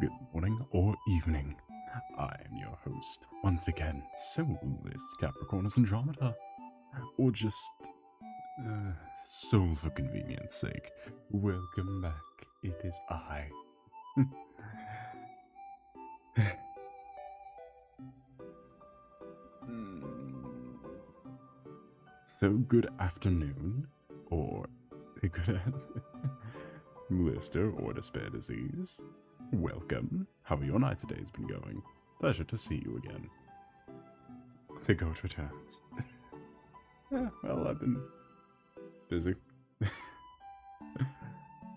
good morning or evening. I am your host, once again, Solace, Capricornus Andromeda, or just, Soul for convenience sake. Welcome back, it is I. So good afternoon, or good blister or despair disease. Welcome. How your night today's been going? Pleasure to see you again. The goat returns. Yeah, well, I've been busy.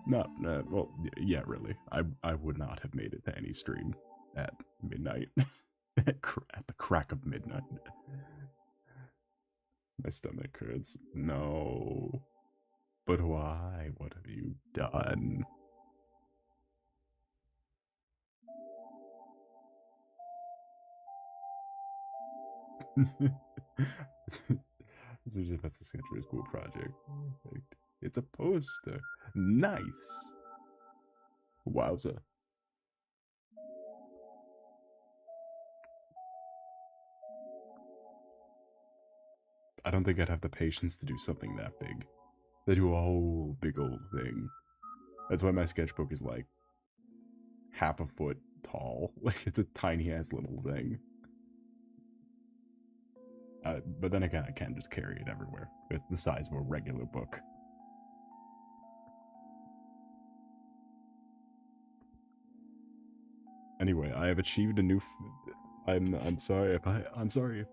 Well, yeah, really. I would not have made it to any stream at midnight. at the crack of midnight. My stomach hurts. No. But why? What have you done? That's a Century School project. It's a poster. Nice. Wowza. I don't think I'd have the patience to do something that big. They do a whole big old thing. That's why my sketchbook is like half a foot tall. Like it's a tiny ass little thing. But then again, I can't just carry it everywhere. It's the size of a regular book. Anyway, I have achieved a new. I'm sorry if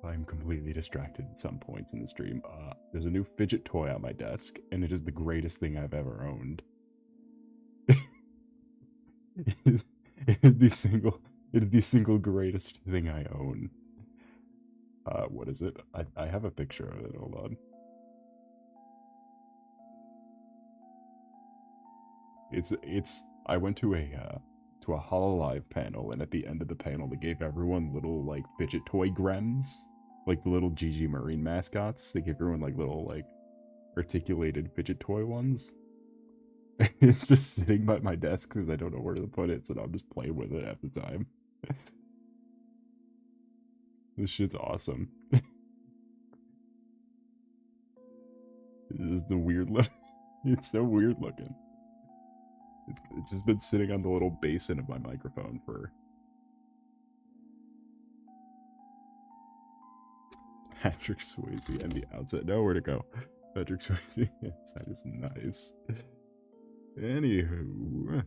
I'm completely distracted at some points in the stream. There's a new fidget toy on my desk, and it is the greatest thing I've ever owned. It is the single greatest thing I own. What is it? I have a picture of it. Hold on. I went to a HoloLive panel, and at the end of the panel, they gave everyone little like fidget toy Grems, like the little GG Marine mascots. They gave everyone like little like articulated fidget toy ones. It's just sitting by my desk because I don't know where to put it, so I'm just playing with it at the time. This shit's awesome. This is the weird look. It's so weird looking. It's just been sitting on the little basin of my microphone for... Patrick Swayze and the outside. Nowhere to go. Patrick Swayze inside is nice. Anywho.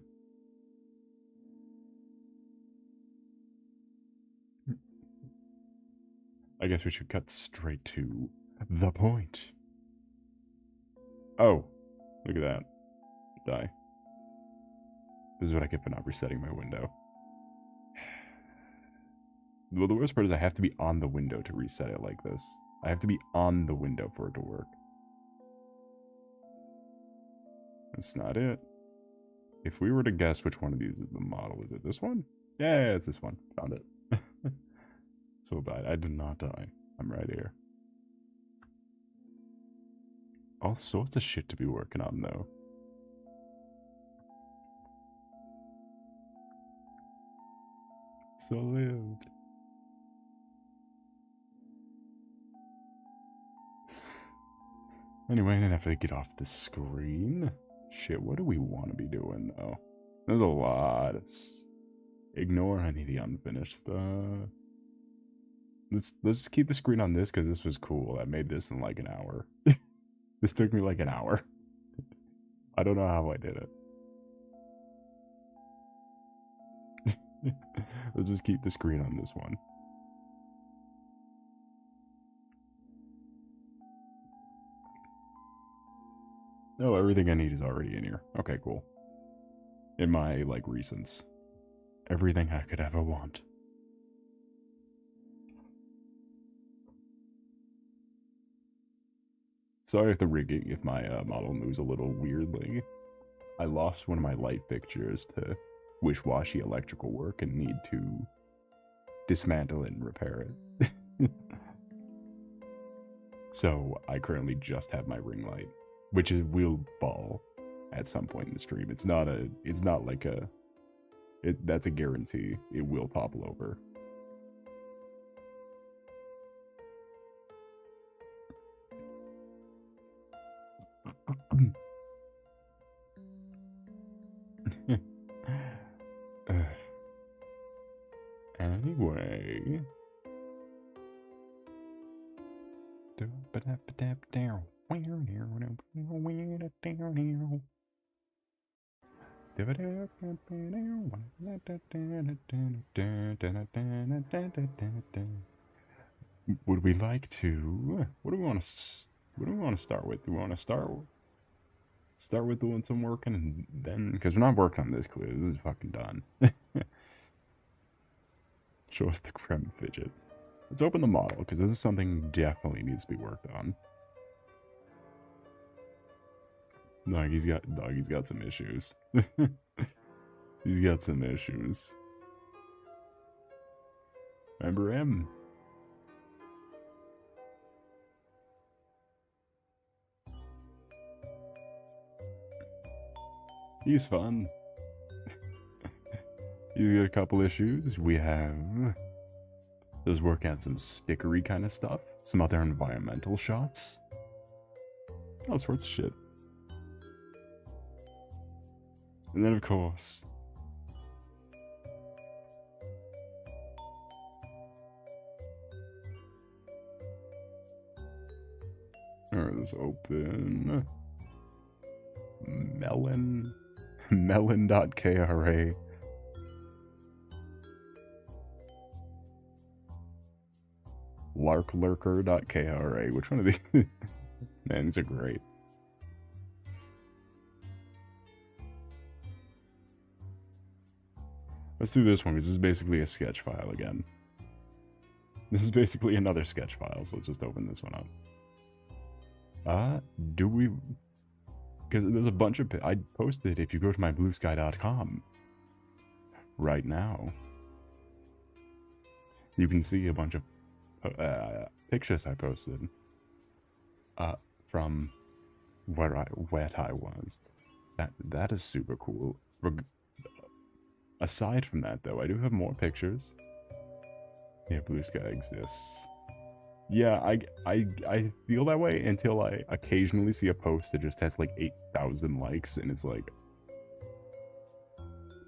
I guess we should cut straight to the point. Oh, look at that. Die. This is what I get for not resetting my window. Well, the worst part is I have to be on the window to reset it like this. I have to be on the window for it to work. That's not it. If we were to guess which one of these is the model, is it this one? Yeah, it's this one. Found it. So died. I did not die. I'm right here. All sorts of shit to be working on, though. Salute. Anyway, I have to get off the screen. Shit, what do we want to be doing, though? There's a lot. Ignore any of the unfinished stuff. Let's just keep the screen on this, because this was cool. I made this in like an hour. This took me like an hour. I don't know how I did it. Let's just keep the screen on this one. Oh, everything I need is already in here. Okay, cool. In my, like, recents. Everything I could ever want. Sorry if my model moves a little weirdly. I lost one of my light fixtures to wish-washy electrical work and need to dismantle it and repair it. So I currently just have my ring light, which will ball at some point in the stream. It's not like a That's a guarantee. It will topple over. Anyway. Would we like to? What do we want to? What do we want to start with? Do we want to start with doing some working and then, because we're not working on this clearly. This is fucking done. Show us the creme fidget. Let's open the model because this is something definitely needs to be worked on. Doggy's got some issues. He's got some issues. Remember him? He's fun. He's got a couple issues. We have those work out some stickery kind of stuff. Some other environmental shots. All sorts of shit. And then, of course, alright, let's open melon.kra. larklurker.kra. Which one of these? Man, these are great. Let's do this one, because this is basically a sketch file again. This is basically another sketch file, so let's just open this one up. Do we... Because there's a bunch of... I posted if you go to my bluesky.com right now. You can see a bunch of pictures I posted from where I was. That is super cool. Aside from that, though, I do have more pictures. Yeah, Blue Sky exists. Yeah, I feel that way until I occasionally see a post that just has like 8,000 likes, and it's like,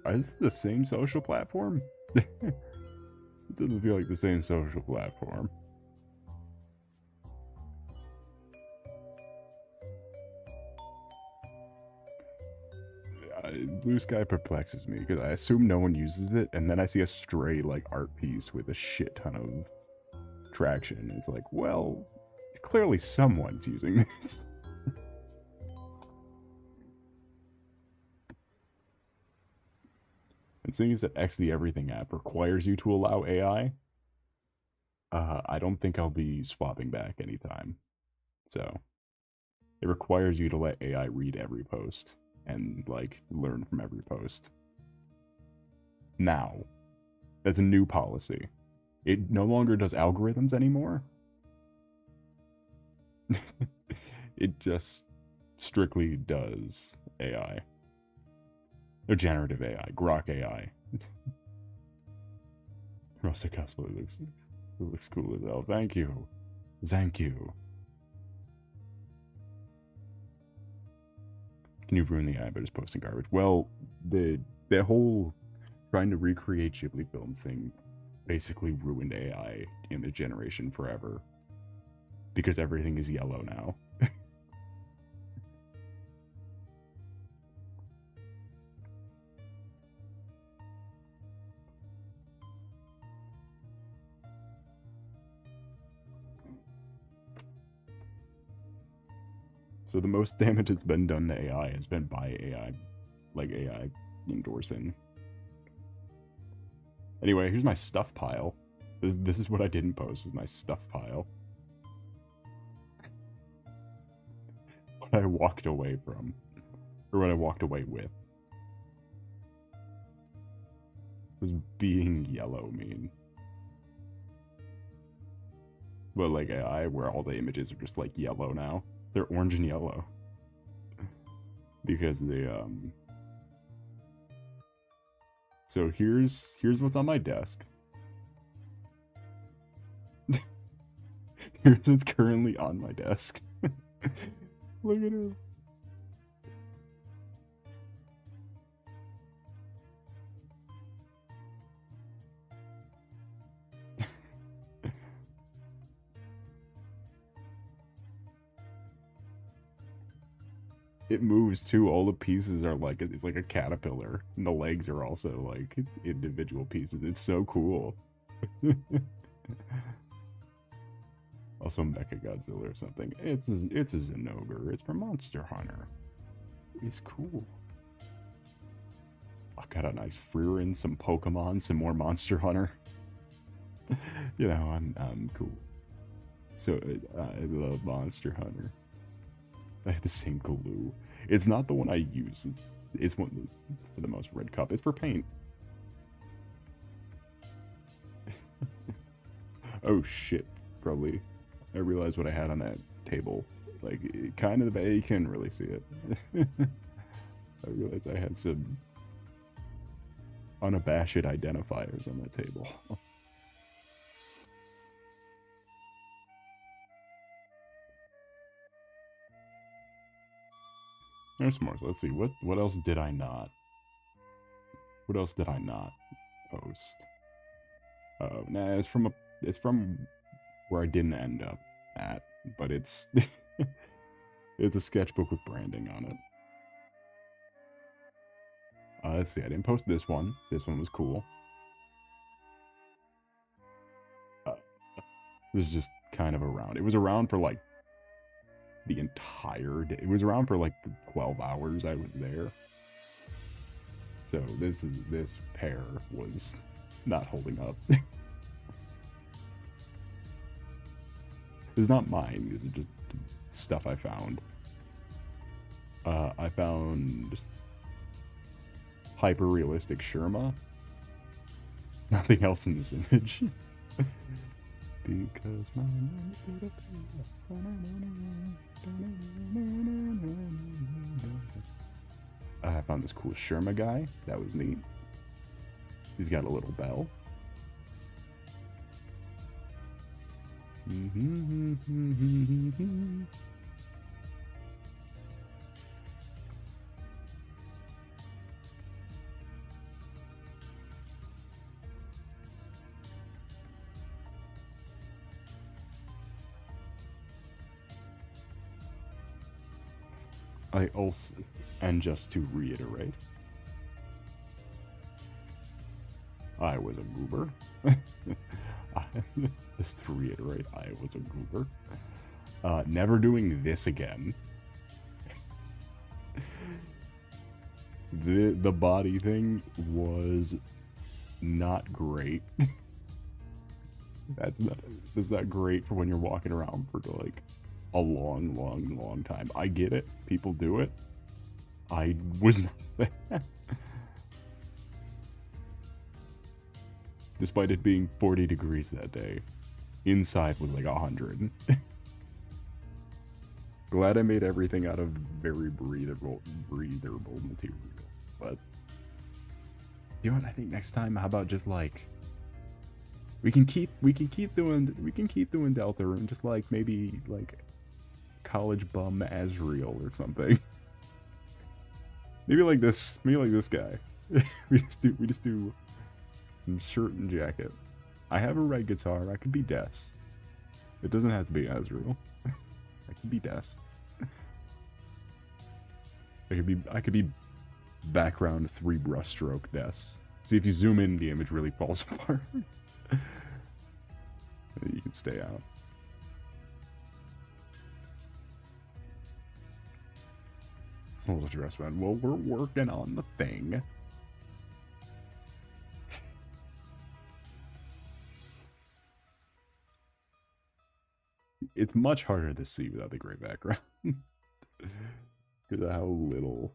is this the same social platform? It doesn't feel like the same social platform. Blue Sky perplexes me because I assume no one uses it, and then I see a stray like art piece with a shit ton of traction. It's like, well, clearly someone's using this. The thing is that X the Everything app requires you to allow AI. I don't think I'll be swapping back anytime. So, it requires you to let AI read every post and, like, learn from every post. Now, that's a new policy. It no longer does algorithms anymore. It just strictly does AI. Or generative AI, Grok AI. Rusty cosplay looks cool as hell. Thank you. Thank you. Can you ruin the AI by just posting garbage? Well, the whole trying to recreate Ghibli films thing basically ruined AI image generation forever. Because everything is yellow now. So the most damage that's been done to AI has been by AI, like AI endorsing. Anyway, here's my stuff pile. This is what I didn't post, is my stuff pile. What I walked away from. Or what I walked away with. Does being yellow mean? Well, like AI, where all the images are just like yellow now. They're orange and yellow. Because they, So here's what's on my desk. Here's what's currently on my desk. Look at it. It moves too. All the pieces are like, it's like a caterpillar. And the legs are also like individual pieces. It's so cool. Also Mecha Godzilla or something. It's a Zenogre. It's from Monster Hunter. It's cool. I got a nice Freerin, some Pokemon, some more Monster Hunter. You know, I'm cool. So I love Monster Hunter. I have the same glue. It's not the one I use. It's one for the most red cup. It's for paint. Oh shit! Probably. I realized what I had on that table. Like, kind of the you couldn't really see it. I realized I had some unabashed identifiers on that table. There's more. So let's see. What else did I not? What else did I not post? Oh, nah, it's from where I didn't end up at, but it's it's a sketchbook with branding on it. Let's see. I didn't post this one. This one was cool. It was just kind of around. It was around for like the entire day. It was around for like the 12 hours I was there. So this pair was not holding up. It's not mine. These are just stuff I found. I found hyper-realistic Sherma. Nothing else in this image. Because my name's I found this cool Sherma guy. That was neat. He's got a little bell. I also, and just to reiterate, I was a goober. Just to reiterate, I was a goober. Never doing this again. The body thing was not great. That's not great for when you're walking around for like a long time. I get it. People do it. I was not there. Despite it being 40 degrees that day, inside was like 100. Glad I made everything out of very breathable material. But you know what? I think next time, how about just like we can keep doing Delta and just like maybe like college bum Asriel or something. Maybe like this guy. we just do shirt and jacket. I have a red guitar. I could be Des. It doesn't have to be Asriel. I could be Des. I could be background 3 brushstroke Des. See, if you zoom in, the image really falls apart. You can stay out. A little dress band. Well, we're working on the thing. It's much harder to see without the gray background. Because of how little.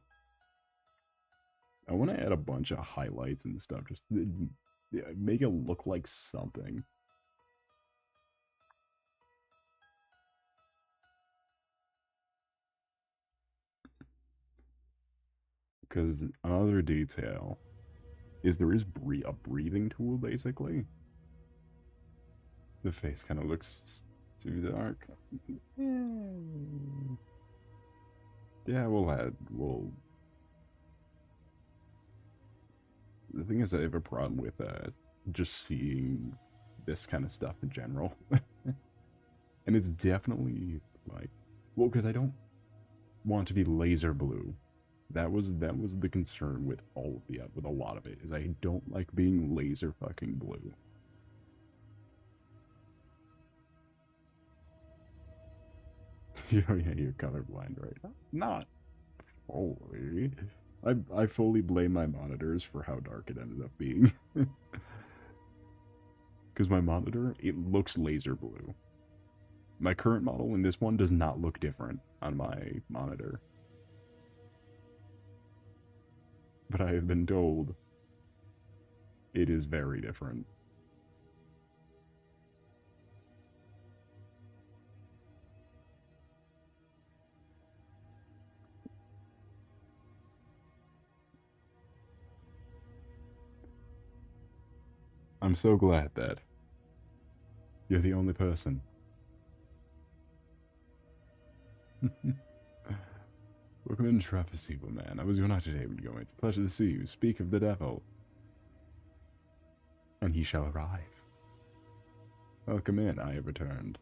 I want to add a bunch of highlights and stuff just to make it look like something. Because another detail is there is a breathing tool, basically. The face kind of looks too dark. Yeah, we'll... The thing is, I have a problem with just seeing this kind of stuff in general. And it's definitely, like... Well, because I don't want to be laser blue. That was the concern with all of with a lot of it, is I don't like being laser fucking blue. Oh yeah, you're colorblind, right? Not fully. I fully blame my monitors for how dark it ended up being. Because my monitor, it looks laser blue. My current model in this one does not look different on my monitor. But I have been told it is very different. I'm so glad that you're the only person. Welcome in, Travis, evil man. I was going out today when you go. It's a pleasure to see you. Speak of the devil, and he shall arrive. Welcome in. I have returned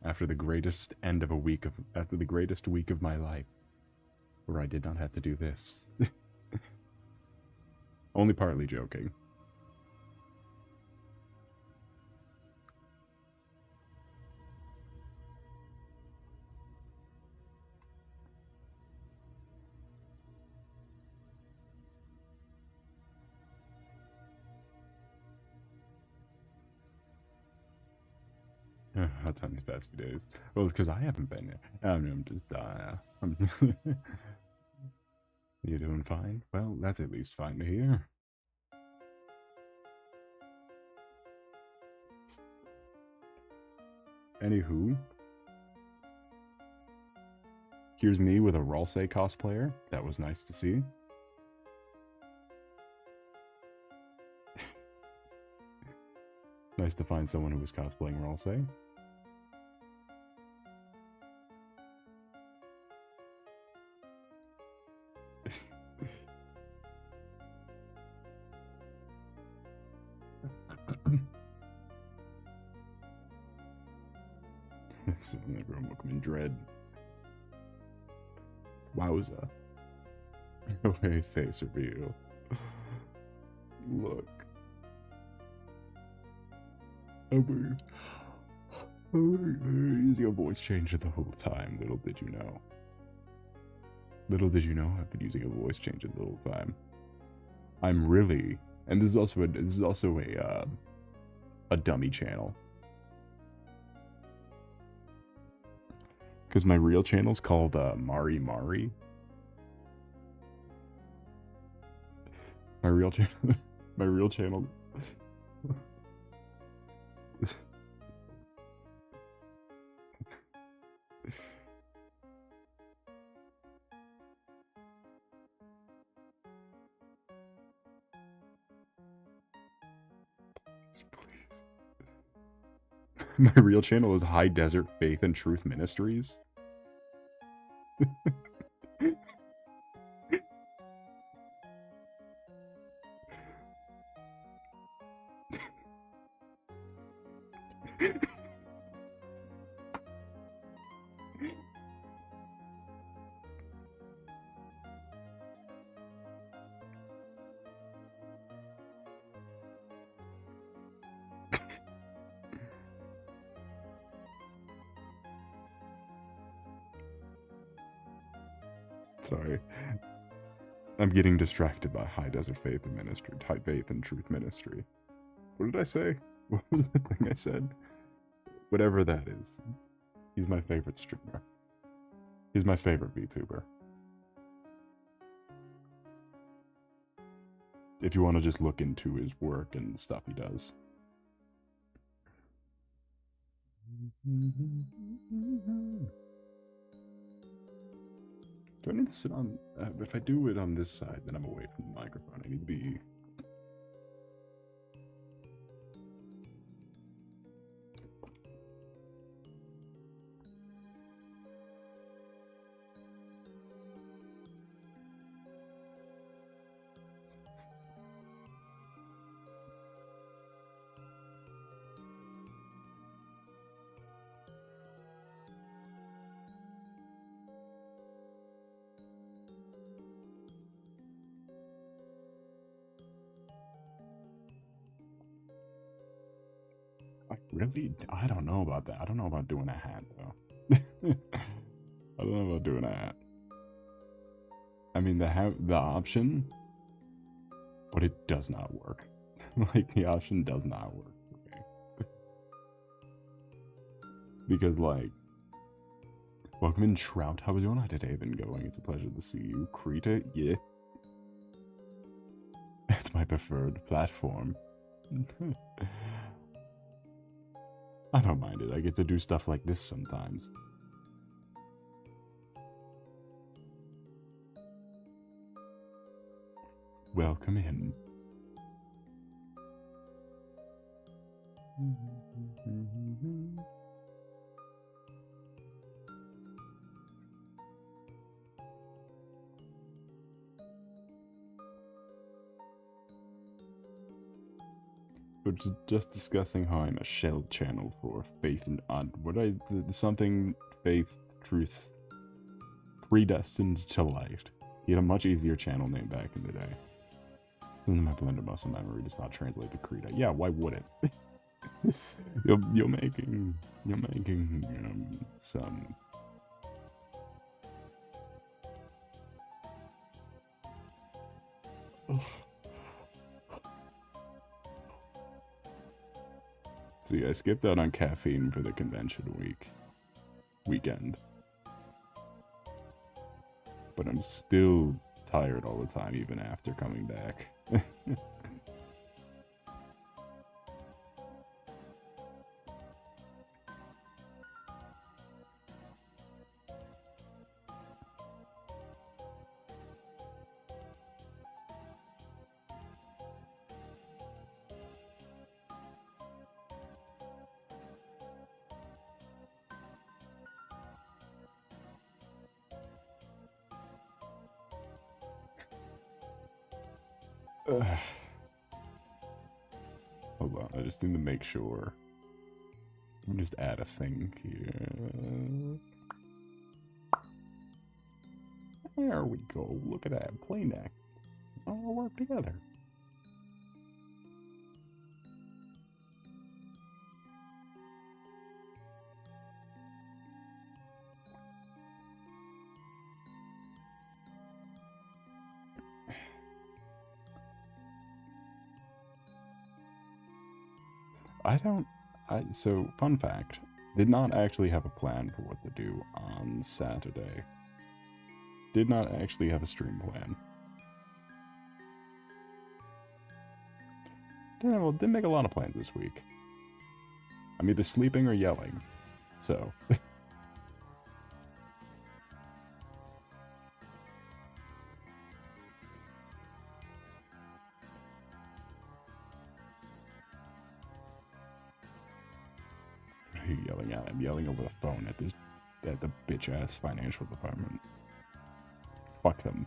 after the greatest week of my life, where I did not have to do this. Only partly joking. How time these past few days? Well, it's because I haven't been here. I'm just, you doing fine? Well, that's at least fine to hear. Anywho, here's me with a RULZ cosplayer. That was nice to see. Nice to find someone who was cosplaying RULZ. Someone in the room looking in dread. Wowza. Okay, face reveal. Look. Using a voice changer the whole time. Little did you know. Little did you know I've been using a voice changer the whole time. I'm really, and this is also a dummy channel. Because my real channel's called Mari Mari. My real channel. Please. My real channel is High Desert Faith and Truth Ministries. Sorry. I'm getting distracted by High Desert Faith and Ministry, High Faith and Truth Ministry. What did I say? What was the thing I said? Whatever that is. He's my favorite streamer. He's my favorite VTuber. If you want to just look into his work and stuff he does. Do I need to sit on... if I do it on this side, then I'm away from the microphone. I need to be... Really? I don't know about that. I don't know about doing a hat, though. I don't know about doing a hat. I mean, the option, but it does not work. Like, the option does not work. Okay. Because, like, welcome in, Trout. How was your night today been going? It's a pleasure to see you. Krita? Yeah. It's my preferred platform. I don't mind it. I get to do stuff like this sometimes. Welcome in. We're just discussing how I'm a shell channel for faith and something faith, truth, predestined to light. He had a much easier channel name back in the day. My blender muscle memory does not translate to Krita. Yeah, why would it? you're making some. See, I skipped out on caffeine for the convention weekend. But I'm still tired all the time, even after coming back. Hold on, I just need to make sure. Let me just add a thing here. There we go. Look at that. Play neck. All work together. So, fun fact, did not actually have a plan for what to do on Saturday. Did not actually have a stream plan. Didn't make a lot of plans this week. I'm either sleeping or yelling, so... Who are you yelling at? I'm yelling over the phone at the bitch-ass financial department. Fuck them.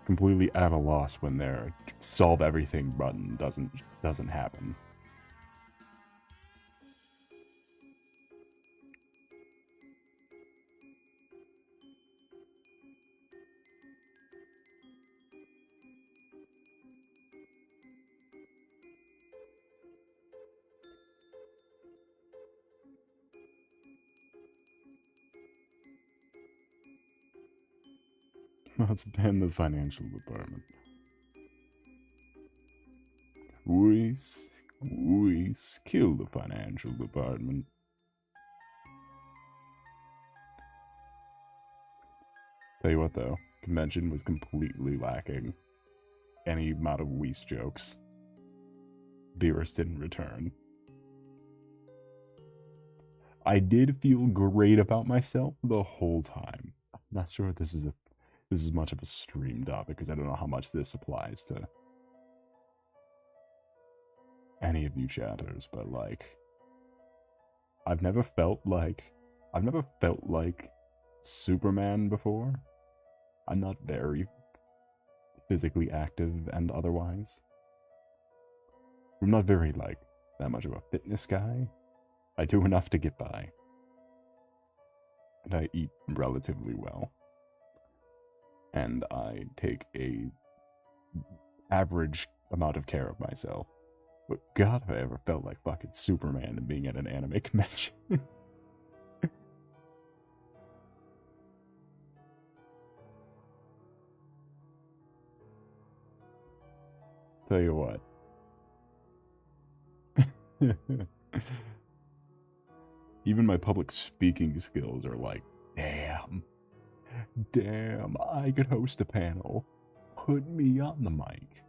Completely at a loss when their solve everything button doesn't happen. Let's ban the financial department. We kill the financial department. Tell you what though, convention was completely lacking any amount of Weiss jokes. Beerus didn't return. I did feel great about myself the whole time. I'm not sure if this is much of a stream topic because I don't know how much this applies to any of you chatters, but like I've never felt like Superman before. I'm not very physically active and otherwise. I'm not very like that much of a fitness guy. I do enough to get by. And I eat relatively well. And I take a average amount of care of myself. But God, have I ever felt like fucking Superman and being at an anime convention. Tell you what. Even my public speaking skills are like, damn, I could host a panel. Put me on the mic.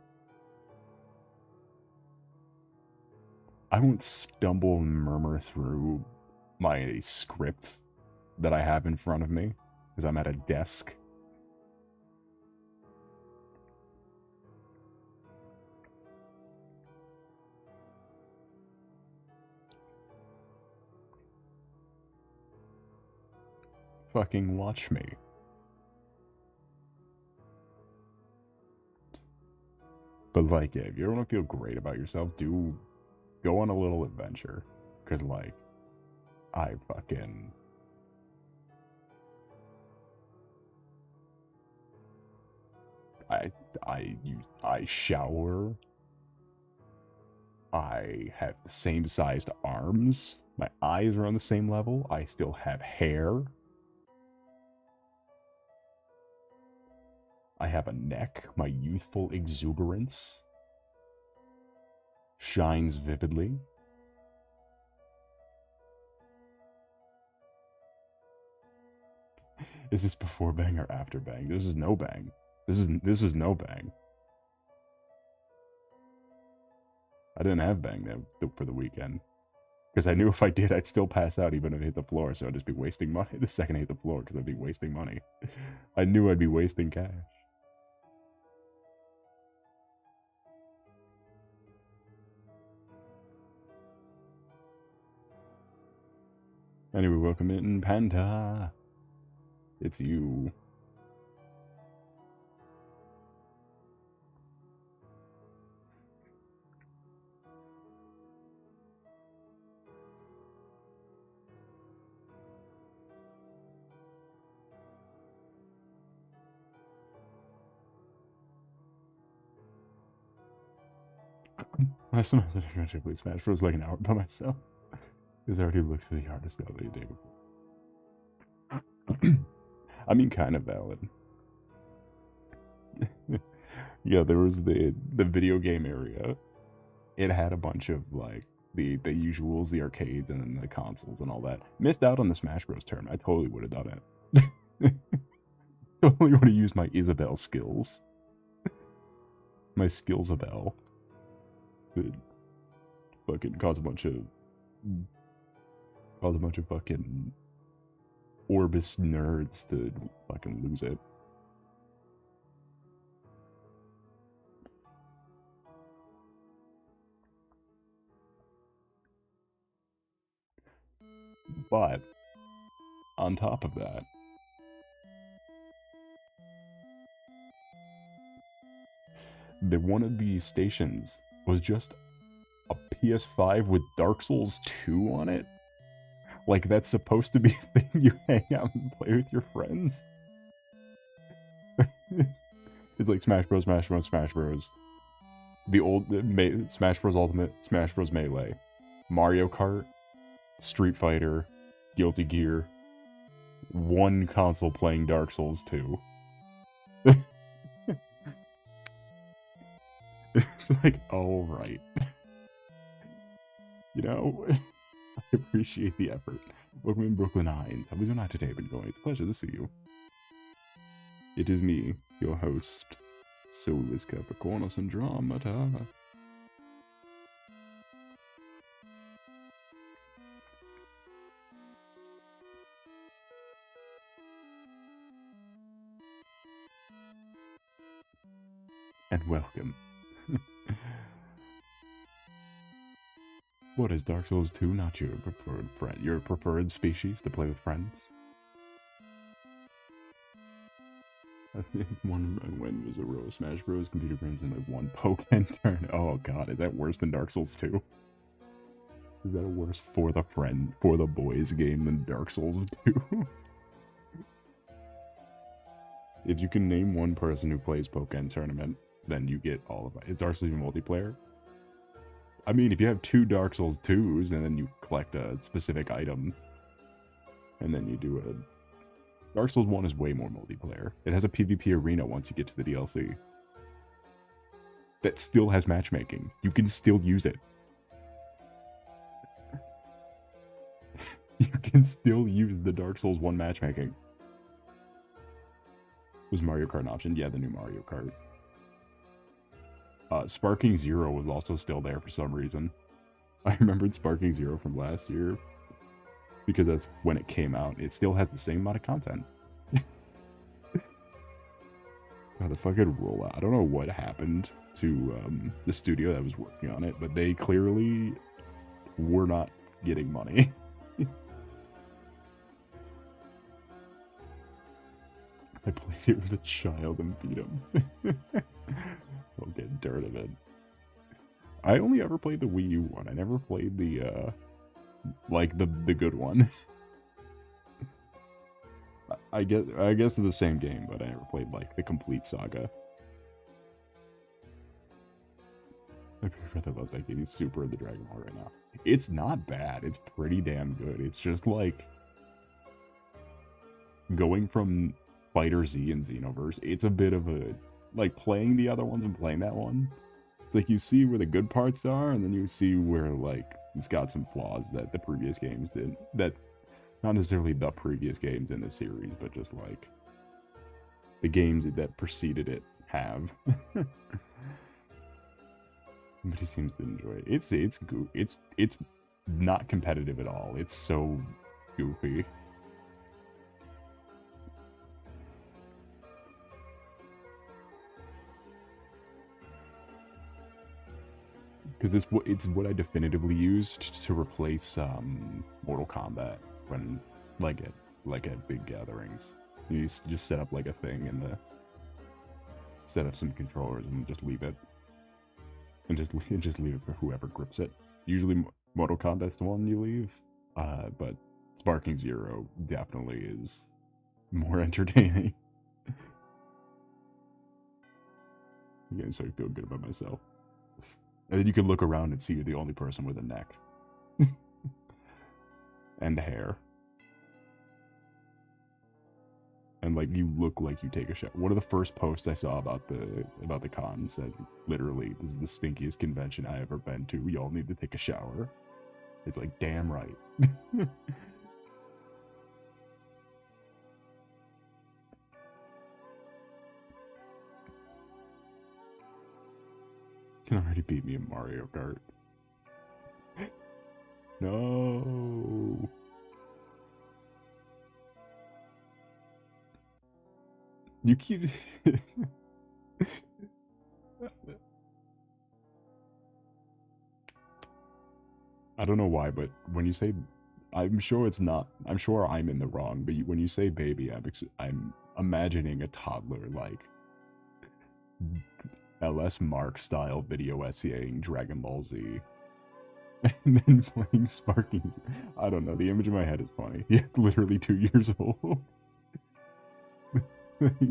I won't stumble and murmur through my script that I have in front of me because I'm at a desk. Fucking watch me. But like, yeah, if you don't want to feel great about yourself, do go on a little adventure. Because like, I shower. I have the same sized arms. My eyes are on the same level. I still have hair. I have a neck. My youthful exuberance shines vividly. Is this before bang or after bang? This is no bang. This is no bang. I didn't have bang for the weekend. Because I knew if I did, I'd still pass out even if I hit the floor, so I'd just be wasting money the second I hit the floor, because I'd be wasting money. I knew I'd be wasting cash. Anyway, welcome in, Panda. It's you. I sometimes I play Smash Bros. Like an hour by myself. Because I already looked for the artist the other day before. I mean, kind of valid. Yeah, there was the video game area. It had a bunch of like the usuals, the arcades, and then the consoles and all that. Missed out on the Smash Bros. Tournament. I totally would have done it. Totally would have used my Isabelle skills. My Skillsabelle. Could fucking cause a bunch of fucking Orbis nerds to fucking lose it. But on top of that, one of these stations was just a PS5 with Dark Souls 2 on it. Like, that's supposed to be a thing you hang out and play with your friends. It's like Smash Bros, Smash Bros, Smash Bros. The old Smash Bros Ultimate, Smash Bros Melee, Mario Kart, Street Fighter, Guilty Gear, one console playing Dark Souls 2. It's like, oh, right. You know, I appreciate the effort. Welcome in, Brooklyn Hines. How was your night today been going? It's a pleasure to see you. It is me, your host, Solace, Capricornus, Andromeda. and welcome. What is Dark Souls 2 not your preferred friend? Your preferred species to play with friends? I think one when was a row of Smash Bros. Computer games in like one poke and turn. Oh god, is that worse than Dark Souls 2? Is that a worse for the friend, for the boys game than Dark Souls 2? If you can name one person who plays Pokken Tournament, then you get all of it. It's RC multiplayer. I mean, if you have 2 Dark Souls 2s, and then you collect a specific item, and then you do a... Dark Souls 1 is way more multiplayer. It has a PvP arena once you get to the DLC. That still has matchmaking. You can still use it. You can still use the Dark Souls 1 matchmaking. Was Mario Kart an option? Yeah, the new Mario Kart. Sparking Zero was also still there for some reason. I remembered Sparking Zero from last year. Because that's when it came out. It still has the same amount of content. God, the fucking rollout. I don't know what happened to the studio that was working on it, but they clearly were not getting money. I played it with a child and beat him. I'll get dirt of it. I only ever played the Wii U one. I never played the, like, the good one. I guess it's the same game, but I never played, like, the complete saga. My brother loves that game. He's super into Dragon Ball right now. It's not bad. It's pretty damn good. It's just, like, going from Fighter Z and Xenoverse, it's a bit of a, like, playing the other ones and playing that one. It's like you see where the good parts are, and then you see where, like, it's got some flaws that the previous games did. That, not necessarily the previous games in the series, but just, like, the games that preceded it have. But he seems to enjoy it. It's not competitive at all. It's so goofy. Because it's what I definitively used to replace Mortal Kombat when like at big gatherings. You just set up like a thing and set up some controllers and just leave it, and just leave it for whoever grips it. Usually Mortal Kombat's the one you leave, but Sparking Zero definitely is more entertaining. Again, so I feel good about myself. And then you can look around and see you're the only person with a neck. And hair. And like you look like you take a shower. One of the first posts I saw about the con said, literally, this is the stinkiest convention I ever been to. Y'all need to take a shower. It's like, damn right. Can already beat me in Mario Kart. No. You keep... I don't know why, but when you say... I'm sure it's not... I'm sure I'm in the wrong, but when you say baby, I'm imagining a toddler, like... LS Mark style video essaying Dragon Ball Z. And then playing Sparking. I don't know, the image in my head is funny. Yeah, literally 2 years old.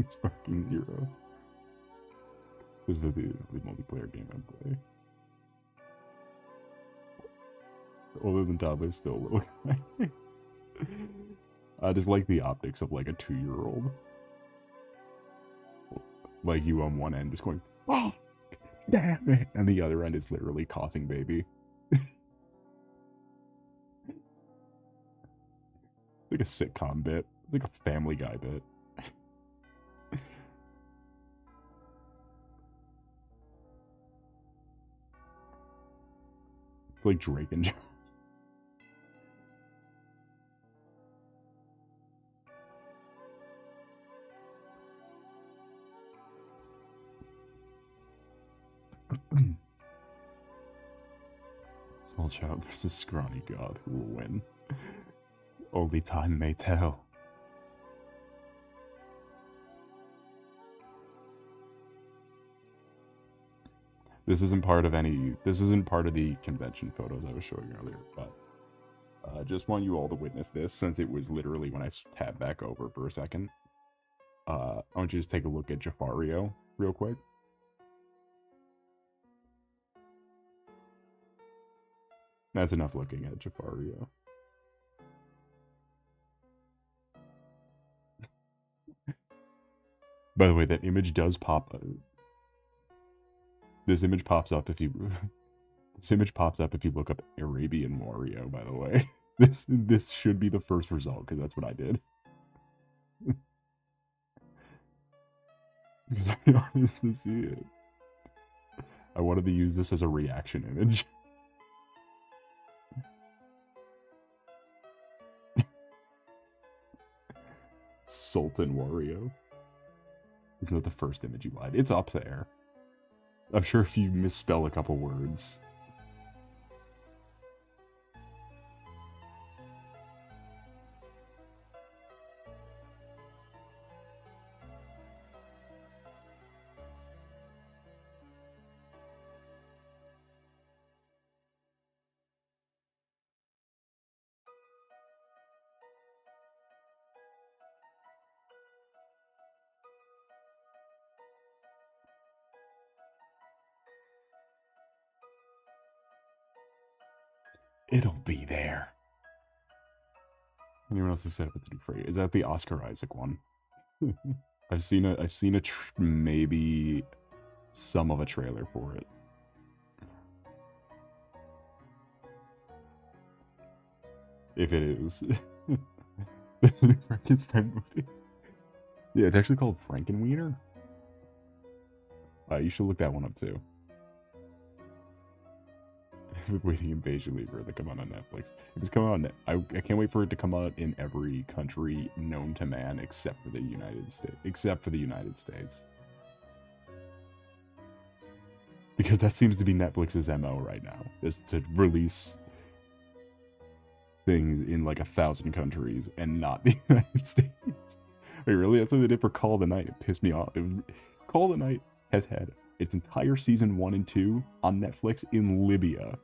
Sparking Zero. This is the multiplayer game I play. Older than toddlers, still a little guy. I just like the optics of like a 2-year-old. Like you on one end just going, oh, damn it! And the other end is literally coughing baby. Like a sitcom bit. It's like a Family Guy bit. It's like Drake and Josh. Small child versus scrawny god, who will win? Only time may tell. This isn't part of the convention photos I was showing earlier, but I just want you all to witness this, since it was literally when I tabbed back over for a second. I want you to just take a look at Jafario real quick. That's enough looking at Jafario. By the way, that image does pop. This image pops up if you. This image pops up if you look up Arabian Wario. By the way, this should be the first result because that's what I did. Because I wanted to see it. I wanted to use this as a reaction image. Sultan Wario. Isn't that the first image you lied? It's up there. I'm sure if you misspell a couple words. It'll be there. Anyone else excited for the new phrase? Is that the Oscar Isaac one? I've seen maybe some of a trailer for it. If it is. The new Frankenstein movie. Yeah, it's actually called Frankenweenie. You should look that one up too. Waiting Invasion for it to come out on Netflix. If it's coming out, I can't wait for it to come out in every country known to man except for the United States. Because that seems to be Netflix's MO right now, is to release things in like 1,000 countries and not the United States. Wait, really? That's what they did for Call of the Night. It pissed me off. Call of the Night has had its entire season 1 and 2 on Netflix in Libya.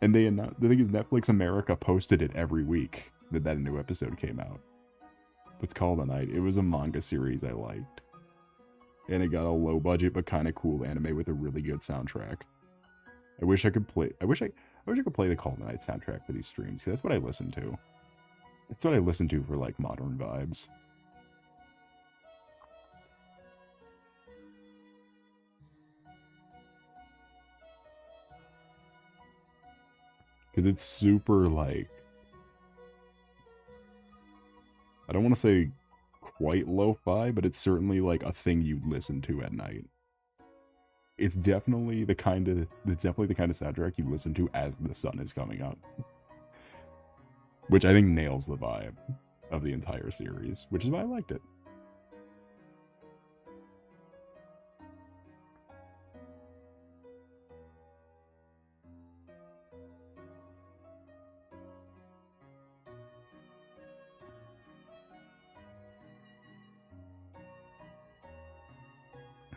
And the thing is, Netflix America posted it every week that a new episode came out. It's Call of the Night. It was a manga series I liked. And it got a low budget but kind of cool anime with a really good soundtrack. I wish I could play the Call of the Night soundtrack for these streams, because that's what I listen to. That's what I listen to for like modern vibes. Because it's super, like, I don't want to say quite lo-fi, but it's certainly like a thing you listen to at night. It's definitely the kind of soundtrack you listen to as the sun is coming up. Which I think nails the vibe of the entire series, which is why I liked it.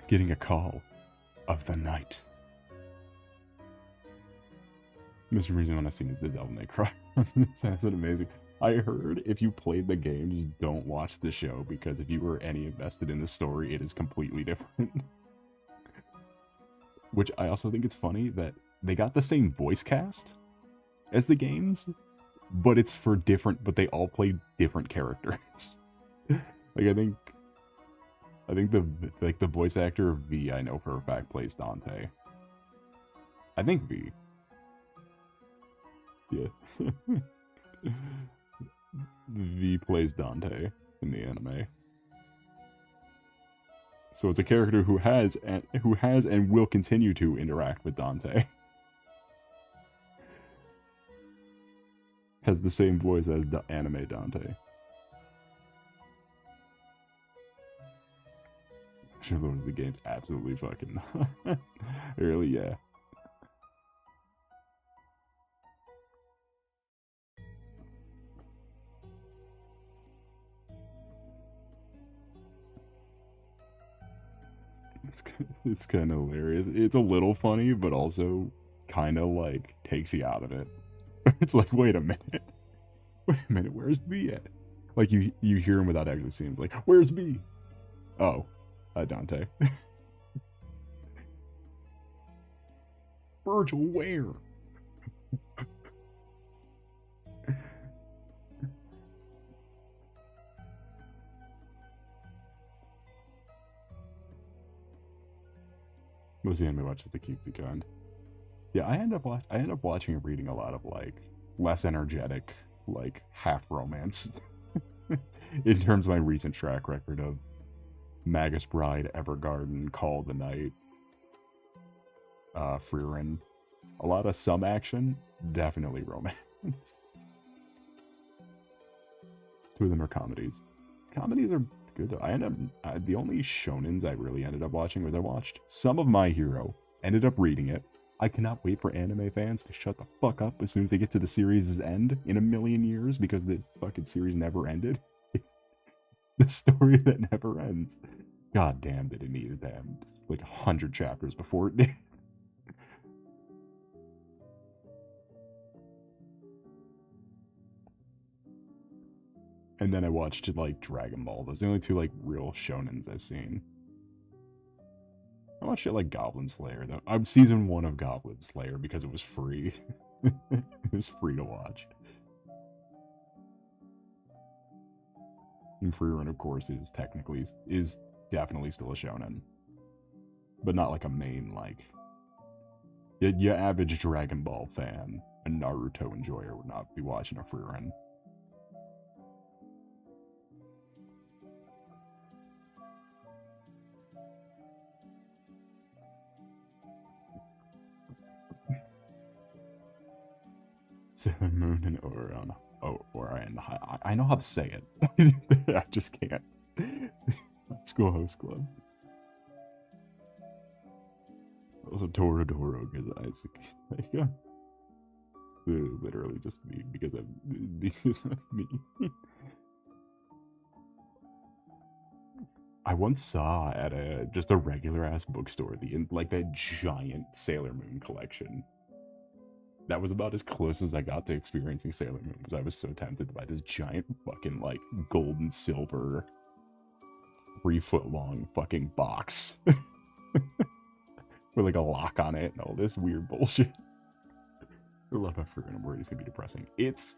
Getting a call of the night. Mr. Reason when I seen is the Devil May Cry. That's amazing. I heard if you played the game, just don't watch the show, because if you were any invested in the story, it is completely different. Which I also think it's funny that they got the same voice cast as the games, but it's for different, but they all play different characters. Like I think the voice actor of V, I know for a fact, plays Dante. I think V. Yeah. V plays Dante in the anime. So it's a character who has and will continue to interact with Dante. Has the same voice as the anime Dante. Sure, Lord of the Game's absolutely fucking really, yeah. It's kind of hilarious. It's a little funny, but also kind of like takes you out of it. It's like, wait a minute, where's B at? Like you hear him without actually seeing him. Like, where's B? Oh, Dante. Virgil, where? Most of the anime watches the cutesy kind. Yeah, I end up watching and reading a lot of like less energetic, like half romance. In terms of my recent track record of Magus Bride, Evergarden, Call of the Night, Frieren. A lot of some action, definitely romance. Two of them are comedies. Comedies are good though. I end up the only shonens I really ended up watching was I watched some of My Hero, ended up reading it. I cannot wait for anime fans to shut the fuck up as soon as they get to the series' end in a million years because the fucking series never ended. It's the story that never ends. God damn, did it need to end like 100 chapters before it did. And then I watched like Dragon Ball. Those are the only two like real shonens I've seen. I watched it like Goblin Slayer though. I'm season 1 of Goblin Slayer because it was free. It was free to watch. And Free Run, of course, is definitely still a shonen, but not like a main like. Your average Dragon Ball fan, a Naruto enjoyer, would not be watching a Free Run. Sailor Moon and Orion. Oh, Orion. I know how to say it. I just can't. School Host Club. Also Toradoro, because Isaac. Literally just me, because of me. I once saw at just a regular ass bookstore like that giant Sailor Moon collection. That was about as close as I got to experiencing Sailor Moon because I was so tempted to buy this giant fucking like gold and silver 3-foot long fucking box with like a lock on it and all this weird bullshit. I love how freaking I'm worried it's gonna be depressing. It's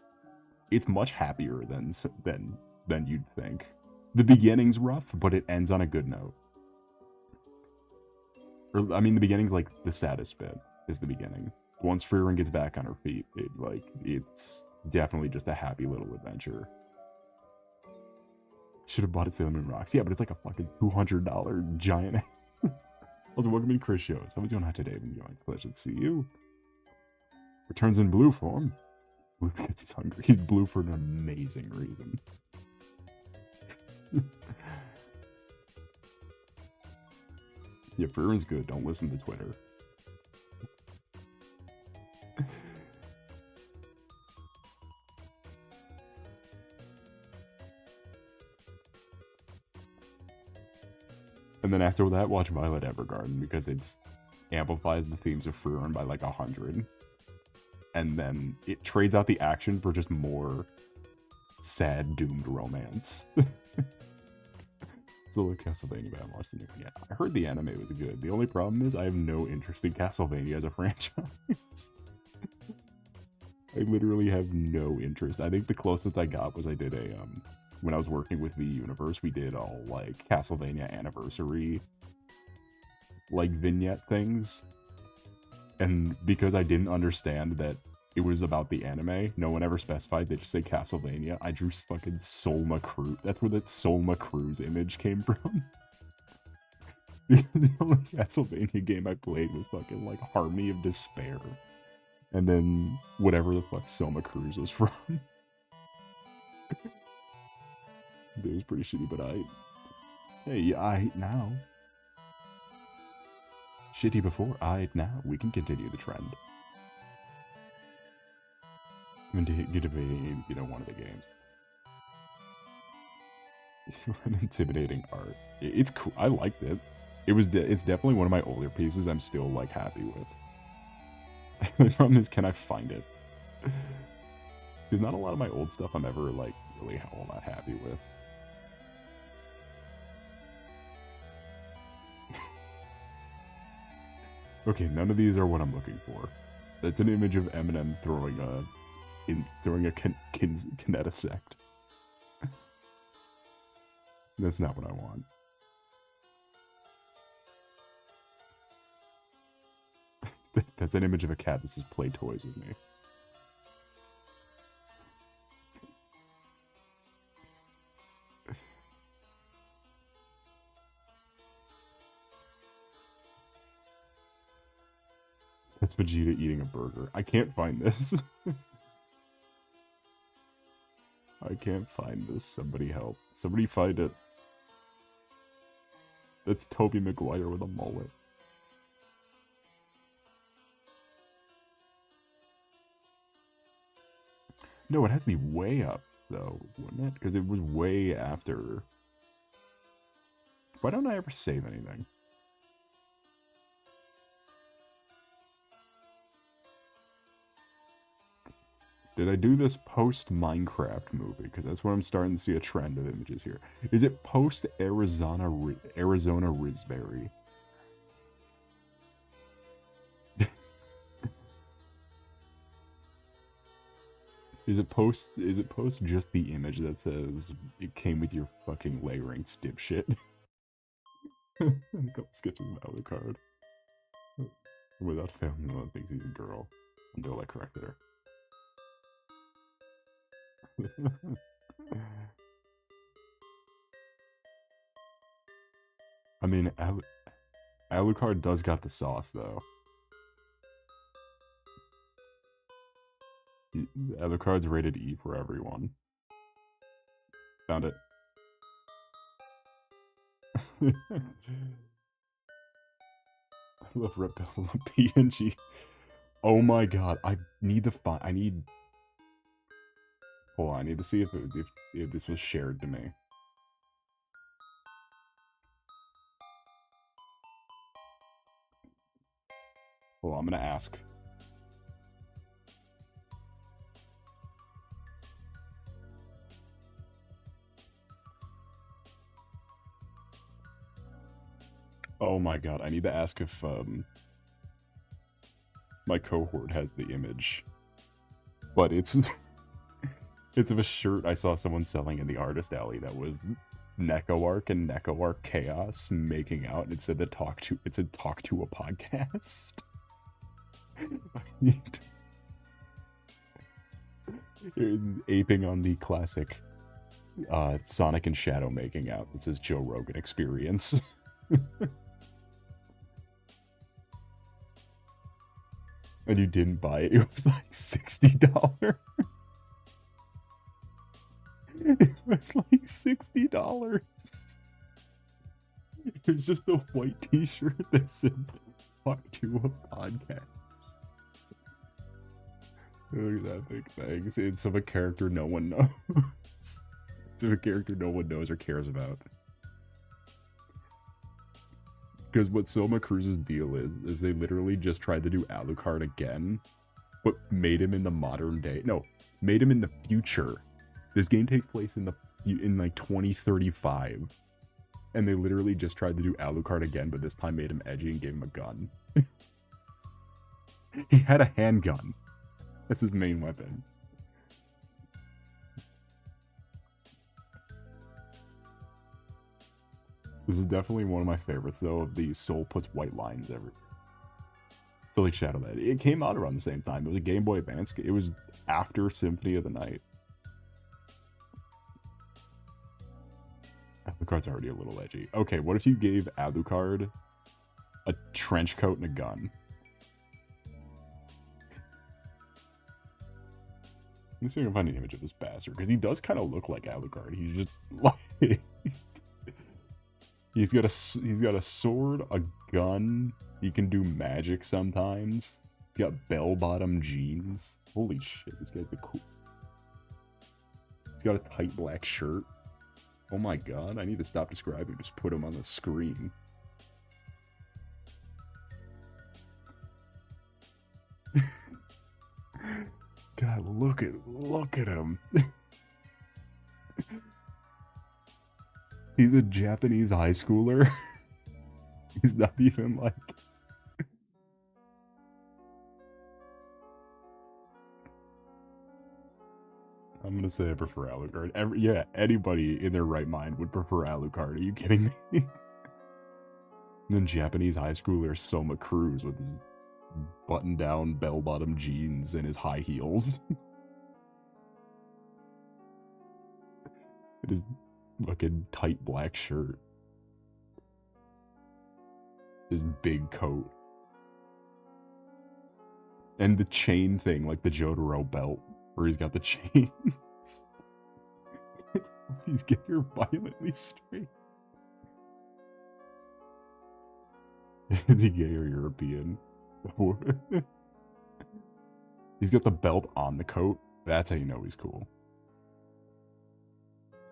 much happier than you'd think. The beginning's rough, but it ends on a good note. Or I mean, the beginning's like the saddest bit is the beginning. Once Frieren gets back on her feet, it's definitely just a happy little adventure. Should have bought it Sailor Moon Rocks. Yeah, but it's like a fucking $200 giant. Also, welcome to Chris Shows. How was doing hot today? It's a pleasure to see you. Returns in blue form. Blue because he's hungry. He's blue for an amazing reason. Yeah, Frieren's good. Don't listen to Twitter. And then after that, watch Violet Evergarden because it amplifies the themes of Frieren by like 100. And then it trades out the action for just more sad, doomed romance. So like Castlevania, but I watched the new one. Yeah, I heard the anime was good. The only problem is I have no interest in Castlevania as a franchise. I literally have no interest. I think the closest I got was I did a when I was working with the universe, we did all like Castlevania anniversary like vignette things. And because I didn't understand that it was about the anime, no one ever specified, they just say Castlevania. I drew fucking Solma Cruz. That's where that Solma Cruz image came from. The only Castlevania game I played was fucking like Harmony of Despair. And then whatever the fuck Selma Cruz was from. It was pretty shitty, but hey, I now. shitty before. Now we can continue the trend. I'm going to debate, one of the games. An intimidating art. It's cool. I liked it. It's definitely one of my older pieces I'm still, like, happy with. The problem is, can I find it? There's not a lot of my old stuff I'm ever, like, really all that happy with. Okay, none of these are what I'm looking for. That's an image of Eminem throwing a kinetisect. That's not what I want. That's an image of a cat that says play toys with me. That's Vegeta eating a burger. I can't find this. I can't find this. Somebody help. Somebody find it. That's Tobey Maguire with a mullet. No, it has to be way up, though, wouldn't it? Because it was way after. Why don't I ever save anything? Did I do this post-Minecraft movie? Because that's what I'm starting to see a trend of images here. Is it post-Arizona Risberry? Is it post just the image that says it came with your fucking layering dipshit? A couple sketches of Alucard. Without fail, no one thinks he's a girl until I corrected her. I mean, Alucard does got the sauce, though. Alucard's rated E for everyone. Found it. I love Red Pill PNG. Oh my god, I need to find. Hold on, I need to see if this was shared to me. Well, I'm gonna ask. Oh my god, I need to ask if my cohort has the image. But it's it's of a shirt I saw someone selling in the artist alley that was NecoArc and NecoArc Chaos making out, and it said talk to a podcast. Aping on the classic Sonic and Shadow making out. It says Joe Rogan Experience. And you didn't buy it. It was like $60. It was like $60. It was just a white t-shirt that said talk to a podcast. Look at that big thing. It's of a character no one knows. It's of a character no one knows or cares about. Because what Soma Cruz's deal is they literally just tried to do Alucard again, but made him in the modern day. No, made him in the future. This game takes place in like 2035. And they literally just tried to do Alucard again, but this time made him edgy and gave him a gun. He had a handgun. That's his main weapon. This is definitely one of my favorites, though, of the Soul puts white lines everywhere. So like Shadow Lad. It came out around the same time. It was a Game Boy Advance. It was after Symphony of the Night. Alucard's already a little edgy. Okay, what if you gave Alucard a trench coat and a gun? Let me see if I can find an image of this bastard, because he does kind of look like Alucard. He's just like... He's got a sword, a gun, He can do magic sometimes. He's got bell-bottom jeans. Holy shit, this guy's the cool. He's got a tight black shirt. Oh my god, I need to stop describing. Just put him on the screen. God, look at him. He's a Japanese high schooler. He's not even like... I'm gonna say I prefer Alucard. Yeah, anybody in their right mind would prefer Alucard. Are you kidding me? And then Japanese high schooler Soma Cruz with his button-down bell-bottom jeans and his high heels. And his fucking tight black shirt. His big coat. And the chain thing, like the Jotaro belt, where he's got the chains. He's getting her violently straight. Is he gay or European? He's got the belt on the coat. That's how you know he's cool.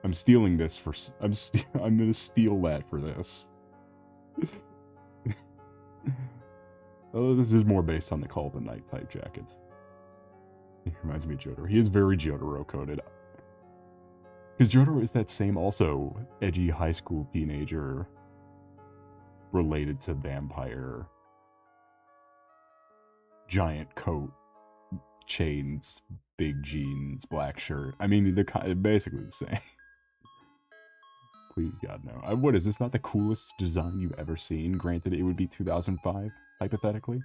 I'm stealing this for... I'm gonna steal that for this. Oh, this is more based on the Call of the Night type jackets. He reminds me of Jotaro. He is very Jotaro-coded. Because Jotaro is that same also edgy high school teenager related to vampire. Giant coat, chains, big jeans, black shirt. I mean, they're basically the same. Please, God, no. What, is this not the coolest design you've ever seen? Granted, it would be 2005, hypothetically.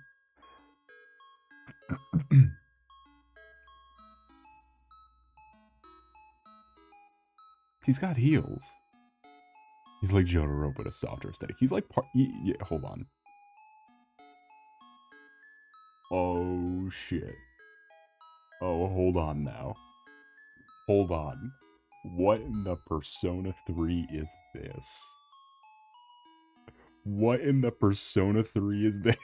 He's got heels. He's like Jotaro, but a softer aesthetic. He's like yeah, hold on. Oh, shit. Oh, hold on now. Hold on. What in the Persona 3 is this? What in the Persona 3 is this?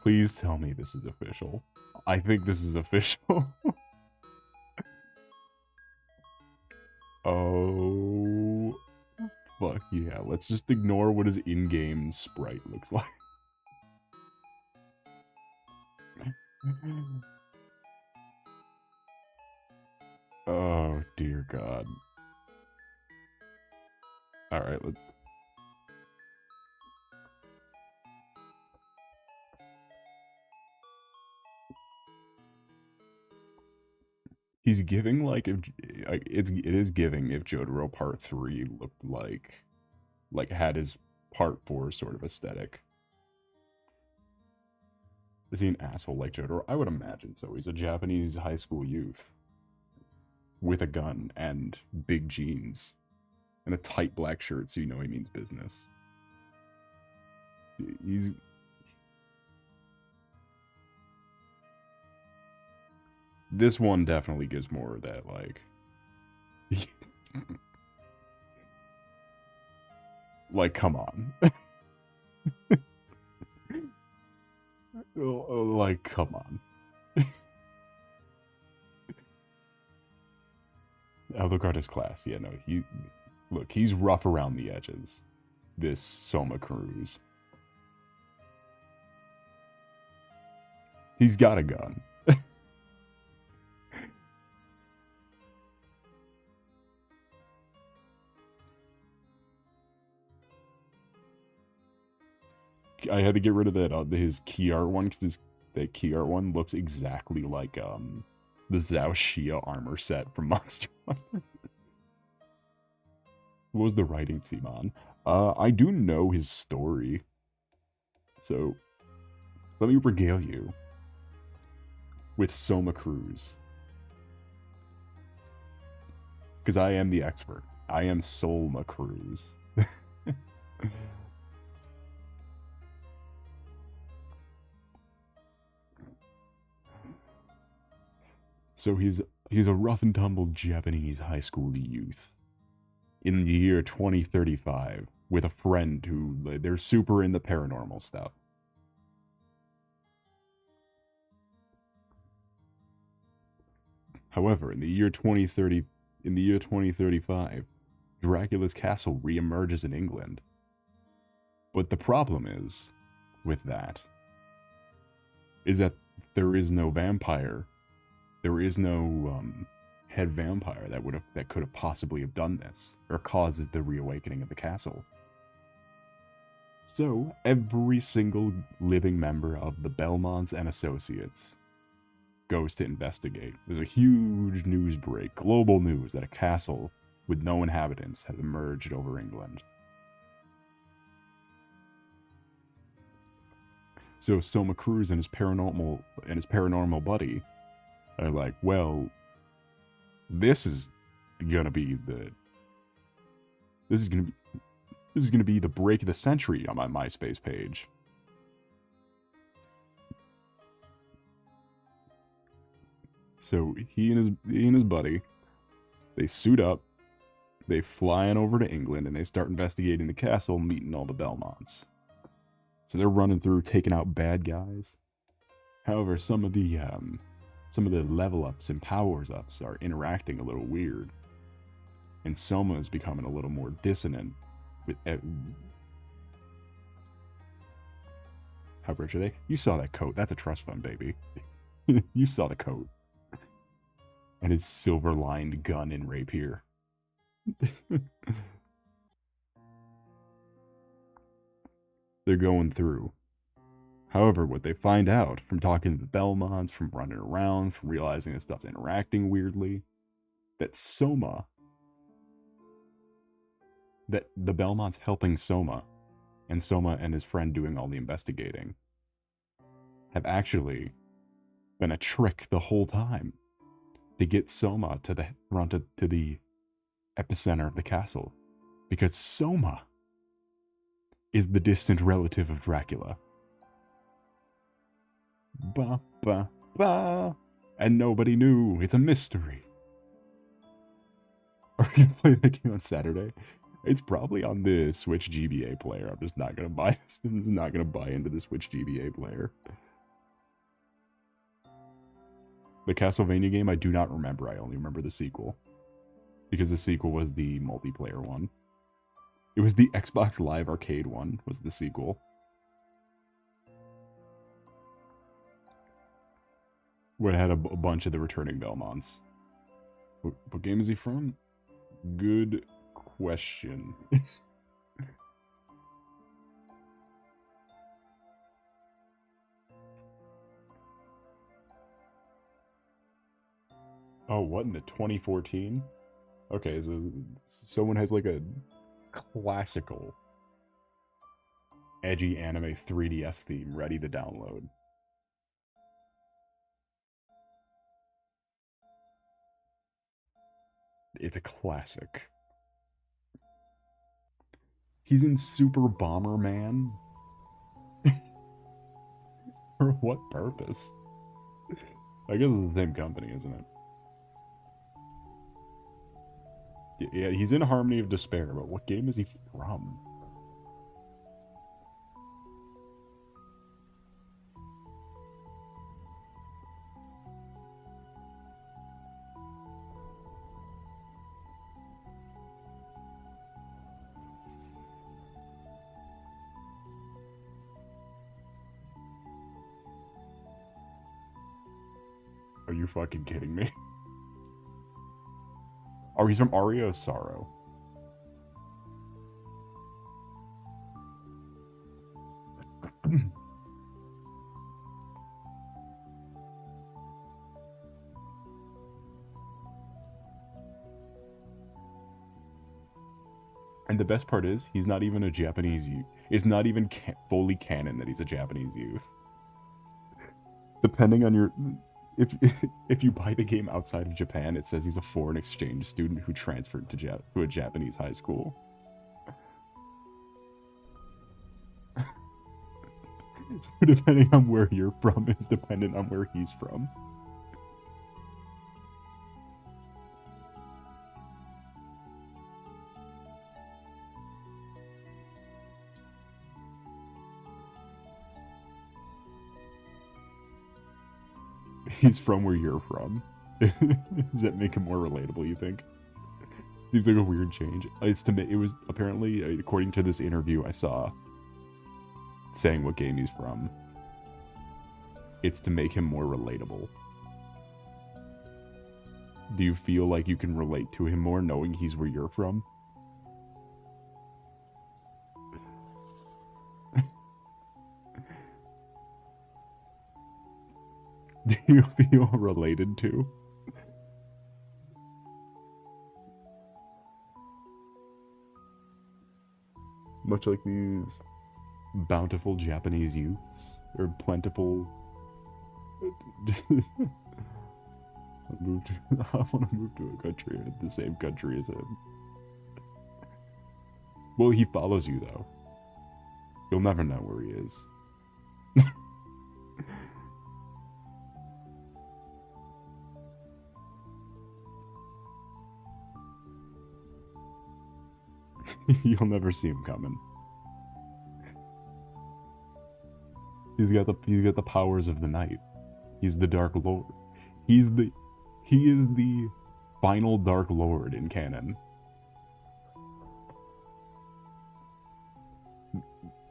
Please tell me this is official. I think this is official. Oh, fuck yeah. Let's just ignore what his in-game sprite looks like. Oh, dear God. Alright, let's... He's giving, like, if... it is giving if Jotaro Part 3 looked like had his Part 4 sort of aesthetic. Is he an asshole like Jotaro? I would imagine so. He's a Japanese high school youth. With a gun and big jeans. And a tight black shirt, so you know he means business. He's... This one definitely gives more of that, like... like, come on. Like, come on. Alucard is class. Yeah, no, look, he's rough around the edges. This Soma Cruz. He's got a gun. I had to get rid of that his key art one because that key art one looks exactly like the Zhao Xia armor set from Monster Hunter. What was the writing team on? I do know his story, so let me regale you with Soma Cruz, because I am the expert. I am Soma Cruz. So he's a rough and tumble Japanese high school youth in the year 2035. with a friend who they're super in the paranormal stuff. However, in the year 2035, Dracula's castle reemerges in England. But the problem is, with that, is that there is no vampire. There is no head vampire that could have possibly have done this or caused the reawakening of the castle. So every single living member of the Belmonts and Associates goes to investigate. There's a huge news break, global news, that a castle with no inhabitants has emerged over England. So Soma Cruz and his paranormal buddy are like, well, this is gonna be the break of the century on my MySpace page. So he and his buddy, they suit up, they fly on over to England, and they start investigating the castle, meeting all the Belmonts. So they're running through, taking out bad guys. However, some of the level ups and powers ups are interacting a little weird, and Soma is becoming a little more dissonant. How rich are they? You saw that coat. That's a trust fund, baby. You saw the coat. And his silver-lined gun and rapier. They're going through. However, what they find out from talking to the Belmonts, from running around, from realizing that stuff's interacting weirdly, that the Belmonts helping Soma and his friend doing all the investigating, have actually been a trick the whole time to get Soma to the epicenter of the castle, because Soma is the distant relative of Dracula. Ba ba ba, and nobody knew. It's a mystery. Are we gonna play the game on Saturday? It's probably on the Switch GBA player. I'm just not gonna buy this. I'm not gonna buy into the Switch GBA player. The Castlevania game, I do not remember. I only remember the sequel. Because the sequel was the multiplayer one. It was the Xbox Live Arcade one, was the sequel. Where it had a bunch of the returning Belmonts. What game is he from? Good question. Oh, what, in the 2014? Okay, so someone has like a classical edgy anime 3DS theme ready to download. It's a classic. He's in Super Bomberman? For what purpose? I guess it's the same company, isn't it? Yeah, he's in Harmony of Despair, but what game is he from? Are you fucking kidding me? Oh, he's from Aria of Sorrow. And the best part is, he's not even a Japanese youth. It's not even fully canon that he's a Japanese youth. Depending on your... If you buy the game outside of Japan, it says he's a foreign exchange student who transferred to a Japanese high school. So depending on where you're from is dependent on where he's from. He's from where you're from. Does that make him more relatable, you think? Seems like a weird change. It was apparently, according to this interview I saw, saying what game he's from. It's to make him more relatable. Do you feel like you can relate to him more knowing he's where you're from? Do you feel related to? Much like these bountiful Japanese youths, or plentiful... I want to move to a country, the same country as him. Well, he follows you, though. You'll never know where he is. You'll never see him coming. He's got the powers of the night. He's the Dark Lord. He is the final Dark Lord in canon.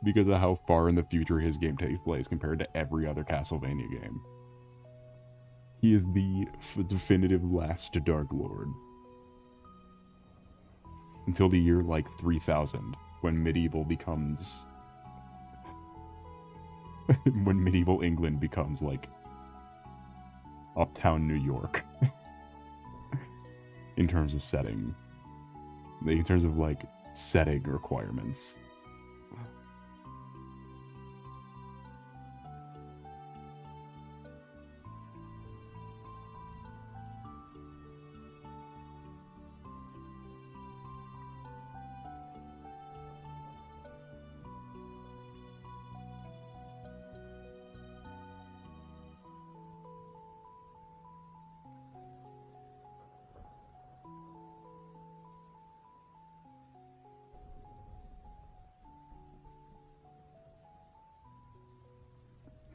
Because of how far in the future his game takes place compared to every other Castlevania game. He is the definitive last Dark Lord. Until the year, like, 3000, when medieval becomes... when medieval England becomes, like, uptown New York. In terms of setting. In terms of, like, setting requirements.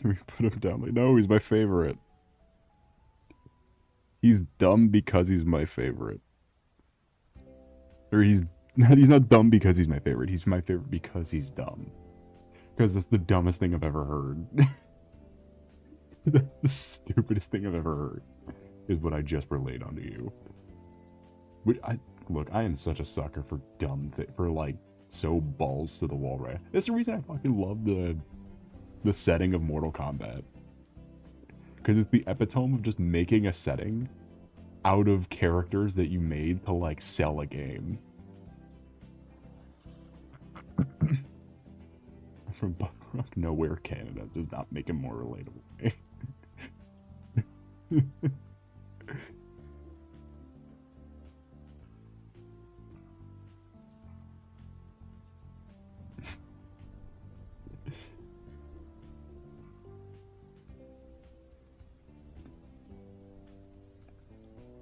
We put him down like, no, he's my favorite. He's dumb because he's my favorite. Or he's not dumb because he's my favorite. He's my favorite because he's dumb. Because that's the dumbest thing I've ever heard. That's the stupidest thing I've ever heard. Is what I just relayed onto you. Look, I am such a sucker for for like so balls to the wall, right? That's the reason I fucking love the setting of Mortal Kombat. Because it's the epitome of just making a setting out of characters that you made to, like, sell a game. From Buckrock Nowhere, Canada does not make him more relatable.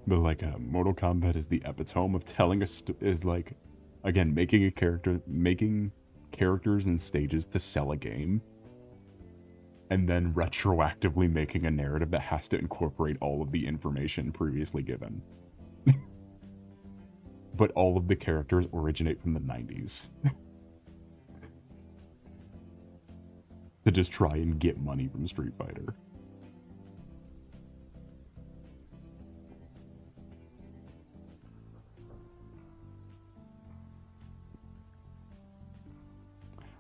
But, like, Mortal Kombat is the epitome of telling is like, again, making characters and stages to sell a game, and then retroactively making a narrative that has to incorporate all of the information previously given. But all of the characters originate from the 90s. To just try and get money from Street Fighter.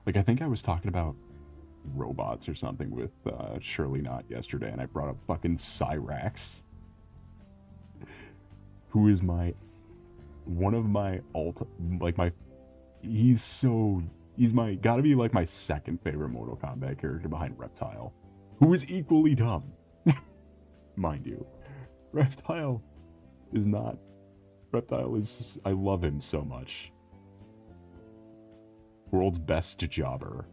Like, I think I was talking about robots or something with Surely Not yesterday, and I brought up fucking Cyrax. Who is he's gotta be like my second favorite Mortal Kombat character behind Reptile. Who is equally dumb. Mind you. Reptile is, I love him so much. World's best jobber.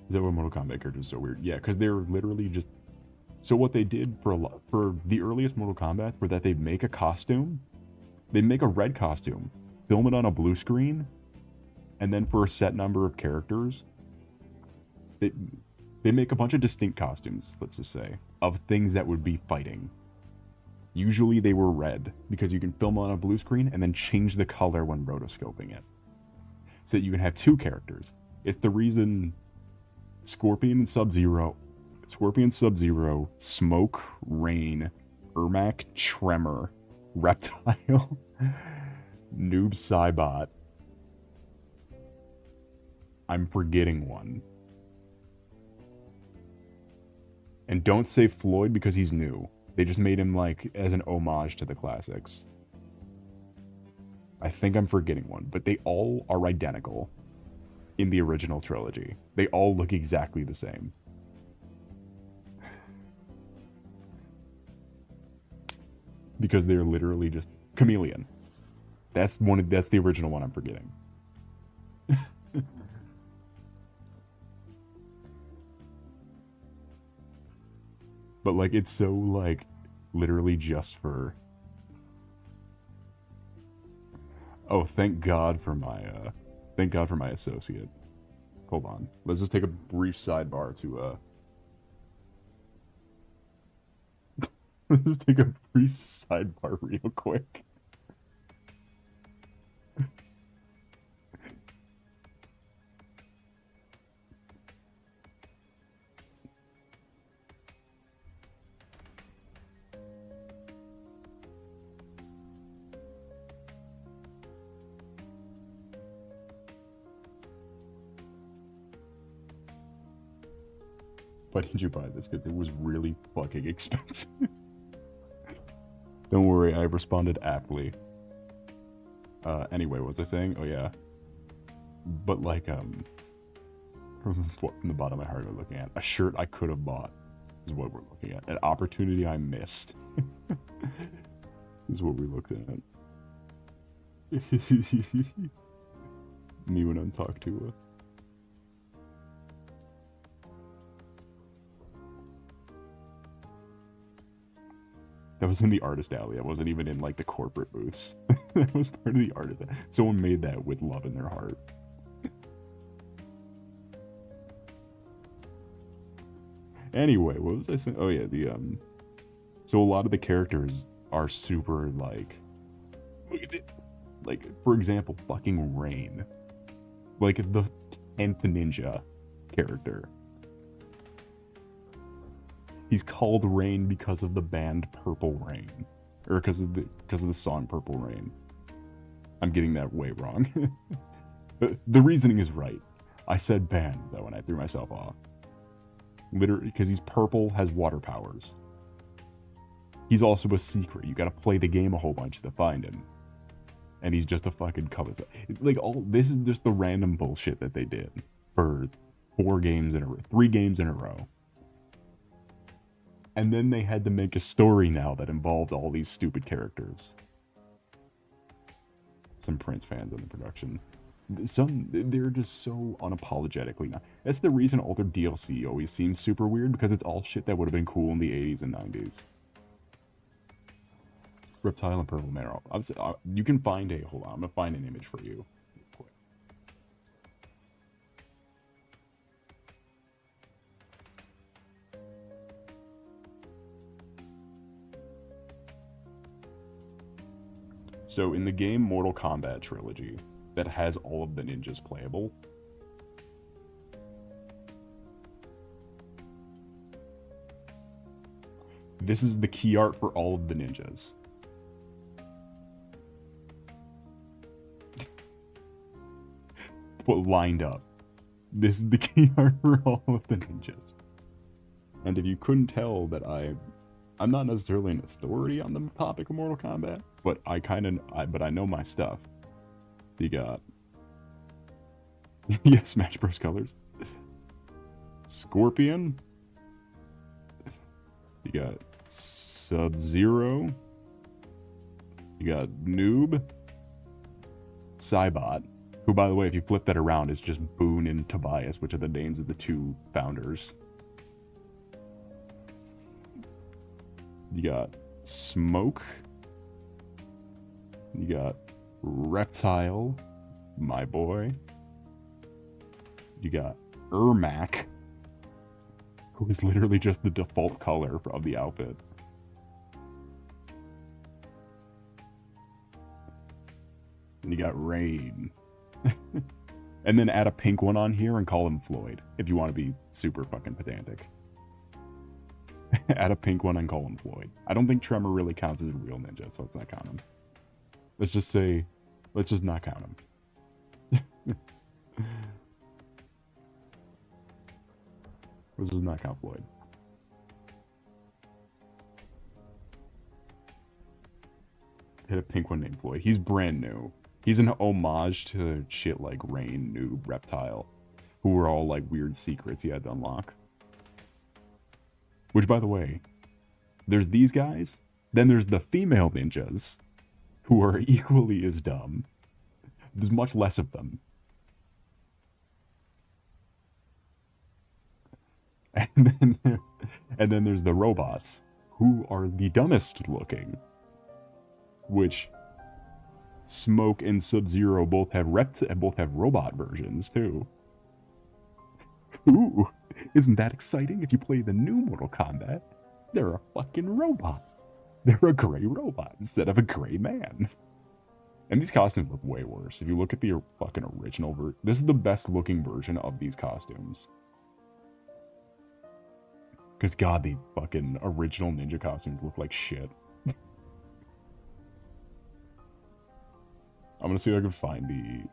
Is that what Mortal Kombat character is so weird? Yeah, because they're literally just... So what they did for the earliest Mortal Kombat were that they'd make a costume. They'd make a red costume, film it on a blue screen, and then for a set number of characters, They make a bunch of distinct costumes, let's just say, of things that would be fighting. Usually they were red, because you can film on a blue screen and then change the color when rotoscoping it. So that you can have two characters. It's the reason Scorpion, Sub-Zero, Smoke, Rain, Ermac, Tremor, Reptile, Noob Saibot. I'm forgetting one. And don't say Floyd because he's new. They just made him like as an homage to the classics. I think I'm forgetting one, but they all are identical in the original trilogy. They all look exactly the same. Because they're literally just chameleon. That's the original one I'm forgetting. But like it's so like literally just for oh, thank God for my associate. Hold on. Let's just take a brief sidebar to let's just take a brief sidebar real quick. Why did you buy this? Because it was really fucking expensive. Don't worry, I responded aptly. Anyway, what was I saying? Oh yeah. But like, from the bottom of my heart I'm looking at. A shirt I could have bought is what we're looking at. An opportunity I missed is what we looked at. Me when I'm talked to. That was in the artist alley. That wasn't even in like the corporate booths. That was part of the artist. Someone made that with love in their heart. Anyway, what was I saying? Oh yeah, so a lot of the characters are super like, look at it. Like for example, fucking Rain, like the 10th ninja character. He's called Rain because of the band Purple Rain, or because of the song Purple Rain. I'm getting that way wrong. But the reasoning is right. I said band though, and I threw myself off. Literally, because he's purple, has water powers. He's also a secret. You gotta play the game a whole bunch to find him. And he's just a fucking cover. Like this is just the random bullshit that they did for 3 games in a row. And then they had to make a story now that involved all these stupid characters. Some Prince fans in the production. They're just so unapologetically not. That's the reason all their DLC always seems super weird, because it's all shit that would have been cool in the 80s and 90s. Reptile and Purple Marrow. You can find a... Hold on, I'm gonna find an image for you. So in the game Mortal Kombat trilogy, that has all of the ninjas playable, this is the key art for all of the ninjas. But lined up. This is the key art for all of the ninjas. And if you couldn't tell that I'm not necessarily an authority on the topic of Mortal Kombat, but I know my stuff. You got yeah, Smash Bros. Colors. Scorpion. You got Sub-Zero. You got Noob. Saibot, who by the way, if you flip that around, is just Boone and Tobias, which are the names of the 2 founders. You got Smoke. You got Reptile, my boy. You got Ermac. who is literally just the default color of the outfit. And you got Rain. And then add a pink one on here and call him Floyd, if you want to be super fucking pedantic. Add a pink one and call him Floyd. I don't think Tremor really counts as a real ninja, so let's not count him. Let's just not count him. Let's just not count Floyd. Hit a pink one named Floyd. He's brand new. He's an homage to shit like Rain, Noob, Reptile, who were all like weird secrets he had to unlock. Which, by the way, there's these guys, then there's the female ninjas, who are equally as dumb. There's much less of them. And then there's the robots, who are the dumbest looking. Which Smoke and Sub-Zero both have robot versions too. Ooh, isn't that exciting? If you play the new Mortal Kombat, they're a fucking robot. They're a gray robot instead of a gray man. And these costumes look way worse. If you look at the fucking original version, this is the best looking version of these costumes. Because god, the fucking original ninja costumes look like shit. I'm gonna see if I can find the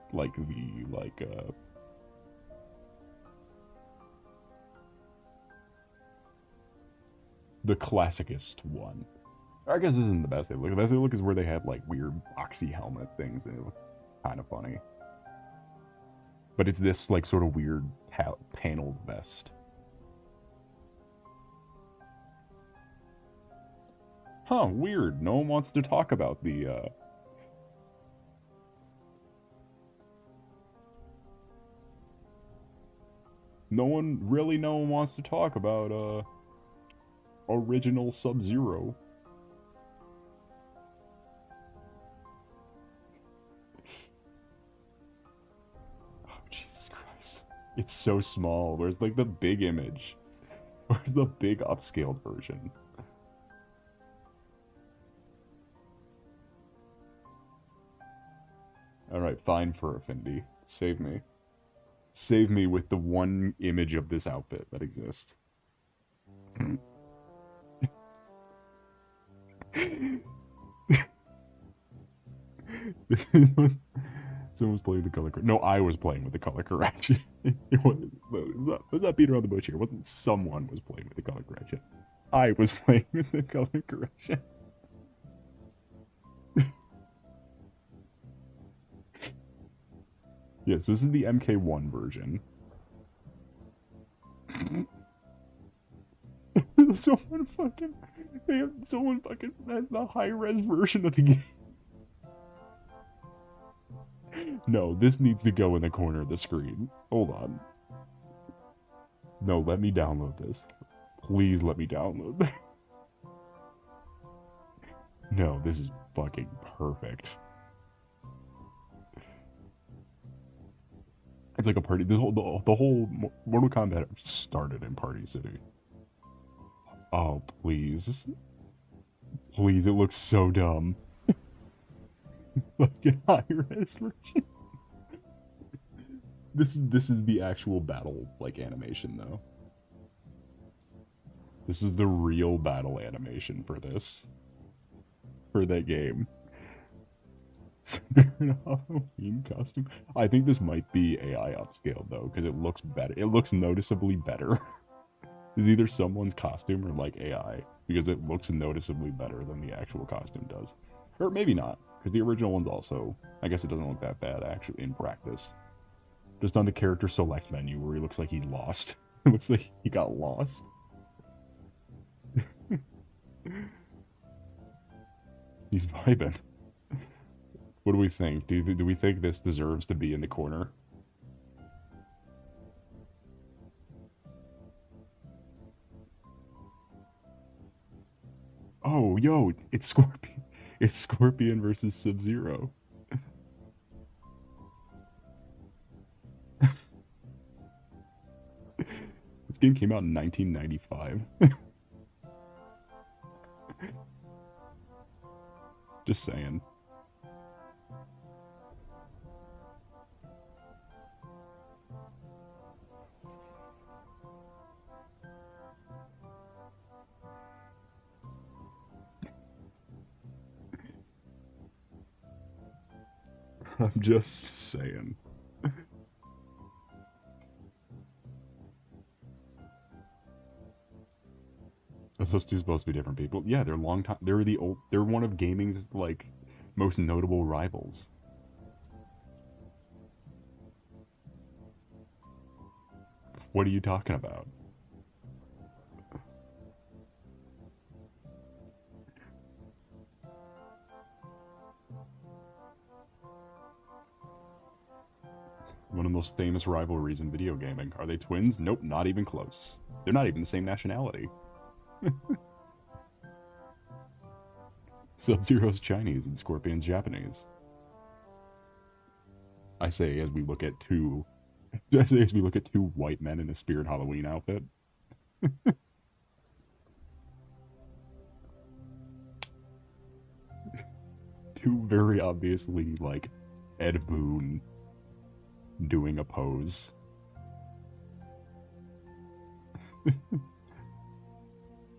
classicest one. I guess this isn't the best they look. The best they look is where they had like weird boxy helmet things and it looked kind of funny. But it's this like sort of weird paneled vest. Huh, weird. No one wants to talk about the No one wants to talk about original Sub-Zero. Oh, Jesus Christ. It's so small. Where's like the big image? Where's the big upscaled version? Alright, fine for Affinity. Save me. Save me with the one image of this outfit that exists. Someone was playing the color correction. No, I was playing with the color correction. Let's not beat around the bush here. It wasn't someone was playing with the color correction. I was playing with the color correction. Yes, this is the MK1 version. Someone fucking has the high-res version of the game. No, this needs to go in the corner of the screen. Hold on. No, let me download this. Please let me download this. No, this is fucking perfect. It's like a party. The whole Mortal Kombat started in Party City. Oh, please. Please, it looks so dumb. Fucking high-res version. This is the actual battle, like, animation, though. This is the real battle animation for this. For that game. Halloween costume. I think this might be AI upscaled though, because it looks better. It looks noticeably better. It's either someone's costume or like AI, because it looks noticeably better than the actual costume does. Or maybe not, because the original one's also, I guess it doesn't look that bad actually in practice. Just on the character select menu where he looks like he lost. It looks like he got lost. He's vibing. What do we think? Do we think this deserves to be in the corner? Oh, yo, it's Scorpion. It's Scorpion versus Sub-Zero. This game came out in 1995. Just saying. I'm just saying. Are those two supposed to be different people? Yeah, they're long time. They're the old. They're one of gaming's like most notable rivals. What are you talking about? One of the most famous rivalries in video gaming. Are they twins? Nope, not even close. They're not even the same nationality. Sub-Zero's Chinese and Scorpion's Japanese. I say as we look at two white men in a Spirit Halloween outfit. Two very obviously like Ed Boon doing a pose.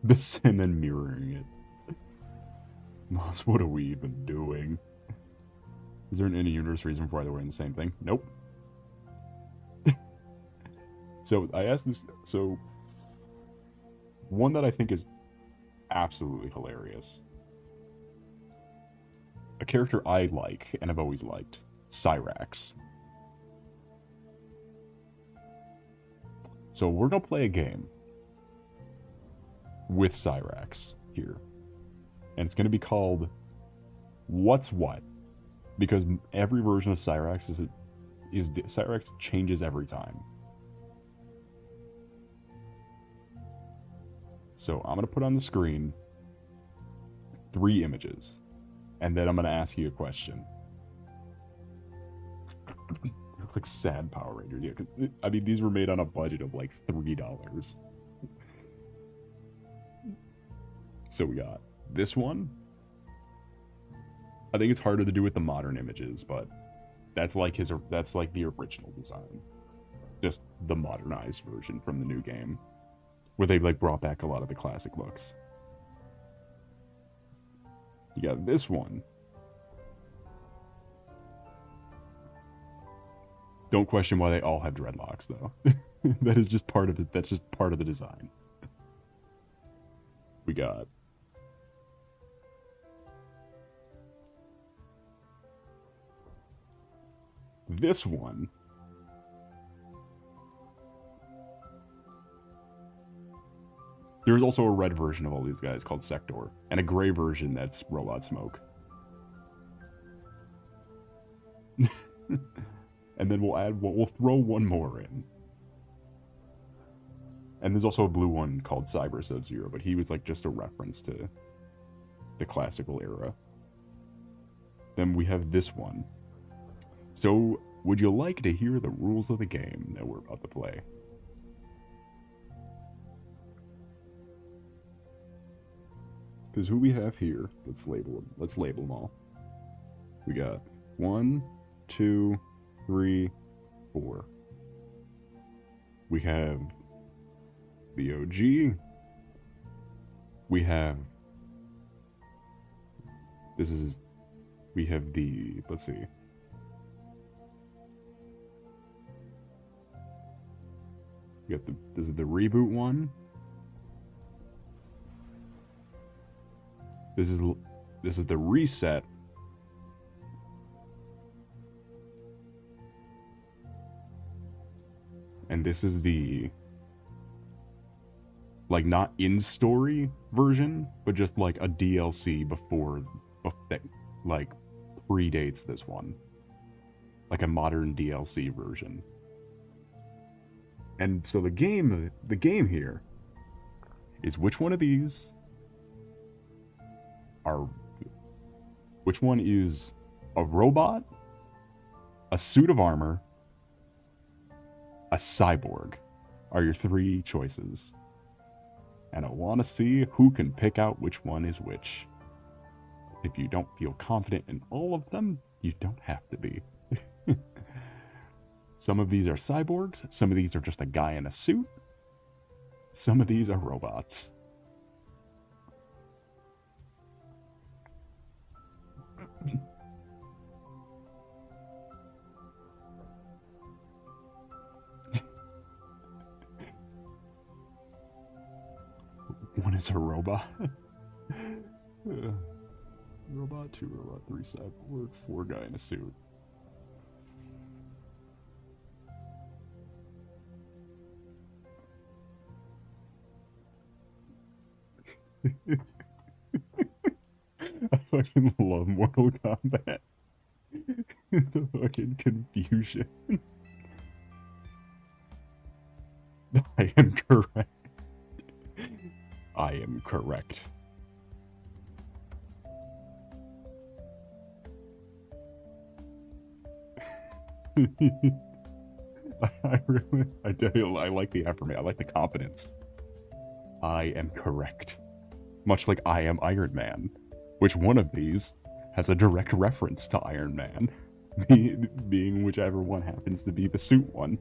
This and then mirroring it. Moss, what are we even doing? Is there an in-universe reason for why they're wearing the same thing? Nope. So I asked this. So one that I think is absolutely hilarious. A character I like and have always liked, Cyrax. So we're gonna play a game with Cyrax here. And it's gonna be called What's What? Because every version of Cyrax Cyrax changes every time. So I'm gonna put on the screen 3 images. And then I'm gonna ask you a question. Like sad Power Rangers. Yeah, 'cause, I mean, these were made on a budget of like $3. So we got this one. I think it's harder to do with the modern images, but that's like the original design. Just the modernized version from the new game, where they like brought back a lot of the classic looks. You got this one. Don't question why they all have dreadlocks, though. That is just part of it. That's just part of the design. We got this one. There's also a red version of all these guys called Sector, and a gray version that's Robot Smoke. And then we'll throw one more in. And there's also a blue one called Cyber Sub-Zero, but he was like just a reference to the classical era. Then we have this one. So, would you like to hear the rules of the game that we're about to play? Because who we have here, let's label them all. We got 1, 2, 3, 4. We have the OG. We have the, let's see. We got this is the reboot one. This is the reset. And this is the like not in story version, but just like a DLC before that like predates this one. Like a modern DLC version. And so the game here is which one of these which one is a robot, a suit of armor, a cyborg? are your 3 choices. And I want to see who can pick out which one is which. If you don't feel confident in all of them, you don't have to be. Some of these are cyborgs, some of these are just a guy in a suit, some of these are robots. One is a robot. Robot, 2 robot, 3 cyborg, 4 guy in a suit. I fucking love Mortal Kombat. The fucking confusion. I am correct. I am correct. I like the affirmation. I like the confidence. I am correct. Much like I am Iron Man. Which one of these has a direct reference to Iron Man? Being whichever one happens to be the suit one.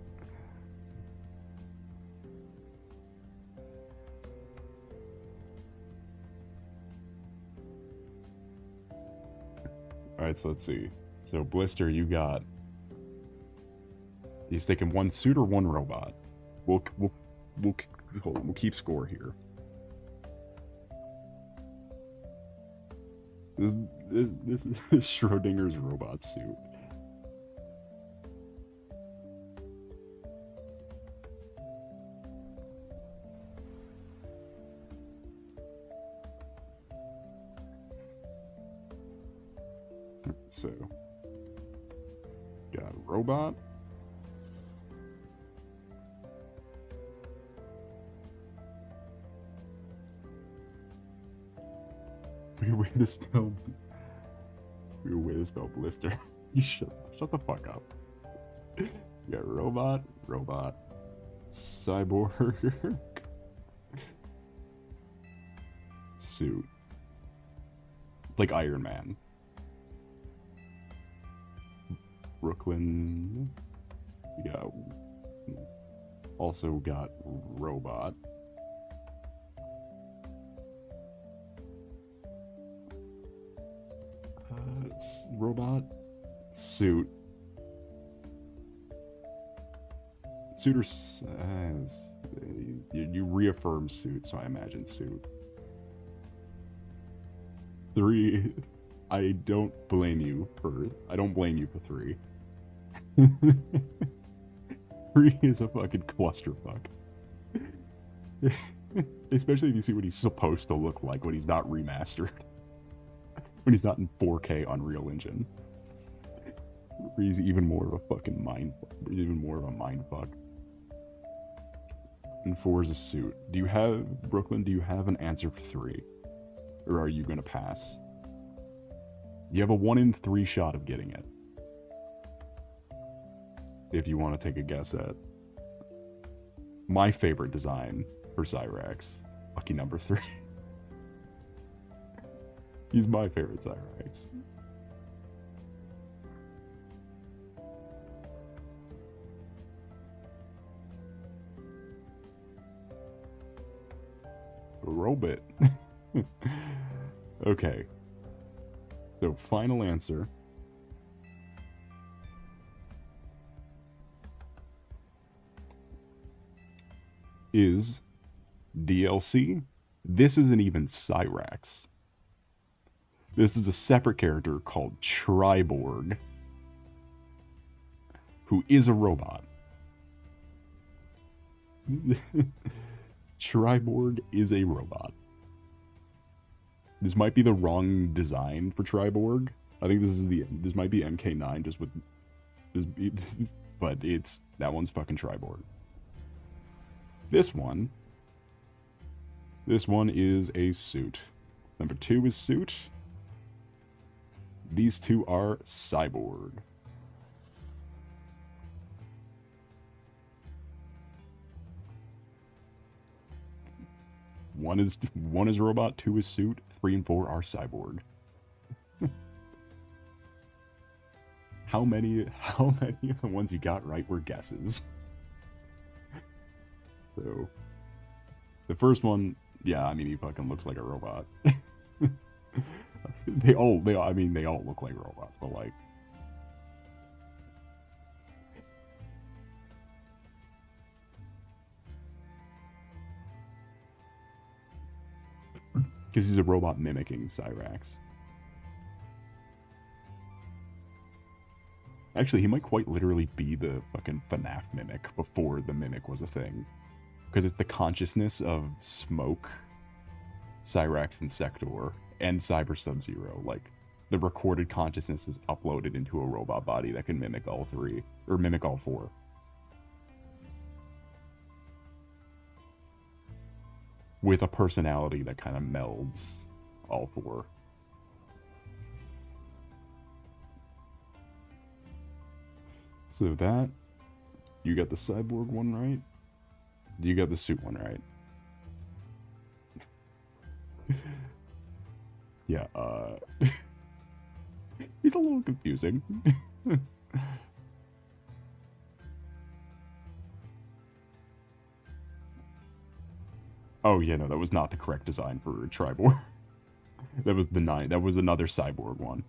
Alright, so let's see. So Blister, you got... He's taking 1 suit or 1 robot. We'll keep score here. This is Schrodinger's robot suit. So, got a robot. Weird way to spell. Weird way to spell Blister. You shut the fuck up. You got robot, cyborg, suit, like Iron Man. Brooklyn. We got. Also got robot. Robot, suit, suitors. You reaffirm suit, so I imagine suit. 3. I don't blame you for 3. 3 is a fucking clusterfuck. Especially if you see what he's supposed to look like when he's not remastered. When he's not in 4K Unreal Engine. He's even more of a fucking mindfuck. And 4 is a suit. Do you have, Brooklyn, do you have an answer for 3? Or are you gonna pass? You have a 1 in 3 shot of getting it. If you want to take a guess at my favorite design for Cyrax, lucky number 3. He's my favorite Cyrax. Robot. Okay. So, final answer. Is DLC. This isn't even Cyrax. This is a separate character called Triborg, who is a robot. Triborg is a robot. This might be the wrong design for Triborg. I think this might be MK9 just with this, but that one's fucking Triborg. This one is a suit. Number 2 is suit. These 2 are cyborg. One is robot, 2 is suit, 3 and 4 are cyborg. How many of the ones you got right were guesses? So, the first one, yeah, I mean, he fucking looks like a robot. they all look like robots, but like, because he's a robot mimicking Cyrax. Actually, he might quite literally be the fucking FNAF mimic before the mimic was a thing. Because it's the consciousness of Smoke, Cyrax, and Sector, and Cyber Sub-Zero. Like, the recorded consciousness is uploaded into a robot body that can mimic all 3, or mimic all 4. With a personality that kind of melds all 4. So that, you got the cyborg one right. You got the suit one right. Yeah, he's a little confusing. Oh yeah, no, that was not the correct design for Triborg. That was another cyborg one.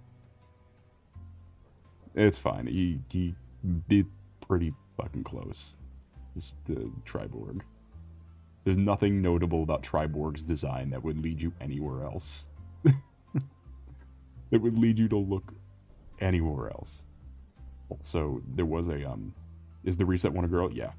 It's fine. He did pretty fucking close. It's the Triborg. There's nothing notable about Triborg's design that would lead you anywhere else. That would lead you to look anywhere else. Also, there was a, is the reset one a girl? Yeah.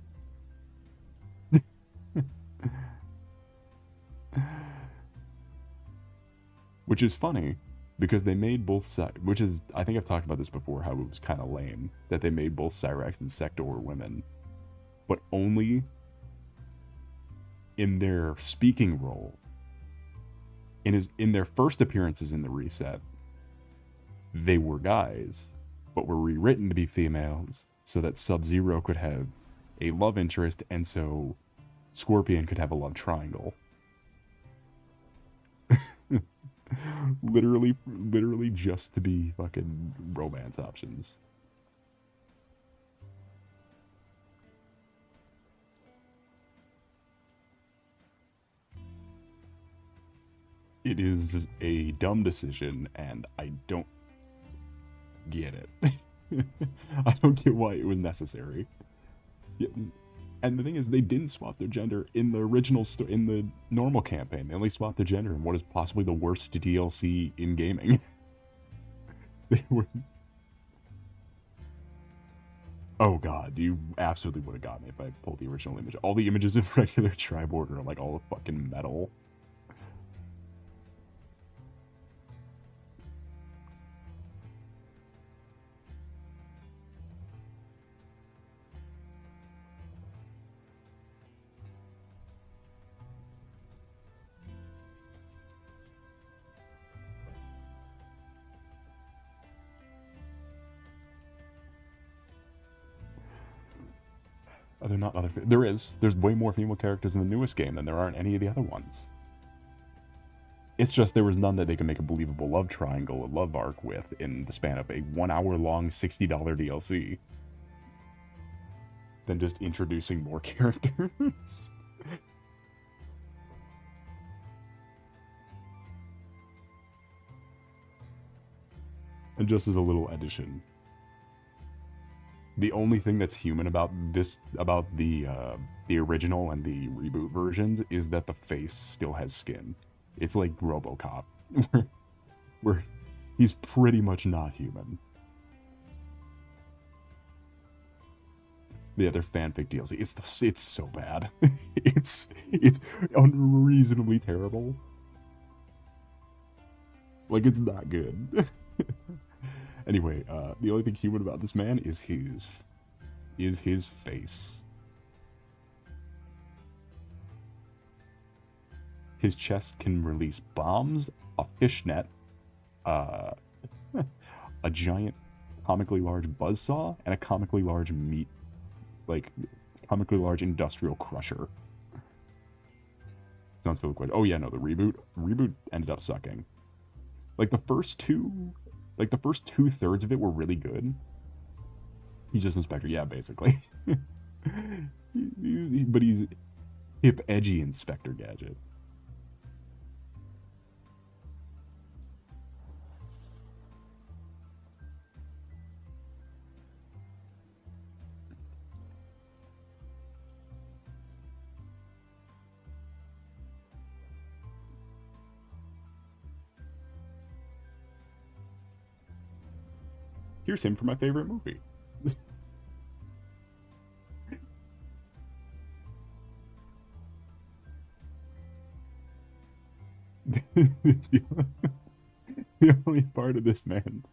Which is funny, because they made both sides, which is, I think I've talked about this before, how it was kind of lame, that they made both Cyrax and Sector women, but only in their speaking role. In their first appearances in the reset, they were guys, but were rewritten to be females, so that Sub-Zero could have a love interest, and so Scorpion could have a love triangle. literally just to be fucking romance options. It is a dumb decision, and I don't get it. I don't get why it was necessary. Yeah, and the thing is, they didn't swap their gender in the original in the normal campaign. They only swapped their gender in what is possibly the worst DLC in gaming. They were. Oh god, you absolutely would have got me if I pulled the original image. All the images of regular Triborg are like all fucking metal. They're not other. There's way more female characters in the newest game than there are in any of the other ones. It's just there was none that they could make a believable love triangle, a love arc with in the span of a 1 hour long $60 DLC. Than just introducing more characters. And just as a little addition, the only thing that's human about the original and the reboot versions is that the face still has skin. It's like RoboCop, where he's pretty much not human. The other fanfic DLC, it's so bad. it's unreasonably terrible. Like, it's not good. Anyway, the only thing human about this man is his face. His chest can release bombs, a fishnet, a giant comically large buzzsaw, and a comically large comically large industrial crusher. Sounds filled with. Oh yeah, no, the reboot ended up sucking. Like the first two, like the first 2/3 of it were really good. He's just Inspector, yeah, basically. But he's hip, edgy Inspector Gadget. Here's him for my favorite movie. The only part of this man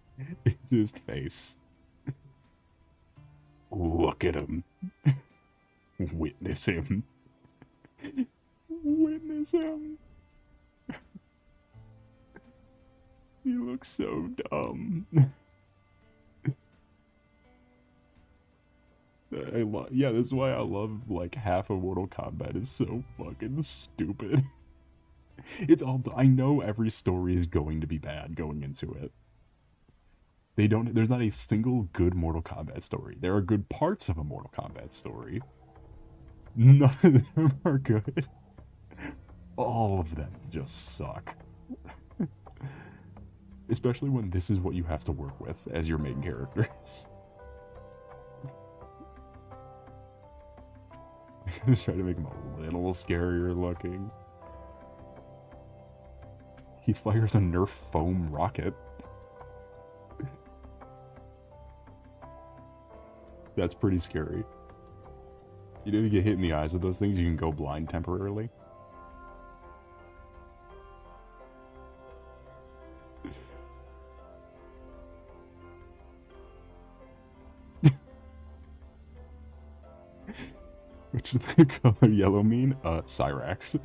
is his face. Look at him. Witness him. Witness him. He looks so dumb. Yeah, that's why I love, like, half of Mortal Kombat is so fucking stupid. It's all, I know every story is going to be bad going into it. There's not a single good Mortal Kombat story. There are good parts of a Mortal Kombat story. None of them are good. All of them just suck. Especially when this is what you have to work with as your main characters. I'm gonna try to make him a little scarier looking. He fires a Nerf foam rocket. That's pretty scary. You know, if you get hit in the eyes with those things, you can go blind temporarily. Which does the color yellow mean? Cyrax.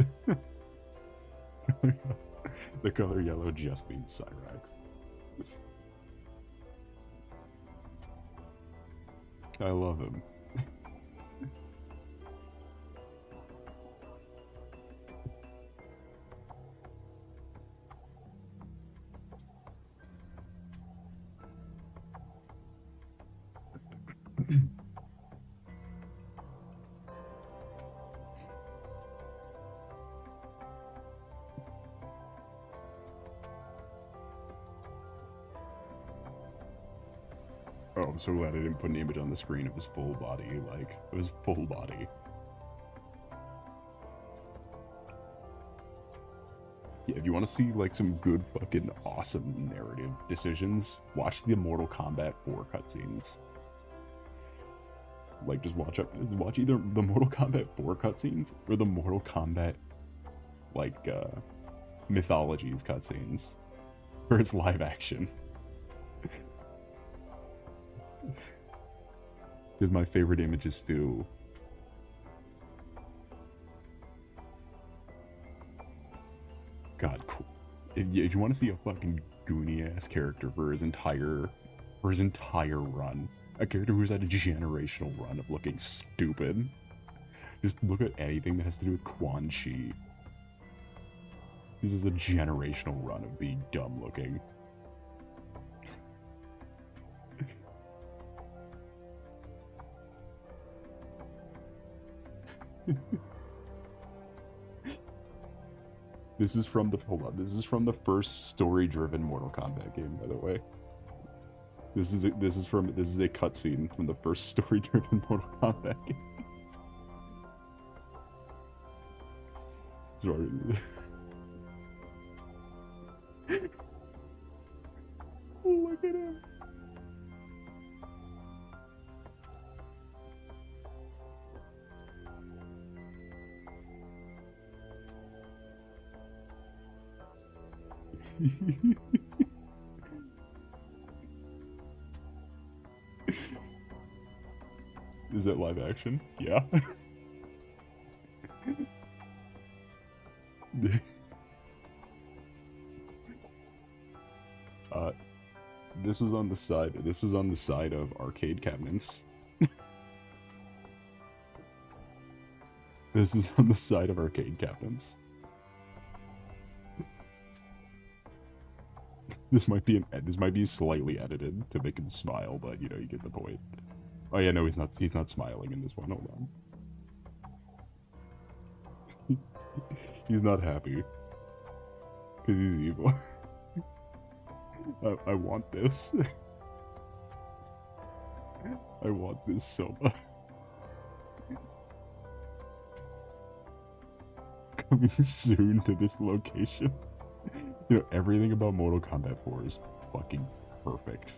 The color yellow just means Cyrax. I love him. Oh, I'm so glad I didn't put an image on the screen of his full body, like, of his full body. Yeah, if you want to see, like, some good fucking awesome narrative decisions, watch the Mortal Kombat 4 cutscenes. Like, just watch either the Mortal Kombat 4 cutscenes or the Mortal Kombat, like, Mythologies cutscenes, where it's live action. Because my favorite image is still... God, cool. If you want to see a fucking Goonie-ass character for his entire run, a character who's had a generational run of looking stupid, just look at anything that has to do with Quan Chi. This is a generational run of being dumb looking. This is from the This is from the first story-driven Mortal Kombat game, by the way. This is a cutscene from the first story-driven Mortal Kombat game. Sorry. Look at him. Is that live action? Yeah. This was on the side of arcade cabinets. This is on the side of arcade cabinets. this might be slightly edited to make him smile, but you know, you get the point. Oh yeah, no, he's not smiling in this one. Hold on. He's not happy. Because he's evil. I want this. I want this so much. Coming soon to this location. You know, everything about Mortal Kombat 4 is fucking perfect.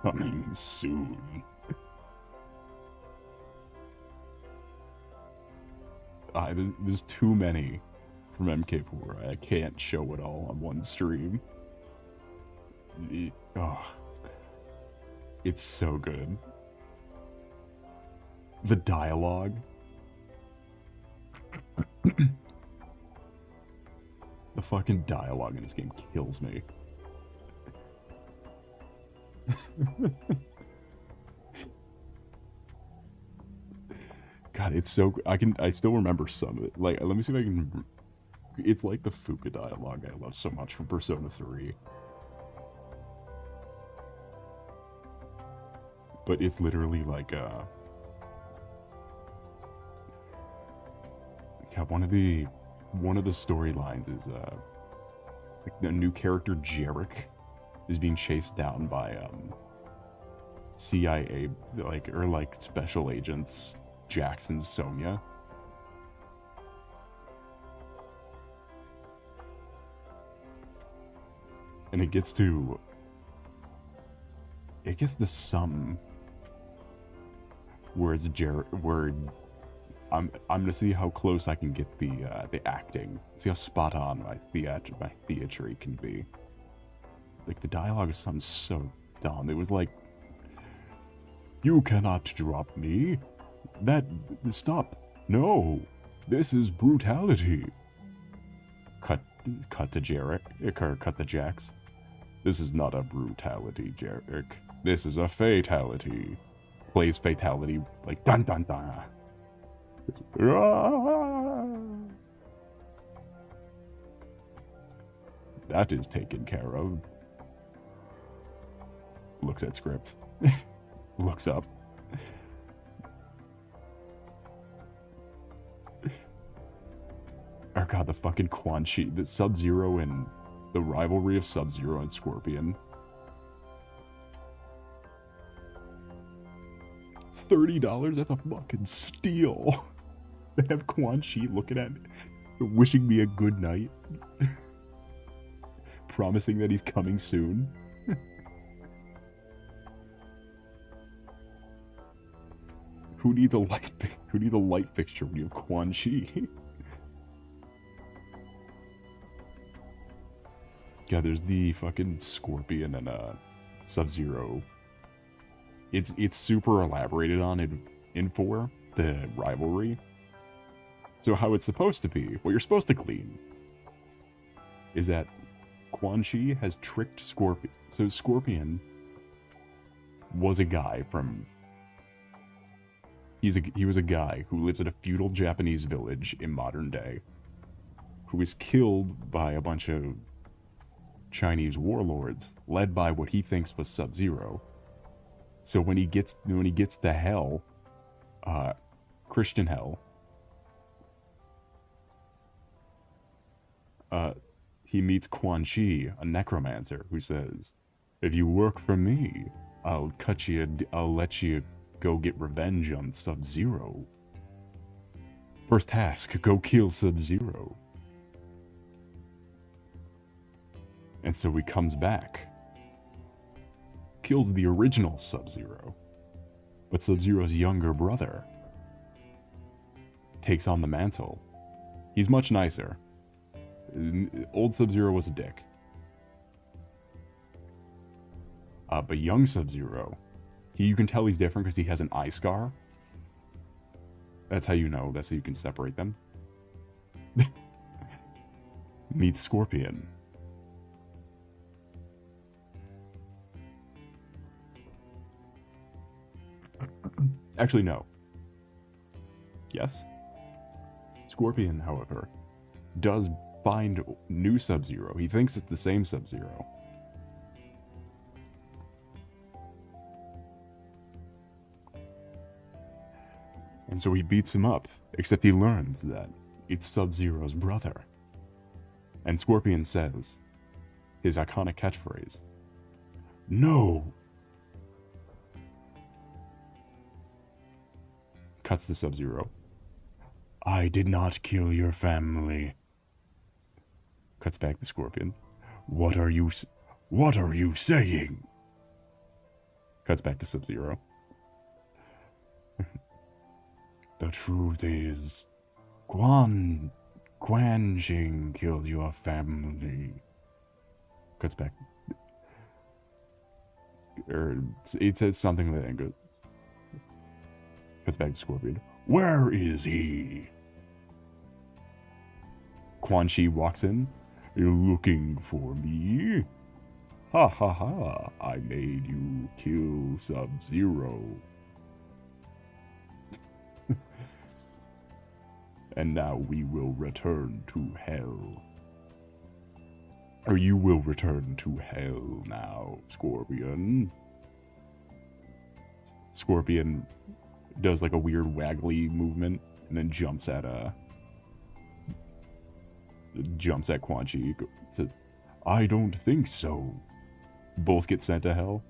Coming soon. There's too many from MK4. I can't show it all on one stream. It's so good. The dialogue. The fucking dialogue in this game kills me. God, it's so... I still remember some of it. Like, let me see if I can... It's like the Fuka dialogue I love so much from Persona 3. But it's literally like, God, one of the storylines is, like the new character Jarek is being chased down by, CIA, or special agents, Jax and Sonya. And it gets to some where it's where I'm gonna see how close I can get the acting, see how spot on my theatricality can be. Like the dialogue sounds so dumb. It was like, "You cannot drop me. Stop. No, this is brutality." Cut to Jarek, cut to Jax. "This is not a brutality, Jarek. This is a fatality." Plays fatality like dun dun dun. That is taken care of. Looks at script. Looks up. Oh god, the fucking Quan Chi, the Sub-Zero and the rivalry of Sub-Zero and Scorpion. $30? That's a fucking steal. They have Quan Chi looking at me, wishing me a good night. Promising that he's coming soon. Who needs a light fixture when you have Quan Chi? Yeah, there's the fucking Scorpion and Sub-Zero. It's super elaborated on in 4, the rivalry. So how it's supposed to be, what you're supposed to glean, is that Quan Chi has tricked Scorpion. So Scorpion was a guy from... He was a guy who lives in a feudal Japanese village in modern day, who was killed by a bunch of Chinese warlords, led by what he thinks was Sub-Zero. So when he gets to hell, Christian hell, he meets Quan Chi, a necromancer, who says, "If you work for me, I'll let you go get revenge on Sub-Zero. First task, go kill Sub-Zero." And so he comes back, kills the original Sub-Zero, but Sub-Zero's younger brother takes on the mantle. He's much nicer. Old Sub-Zero was a dick. But young Sub-Zero, you can tell he's different because he has an eye scar. That's how you know. That's how you can separate them. Meets Scorpion. Actually, no. Yes? Scorpion, however, does find new Sub-Zero. He thinks it's the same Sub-Zero. And so he beats him up, except he learns that it's Sub-Zero's brother. And Scorpion says his iconic catchphrase, "No!" Cuts to Sub-Zero. "I did not kill your family." Cuts back to Scorpion. What are you saying?" Cuts back to Sub-Zero. "The truth is, Quan Jing killed your family." Cuts back. It says something that goes. Cuts back to Scorpion. "Where is he?" Quan Chi walks in. "You're looking for me? Ha ha ha, I made you kill Sub-Zero." "And now we will return to hell." Or you will return to hell now, Scorpion. Scorpion does like a weird waggly movement and then jumps at Quan Chi. Says, "I don't think so." Both get sent to hell.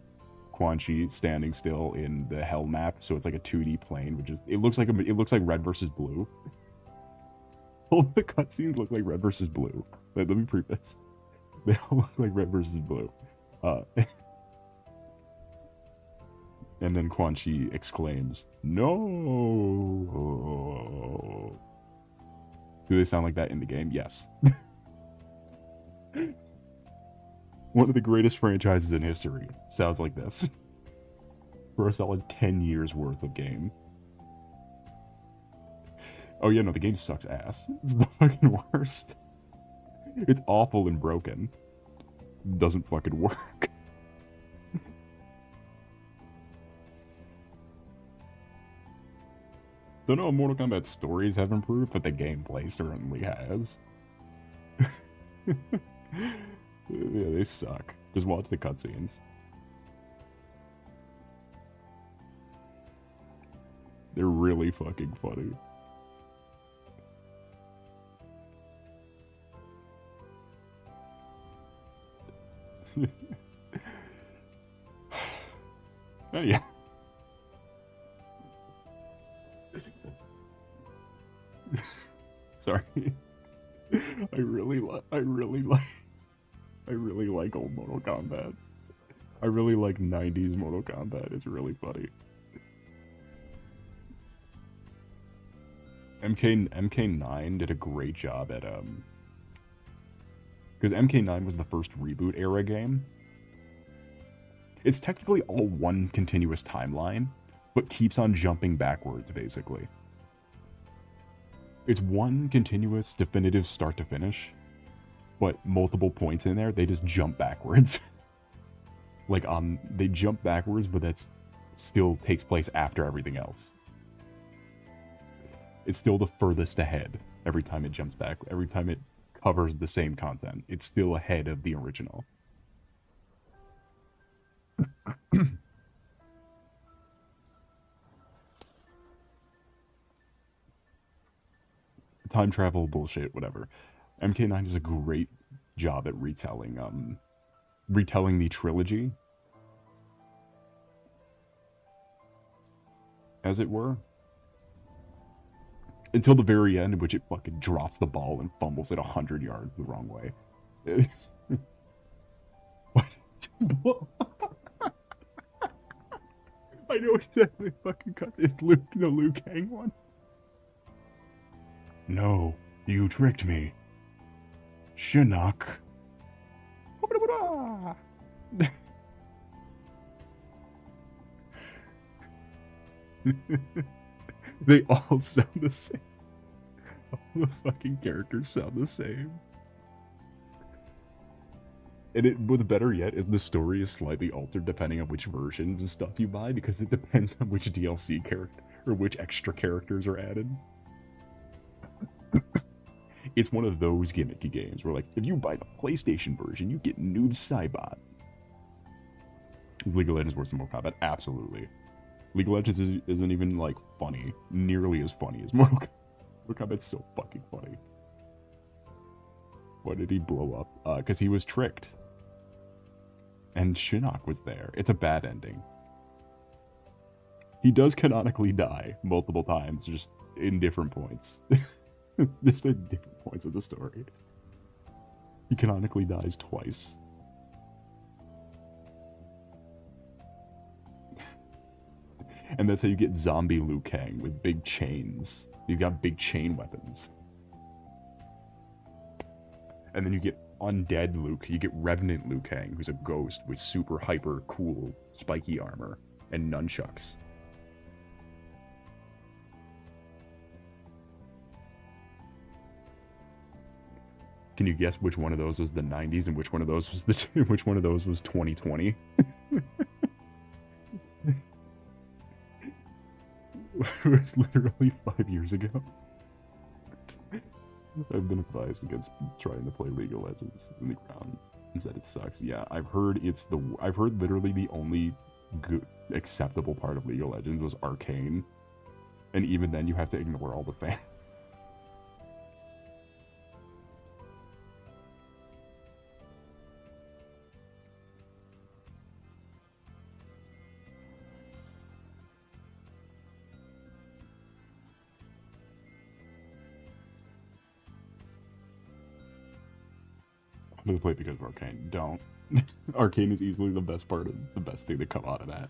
Quan Chi standing still in the hell map, so it's like a 2D plane, which is it looks like red versus blue. All the cutscenes look like red versus blue. Let me prove this. They all look like red versus blue. And then Quan Chi exclaims, "No!" Do they sound like that in the game? Yes. One of the greatest franchises in history sounds like this. For a solid 10 years worth of game. Oh yeah, no, the game sucks ass. It's the fucking worst. It's awful and broken. Doesn't fucking work. Don't know if Mortal Kombat stories have improved, but the gameplay certainly has. Yeah, they suck. Just watch the cutscenes. They're really fucking funny. Oh yeah. Sorry. I really like old Mortal Kombat. I really like 90s Mortal Kombat. It's really funny. MK9 did a great job at because MK9 was the first reboot era game. It's technically all one continuous timeline, but keeps on jumping backwards, basically. It's one continuous, definitive start to finish, but multiple points in there, they just jump backwards. Like, they jump backwards, but that's still takes place after everything else. It's still the furthest ahead every time it jumps back, every time it covers the same content. It's still ahead of the original. Time travel bullshit, whatever. MK9 does a great job at retelling the trilogy, as it were, until the very end, in which it fucking drops the ball and fumbles it 100 yards the wrong way. What? I know exactly fucking cuts. It's Luke, the Liu Kang one. "No, you tricked me, Shinnok." They all sound the same. All the fucking characters sound the same. And what's better yet is the story is slightly altered depending on which versions of stuff you buy, because it depends on which DLC character or which extra characters are added. It's one of those gimmicky games where, like, if you buy the PlayStation version, you get Noob Saibot. Is League of Legends worse than Mortal Kombat? Absolutely. League of Legends isn't even, like, funny. Nearly as funny as Mortal Kombat. Mortal Kombat's so fucking funny. Why did he blow up? Because he was tricked. And Shinnok was there. It's a bad ending. He does canonically die multiple times, just in different points. Just at different points of the story. He canonically dies twice. And that's how you get zombie Liu Kang with big chains. He's got big chain weapons. And then you get undead Luke. You get Revenant Liu Kang, who's a ghost with super hyper cool spiky armor and nunchucks. Can you guess which one of those was the 90s and which one of those was which one of those was 2020? It was literally 5 years ago. I've been advised against trying to play League of Legends in the ground and said it sucks. Yeah, I've heard literally the only good acceptable part of League of Legends was Arcane, and even then you have to ignore all the fans. I'm gonna play it because of Arcane. Don't. Arcane is easily the best thing to come out of that.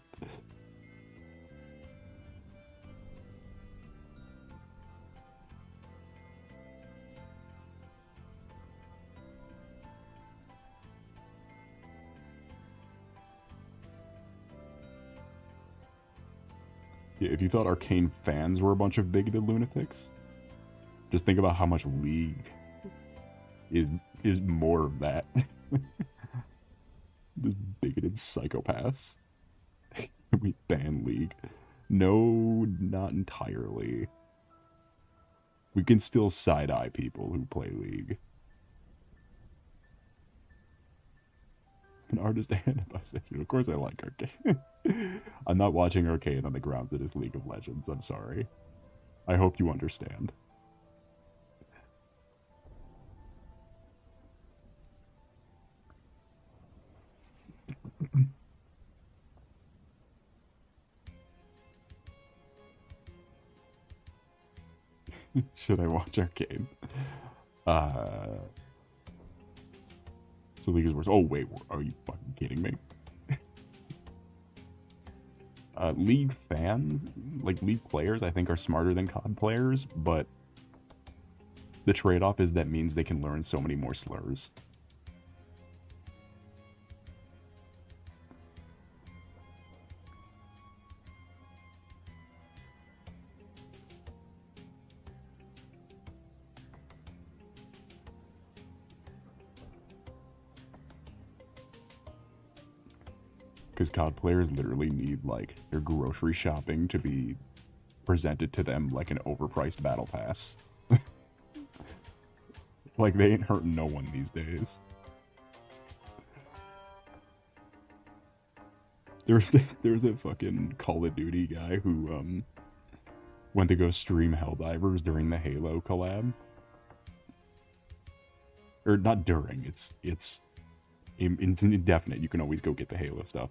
Yeah, if you thought Arcane fans were a bunch of bigoted lunatics, just think about how much League is more of that. Just bigoted psychopaths. We ban League. No, not entirely. We can still side-eye people who play League. An artist and a bisexual. Of course I like Arcane. I'm not watching Arcane on the grounds it is League of Legends. I'm sorry. I hope you understand. Should I watch Arcane? So League is worse. Oh wait, are you fucking kidding me? League fans, like League players, I think are smarter than COD players, but the trade-off is that means they can learn so many more slurs. Because COD players literally need, like, their grocery shopping to be presented to them like an overpriced battle pass. Like, they ain't hurting no one these days. There's that fucking Call of Duty guy who, went to go stream Helldivers during the Halo collab. Or, not during, it's indefinite, you can always go get the Halo stuff.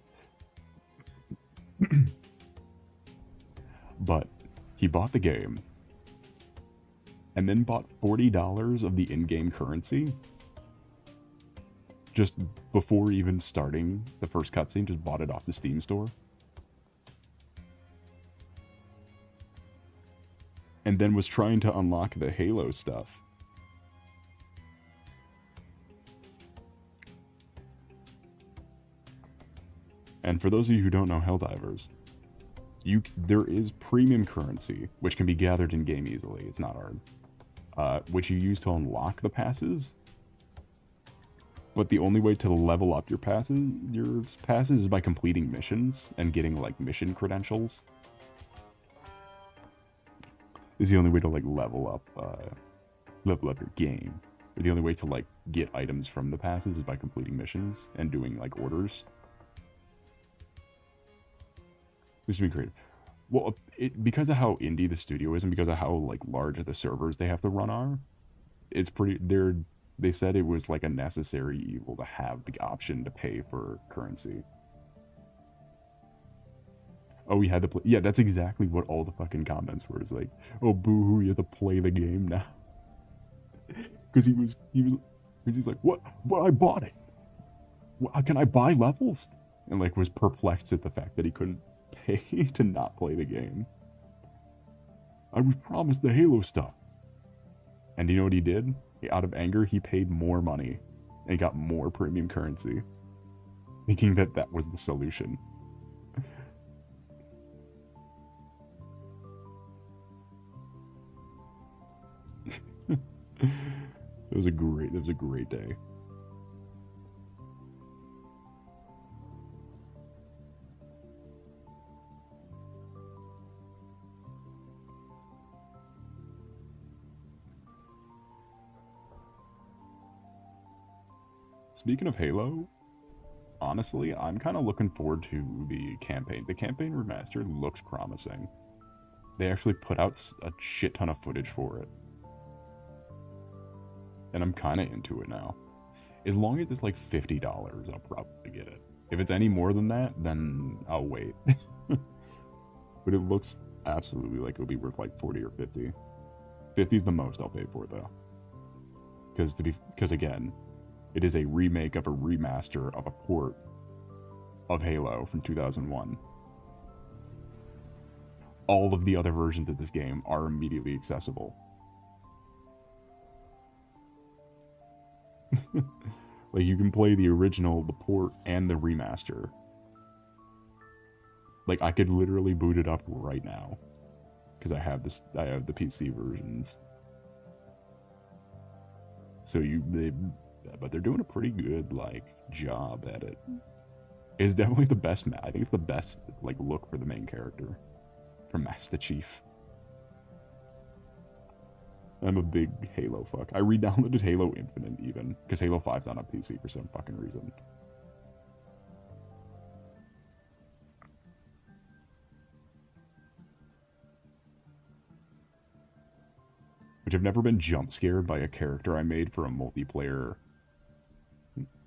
But he bought the game and then bought $40 of the in-game currency just before even starting the first cutscene. Just bought it off the Steam store and then was trying to unlock the Halo stuff. And for those of you who don't know Helldivers, there is premium currency, which can be gathered in-game easily. It's not hard. Which you use to unlock the passes. But the only way to level up your passes is by completing missions and getting, like, mission credentials. Is the only way to, like, level up your game. Or the only way to, like, get items from the passes is by completing missions and doing, like, orders. Used to be creative. Well, because of how indie the studio is and because of how like large the servers they have to run are, it's pretty. They said it was like a necessary evil to have the option to pay for currency. Oh, we had to play. Yeah, that's exactly what all the fucking comments were. It's like, oh, boo-hoo, you have to play the game now. Because because he's like, what? But I bought it. Can I buy levels? And like was perplexed at the fact that he couldn't pay to not play the game. I was promised the Halo stuff. And you know what he did? Out of anger, he paid more money and got more premium currency, thinking that that was the solution. It was a great day. Speaking of Halo, honestly, I'm kind of looking forward to the campaign. The campaign remaster looks promising. They actually put out a shit ton of footage for it. And I'm kind of into it now. As long as it's like $50, I'll probably get it. If it's any more than that, then I'll wait. But it looks absolutely like it'll be worth like 40 or 50. 50 is the most I'll pay for it, though. Because again, it is a remake of a remaster of a port of Halo from 2001. All of the other versions of this game are immediately accessible. Like, you can play the original, the port, and the remaster. Like, I could literally boot it up right now. Because I have the PC versions. So but they're doing a pretty good, like, job at it. It's definitely the best, I think it's the best, like, look for the main character. For Master Chief. I'm a big Halo fuck. I re-downloaded Halo Infinite even, because Halo 5's on a PC for some fucking reason. Which I've never been jump scared by a character I made for a multiplayer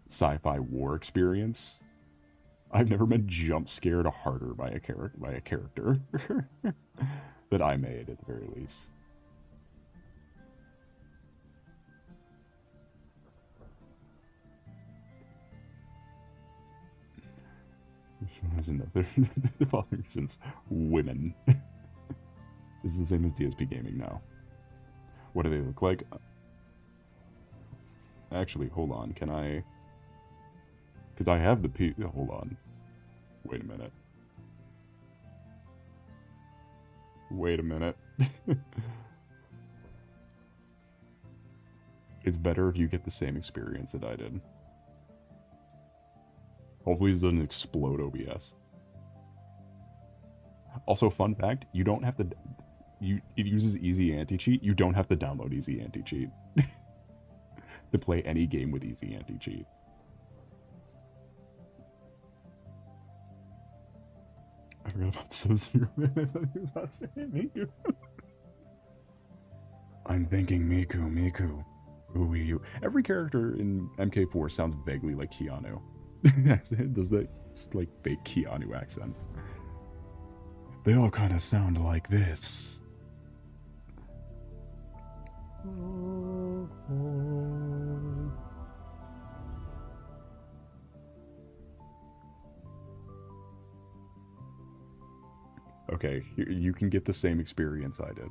sci-fi war experience. I've never been jump scared harder by a character that I made at the very least. There's another reasons. Women. This is the same as DSP Gaming now. What do they look like? Actually, hold on. Can I? Because I have the P. Hold on. Wait a minute. Wait a minute. It's better if you get the same experience that I did. Hopefully this doesn't explode OBS. Also, fun fact, you don't have to... it uses Easy Anti-Cheat. You don't have to download Easy Anti-Cheat to play any game with Easy Anti-Cheat. I forgot about Sub-Zero. I thought he was about to say Miku. I'm thinking Miku. Who are you? Every character in MK4 sounds vaguely like Keanu. Does that like fake Keanu accent? They all kind of sound like this. Okay, here, you can get the same experience I did.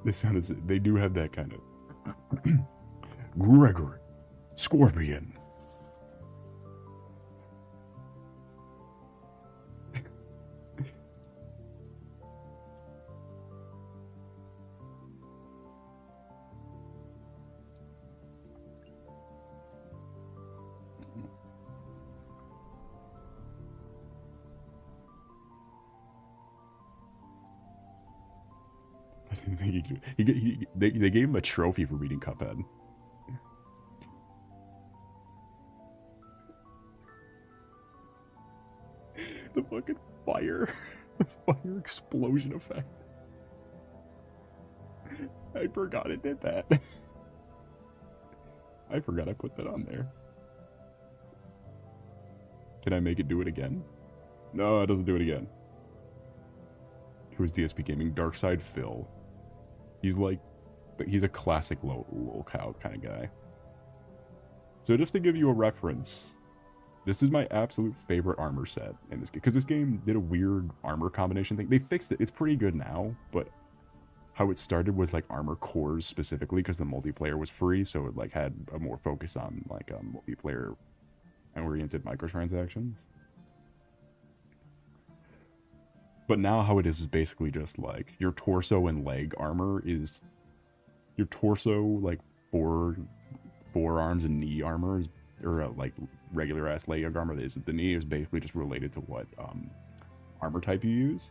This sound is, they do have that kind of Gregory Scorpion. They gave him a trophy for beating Cuphead. The fucking fire. The fire explosion effect. I forgot it did that. I forgot I put that on there. Can I make it do it again? No, it doesn't do it again. Who's DSP Gaming? Darkside Phil. He's like, he's a classic lolcow kind of guy. So just to give you a reference, this is my absolute favorite armor set in this game. Because this game did a weird armor combination thing. They fixed it. It's pretty good now, but how it started was like armor cores specifically because the multiplayer was free. So it like had a more focus on like multiplayer oriented microtransactions. But now how it is basically just like your torso and leg armor is your torso, like forearms and knee armor is, or like regular ass leg armor is the knee is basically just related to what armor type you use.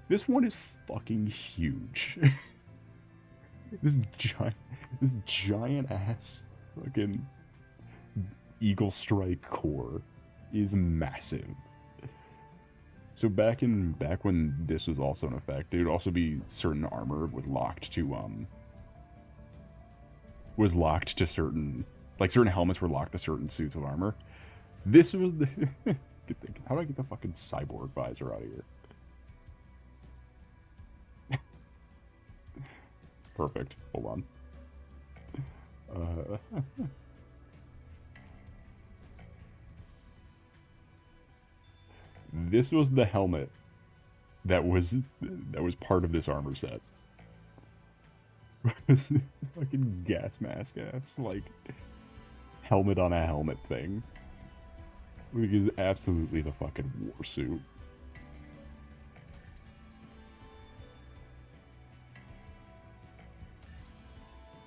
This one is fucking huge. this giant ass fucking Eagle Strike core is massive. So back when this was also in effect, it would also be certain armor was locked to certain, like certain helmets were locked to certain suits of armor. This was the how do I get the fucking cyborg visor out of here? Perfect. Hold on. This was the helmet that was part of this armor set. Fucking gas mask ass, like helmet on a helmet thing. Which is absolutely the fucking war suit.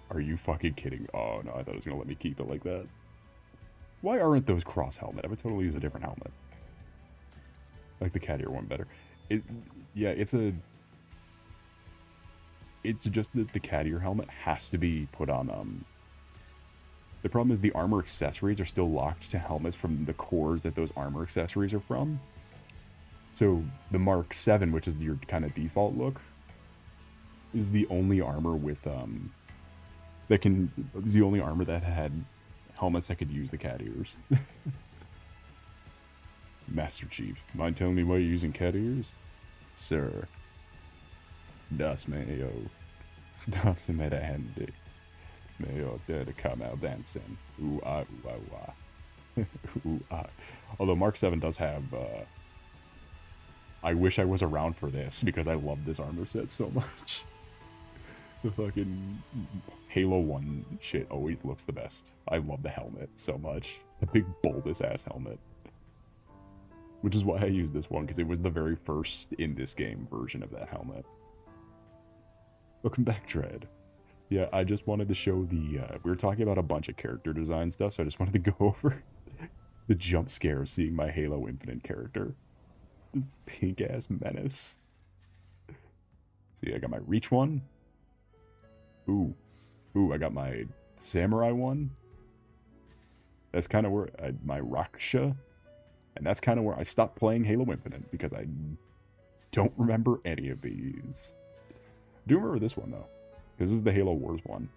Are you fucking kidding? Oh no, I thought it was gonna let me keep it like that. Why aren't those cross helmet? I would totally use a different helmet. I like the cat ear one better. Yeah, it's just that the cat ear helmet has to be put on, the problem is the armor accessories are still locked to helmets from the cores that those armor accessories are from. So the Mark 7, which is your kind of default look, is the only armor with, is the only armor that had helmets that could use the cat ears. Master Chief, mind telling me why you're using cat ears? Sir. Das Mayo. Das med handy. Das Mayo dare to come out dancing. Ooh ah, ooh ah, ooh ah. Ooh ah. Although Mark 7 does have, I wish I was around for this, because I love this armor set so much. The fucking Halo 1 shit always looks the best. I love the helmet so much. The big bulbous ass helmet. Which is why I used this one, because it was the very first in this game version of that helmet. Welcome back, Dread. Yeah, I just wanted to show the, we were talking about a bunch of character design stuff, so I just wanted to go over the jump scare of seeing my Halo Infinite character. This pink-ass menace. See, I got my Reach one. Ooh, I got my Samurai one. That's kind of where, my Raksha. And that's kind of where I stopped playing Halo Infinite, because I don't remember any of these. I do remember this one, though. This is the Halo Wars one.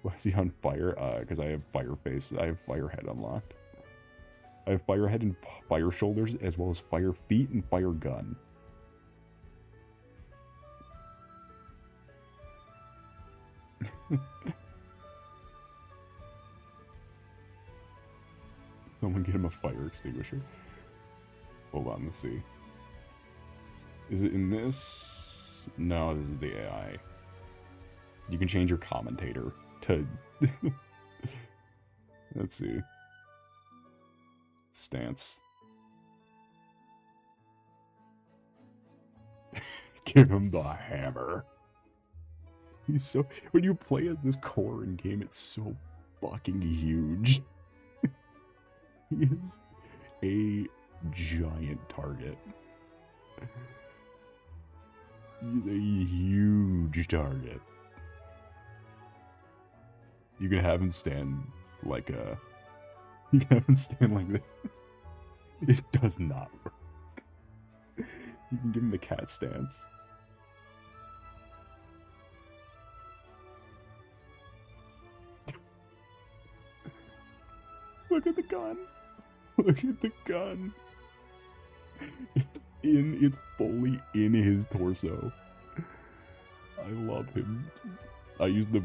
Why is he on fire? Because I have Fireface. I have Firehead unlocked. I have Firehead and Fire Shoulders, as well as Fire Feet and Fire Gun. Someone get him a fire extinguisher. Hold on, let's see. Is it in this? No, this is the AI. You can change your commentator to... Let's see. Stance. Give him the hammer. He's so... When you play as this core in game, it's so fucking huge. He is a giant target. He's a huge target. You can have him stand like a... You can have him stand like this. It does not work. You can give him the cat stance. Look at the gun. Look at the gun. It's fully in his torso. I love him. I use the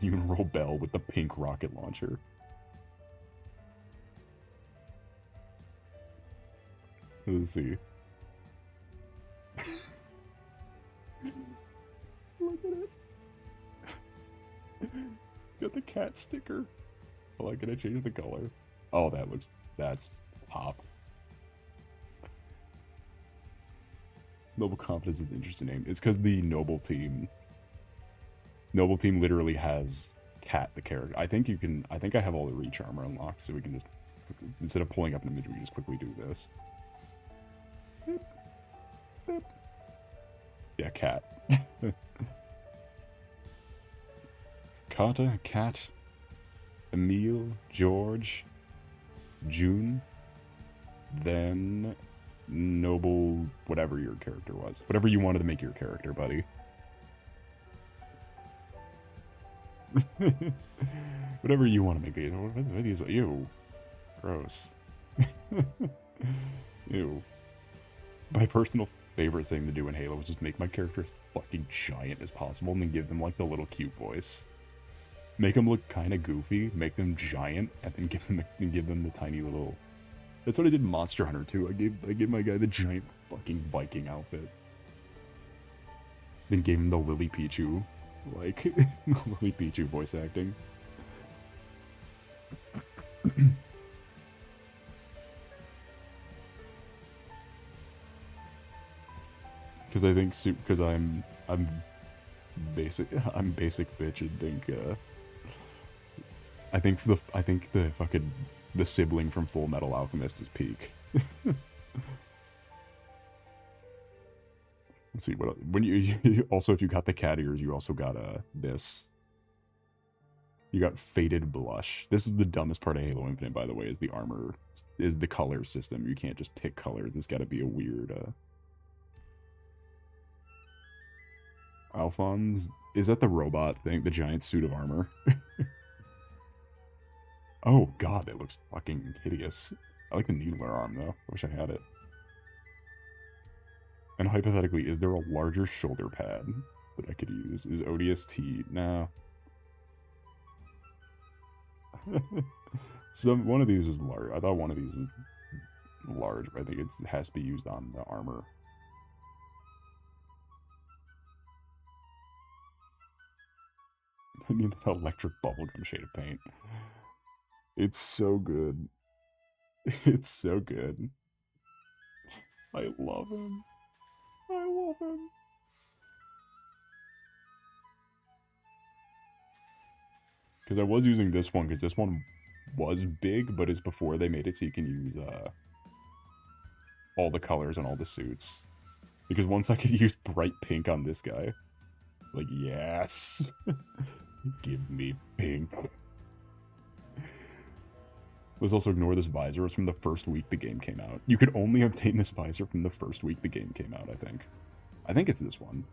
funeral bell with the pink rocket launcher. Let's see. Look at it. Got the cat sticker. Oh, I gotta change the color. Oh, that's pop. Noble Confidence is an interesting name. It's because the Noble Team literally has Cat, the character. I think I have all the reach armor unlocked, so we can just, instead of pulling up an image, we can just quickly do this. Beep. Beep. Yeah, Cat. Carter, Cat, Emile, George, June, then Noble, whatever your character was. Whatever you wanted to make your character, buddy. Whatever you want to make it. What are these? Ew. Gross. Ew. My personal favorite thing to do in Halo is just make my character as fucking giant as possible and then give them like the little cute voice. Make them look kind of goofy, make them giant, and then give them the tiny little... That's what I did in Monster Hunter too. I gave my guy the giant fucking Viking outfit. Then gave him the Lily Pichu, like, Lily Pichu voice acting. Because I think, because I'm basic bitch and think, I think the fucking, the sibling from Full Metal Alchemist is peak. Let's see, what, when you also, if you got the cat ears, you also got, this. You got Faded Blush. This is the dumbest part of Halo Infinite, by the way, is the armor, is the color system. You can't just pick colors, it's gotta be a weird, Alphonse, is that the robot thing, the giant suit of armor? Oh god, it looks fucking hideous. I like the needler arm though. I wish I had it. And hypothetically, is there a larger shoulder pad that I could use? Is ODST? No. One of these is large. I thought one of these was large, but I think it has to be used on the armor. I need that electric bubblegum shade of paint. It's so good. It's so good. I love him. I love him. Because I was using this one, because this one was big, but it's before they made it so you can use all the colors on all the suits. Because once I could use bright pink on this guy, like, yes! Give me pink. Let's also ignore this visor. It was from the first week the game came out. You could only obtain this visor from the first week the game came out, I think. I think it's this one.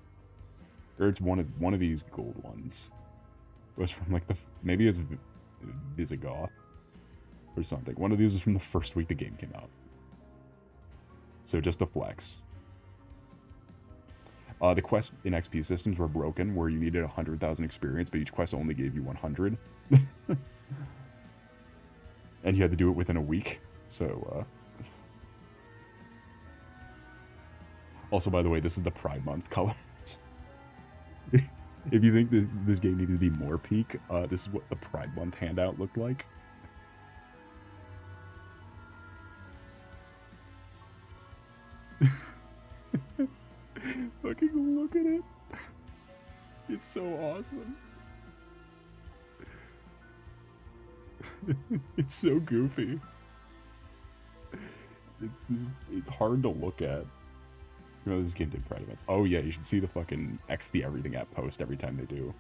Or it's one of these gold ones. It was from like the... Maybe it's Visigoth or something. One of these is from the first week the game came out. So just a flex. The quests in XP systems were broken, where you needed 100,000 experience, but each quest only gave you 100. And you had to do it within a week, so, Also, by the way, this is the Pride Month colors. If you think this game needed to be more peak, this is what the Pride Month handout looked like. Fucking look at it. It's so awesome. It's so goofy. It's hard to look at. You know, this game did Pride events. Oh yeah, you should see the fucking X the Everything app post every time they do.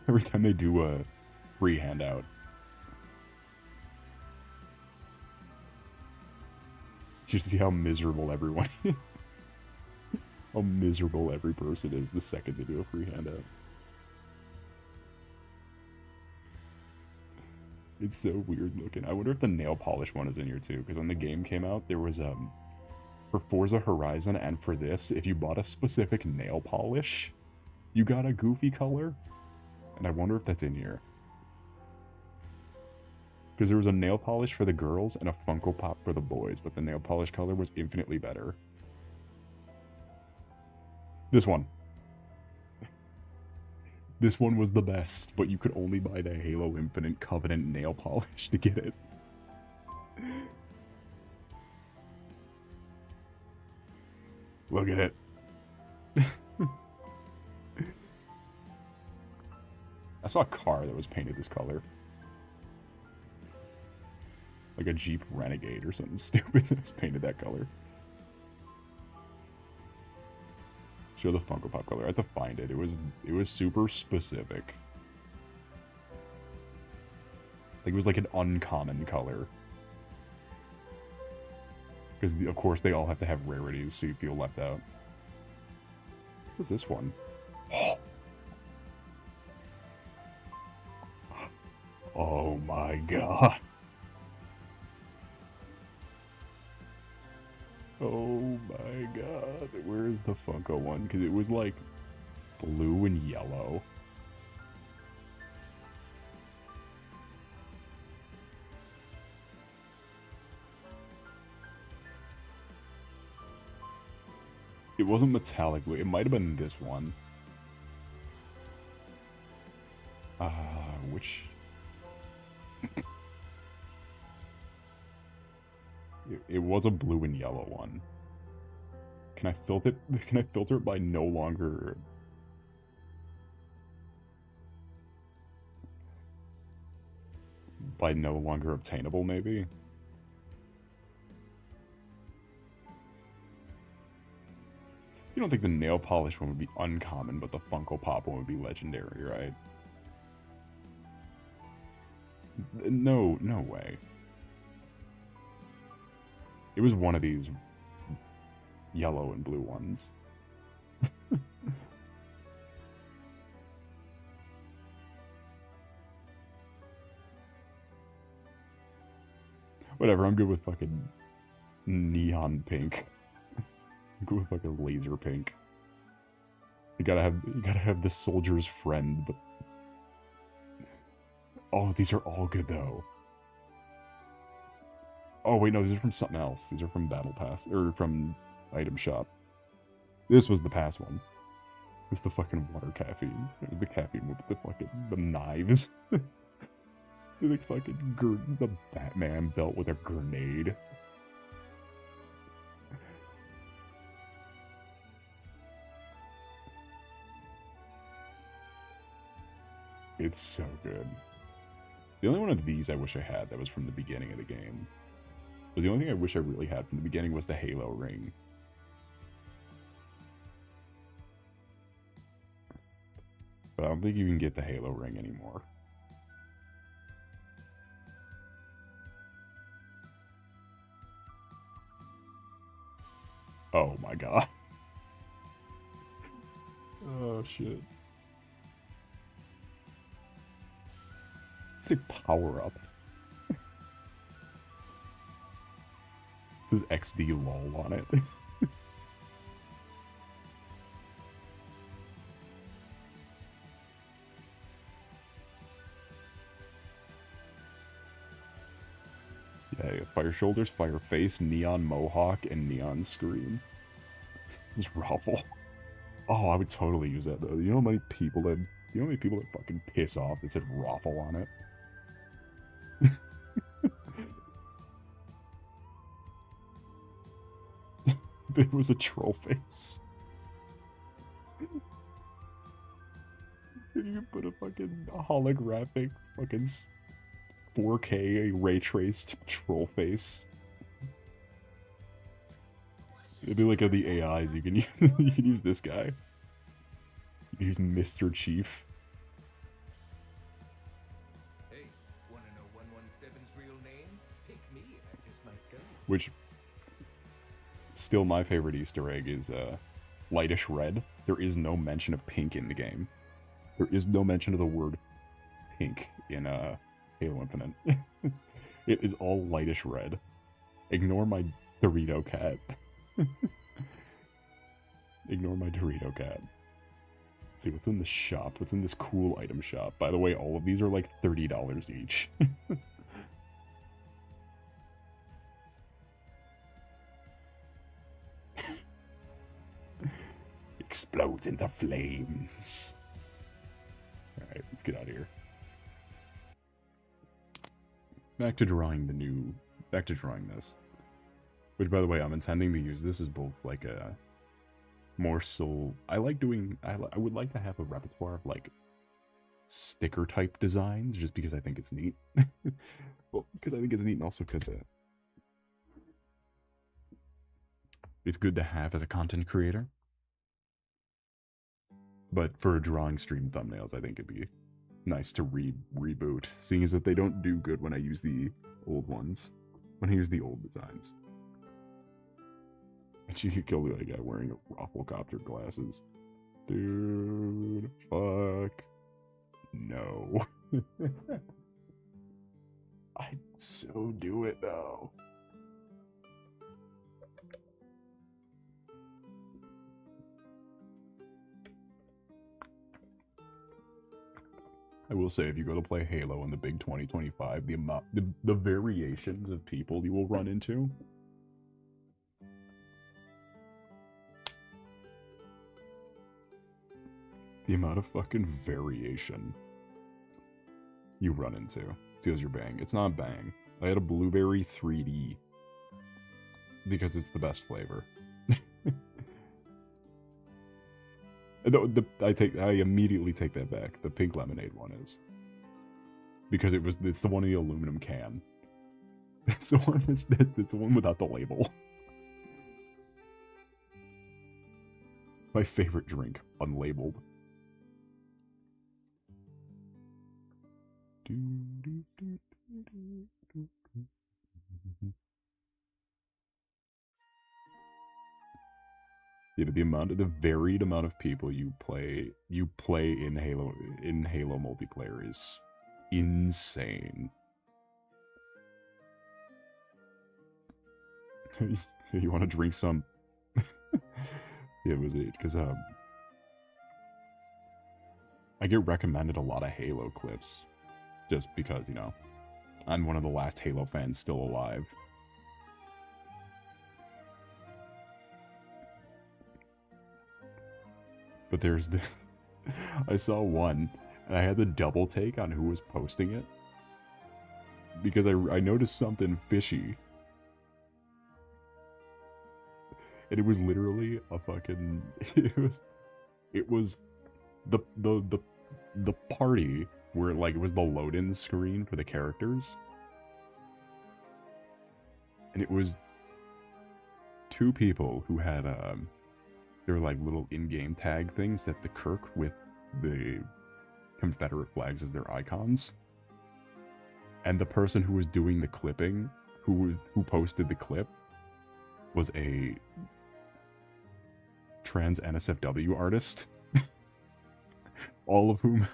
Every time they do a free handout. You should see how miserable everyone is. How miserable every person is the second they do a free handout. It's so weird looking. I wonder if the nail polish one is in here too, because when the game came out, there was for Forza Horizon and for this, if you bought a specific nail polish, you got a goofy color. And I wonder if that's in here. Because there was a nail polish for the girls and a Funko Pop for the boys, but the nail polish color was infinitely better. This one. This one was the best, but you could only buy the Halo Infinite Covenant nail polish to get it. Look at it. I saw a car that was painted this color. Like a Jeep Renegade or something stupid that was painted that color. Show the Funko Pop color. I have to find it. It was super specific. Like it was like an uncommon color. Because of course they all have to have rarities, so you feel left out. What's this one? Oh my god. Oh my god. Where's the Funko one? Because it was like blue and yellow. It wasn't metallic blue. It might have been this one. Which... It was a blue and yellow one. Can I filter it? Can I filter it by no longer... By no longer obtainable, maybe? You don't think the nail polish one would be uncommon, but the Funko Pop one would be legendary, right? No way. It was one of these yellow and blue ones. Whatever, I'm good with fucking neon pink. I'm good with like a laser pink. You gotta have the soldier's friend, but... Oh, these are all good though. Oh wait, no, these are from something else. These are from Battle Pass, or from Item Shop. This was the past one. It's the fucking water caffeine. It was the caffeine with the knives. The fucking the Batman belt with a grenade. It's so good. The only one of these I wish I had that was from the beginning of the game. But the only thing I wish I really had from the beginning was the Halo ring. But I don't think you can get the Halo ring anymore. Oh my god. Oh shit. It's a power up. It says XD lol on it. Yeah, fire shoulders, fire face, neon mohawk, and neon scream. Just ruffle. Oh, I would totally use that though. You know how many people that fucking piss off that said ruffle on it? It was a troll face. You can put a fucking holographic fucking 4K ray traced troll face. It'd be like the AIs. You can use, you can use this guy. You can use Mr. Chief. Hey, wanna know 117's real name? Pick me, and I just might tell you. Which, still my favorite Easter egg is lightish red. There is no mention of pink in the game. There is no mention of the word pink in Halo Infinite. It is all lightish red. Ignore my Dorito cat. Ignore my Dorito cat. Let's see what's in the shop. What's in this cool item shop? By the way, all of these are like $30 each. Explodes into flames. Alright, let's get out of here. Back to drawing this. Which, by the way, I'm intending to use this as both like a more soul. I like doing. I would like to have a repertoire of like sticker type designs, just because I think it's neat. Well, because I think it's neat, and also because it's good to have as a content creator. But for a drawing stream thumbnails, I think it'd be nice to reboot, seeing as that they don't do good when I use the old ones, when I use the old designs. And you could kill the guy wearing Rafflecopter glasses. Dude, fuck. No. I'd so do it though. I will say, if you go to play Halo in the big 2025, the variations of people you will run into. The amount of fucking variation you run into. Steals your bang. It's not bang. I had a blueberry 3D. Because it's the best flavor. I immediately take that back. The pink lemonade one is. Because it's the one in the aluminum can. It's the one without the label. My favorite drink, unlabeled. Yeah, but the varied amount of people you play in Halo multiplayer is insane. You want to drink some? Yeah, was it because I get recommended a lot of Halo clips, just because, you know, I'm one of the last Halo fans still alive. But there's the... I saw one, and I had the double take on who was posting it. Because I noticed something fishy. And it was literally a fucking... It was the party where, like, it was the load-in screen for the characters. And it was two people who had, they were like little in-game tag things that the Kirk with the Confederate flags as their icons. And the person who was doing the clipping, who posted the clip, was a trans NSFW artist. All of whom...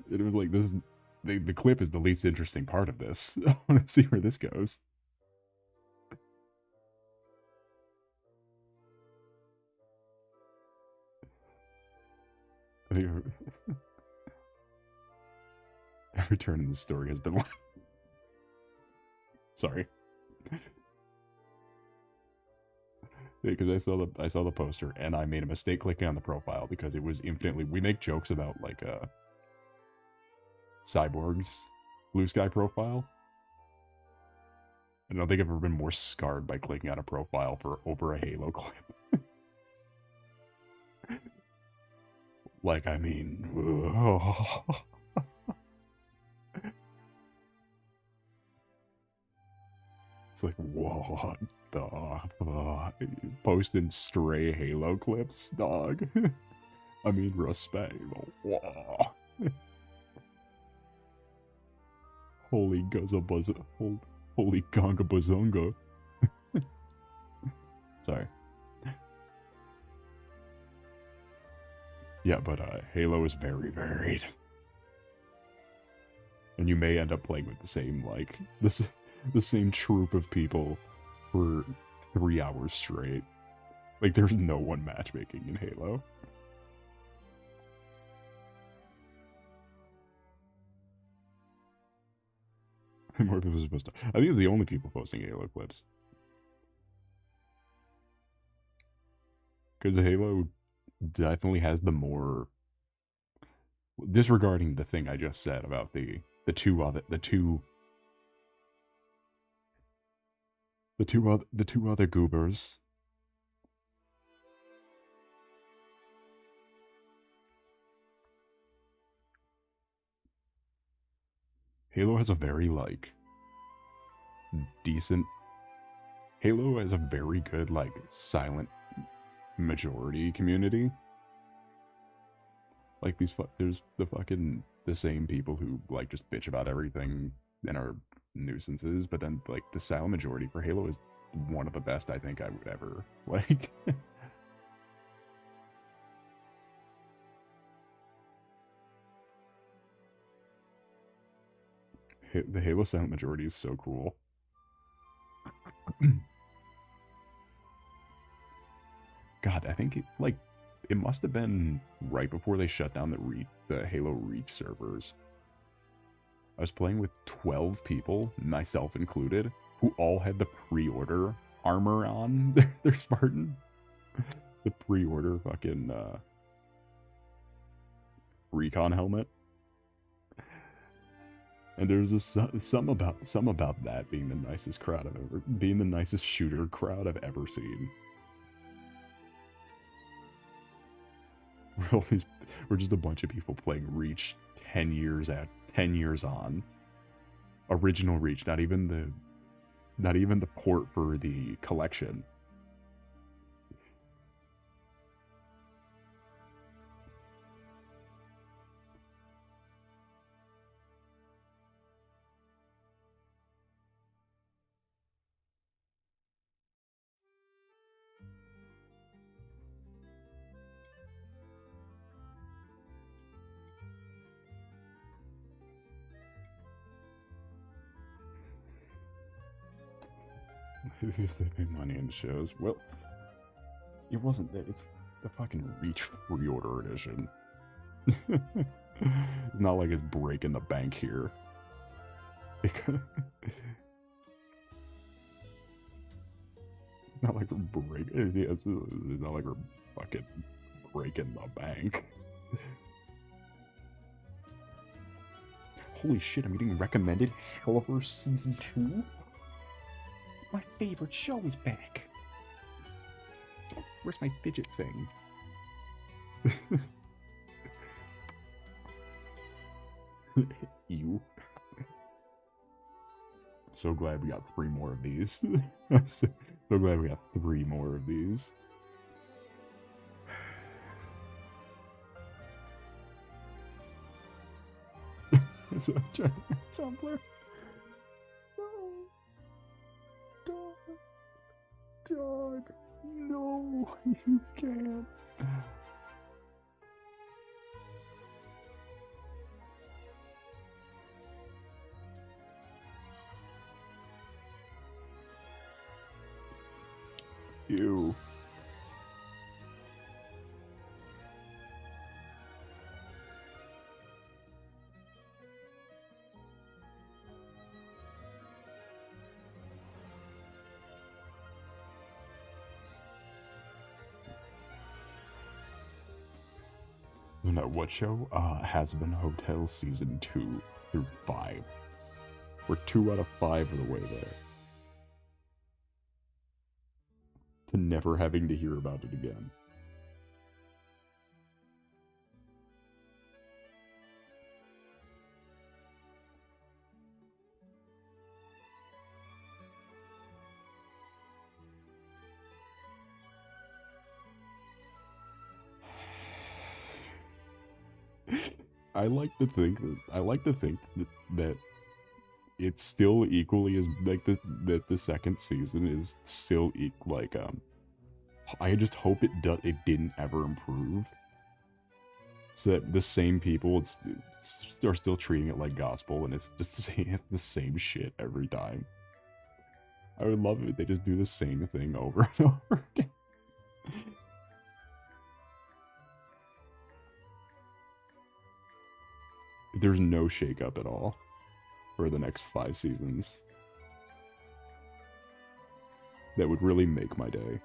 It was like, this is... The clip is the least interesting part of this. I want to see where this goes. I think every turn in the story has been... Sorry. Yeah, because I saw the poster and I made a mistake clicking on the profile because it was infinitely... We make jokes about, like, Cyborg's Blue Sky profile. I don't think I've ever been more scarred by clicking on a profile for over a Halo clip. Like, I mean... It's like, what the fuck? Posting stray Halo clips, dog. I mean, respect. Whoa. Holy Guzza Buzza. Holy Gonga Bazonga. Sorry. Yeah, but Halo is very varied. And you may end up playing with the same, like, the same troop of people for 3 hours straight. Like, there's no one matchmaking in Halo. More people are supposed to. I think it's the only people posting Halo clips. Because Halo definitely has the more, disregarding the thing I just said about the two other goobers. Halo has a very like decent. Halo has a very good like silent majority community. Like there's the same people who like just bitch about everything and are nuisances, but then like the silent majority for Halo is one of the best I think I would ever like. The Halo silent majority is so cool. God, I think it must have been right before they shut down the Halo Reach servers. I was playing with 12 people, myself included, who all had the pre-order armor on their Spartan. The pre-order fucking recon helmet. And there's some about that being the nicest being the nicest shooter crowd I've ever seen. We're just a bunch of people playing Reach 10 years on. Original Reach, not even the port for the collection. They pay money in shows. Well, it wasn't that. It's the fucking Reach pre-order edition. It's not like it's breaking the bank here. Not like we're it's not like we're fucking breaking the bank. Holy shit, I'm getting recommended Helliver Season 2? My favorite show is back. Where's my fidget thing? You. So glad we got 3 more of these. I'm so glad we got 3 more of these. It's a Tumblr. No. Dog. No, you can't. Ew. No, what show? Has Been Hotel Season 2 through 5. We're 2 out of 5 of the way there. To never having to hear about it again. I like to think that it's still equally as like that the second season is still like I just hope it didn't ever improve, so that the same people are still treating it like gospel, and it's just the same shit every time. I would love it if they just do the same thing over and over again. There's no shakeup at all for the next 5 seasons. That would really make my day.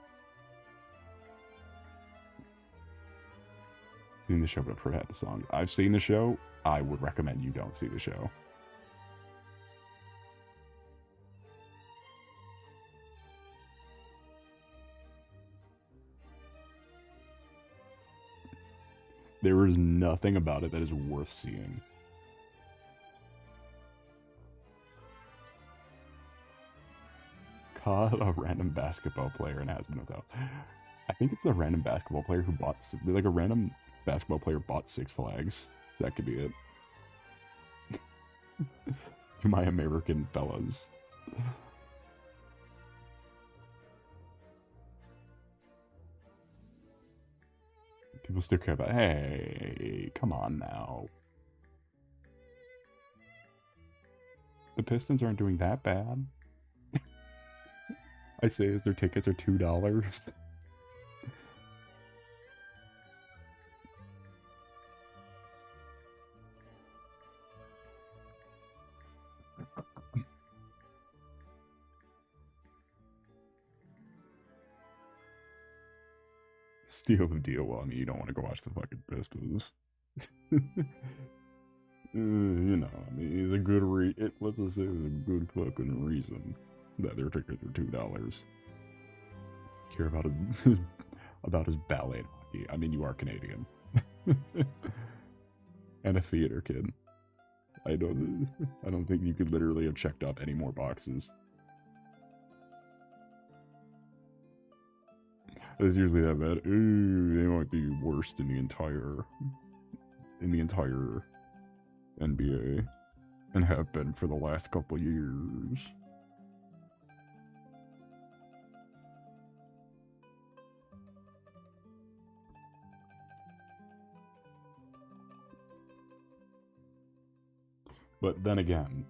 Seen the show, but I've heard the song. I've seen the show. I would recommend you don't see the show. There is nothing about it that is worth seeing. Caught a random basketball player and has been without. I think it's the random basketball player who bought, like a random basketball player bought Six Flags. So that could be it. My American fellas. People still care about, hey, come on now. The Pistons aren't doing that bad. I say as their tickets are $2. Steal the deal. Well, I mean, you don't want to go watch the fucking Pistons. You know, I mean, it's a good let's just say it's a good fucking reason that their tickets are $2. Care about his ballet hockey. I mean, you are Canadian. And a theater kid. I don't think you could literally have checked off any more boxes. It's usually that bad. Ooh, they might be worst in the entire NBA, and have been for the last couple years. But then again,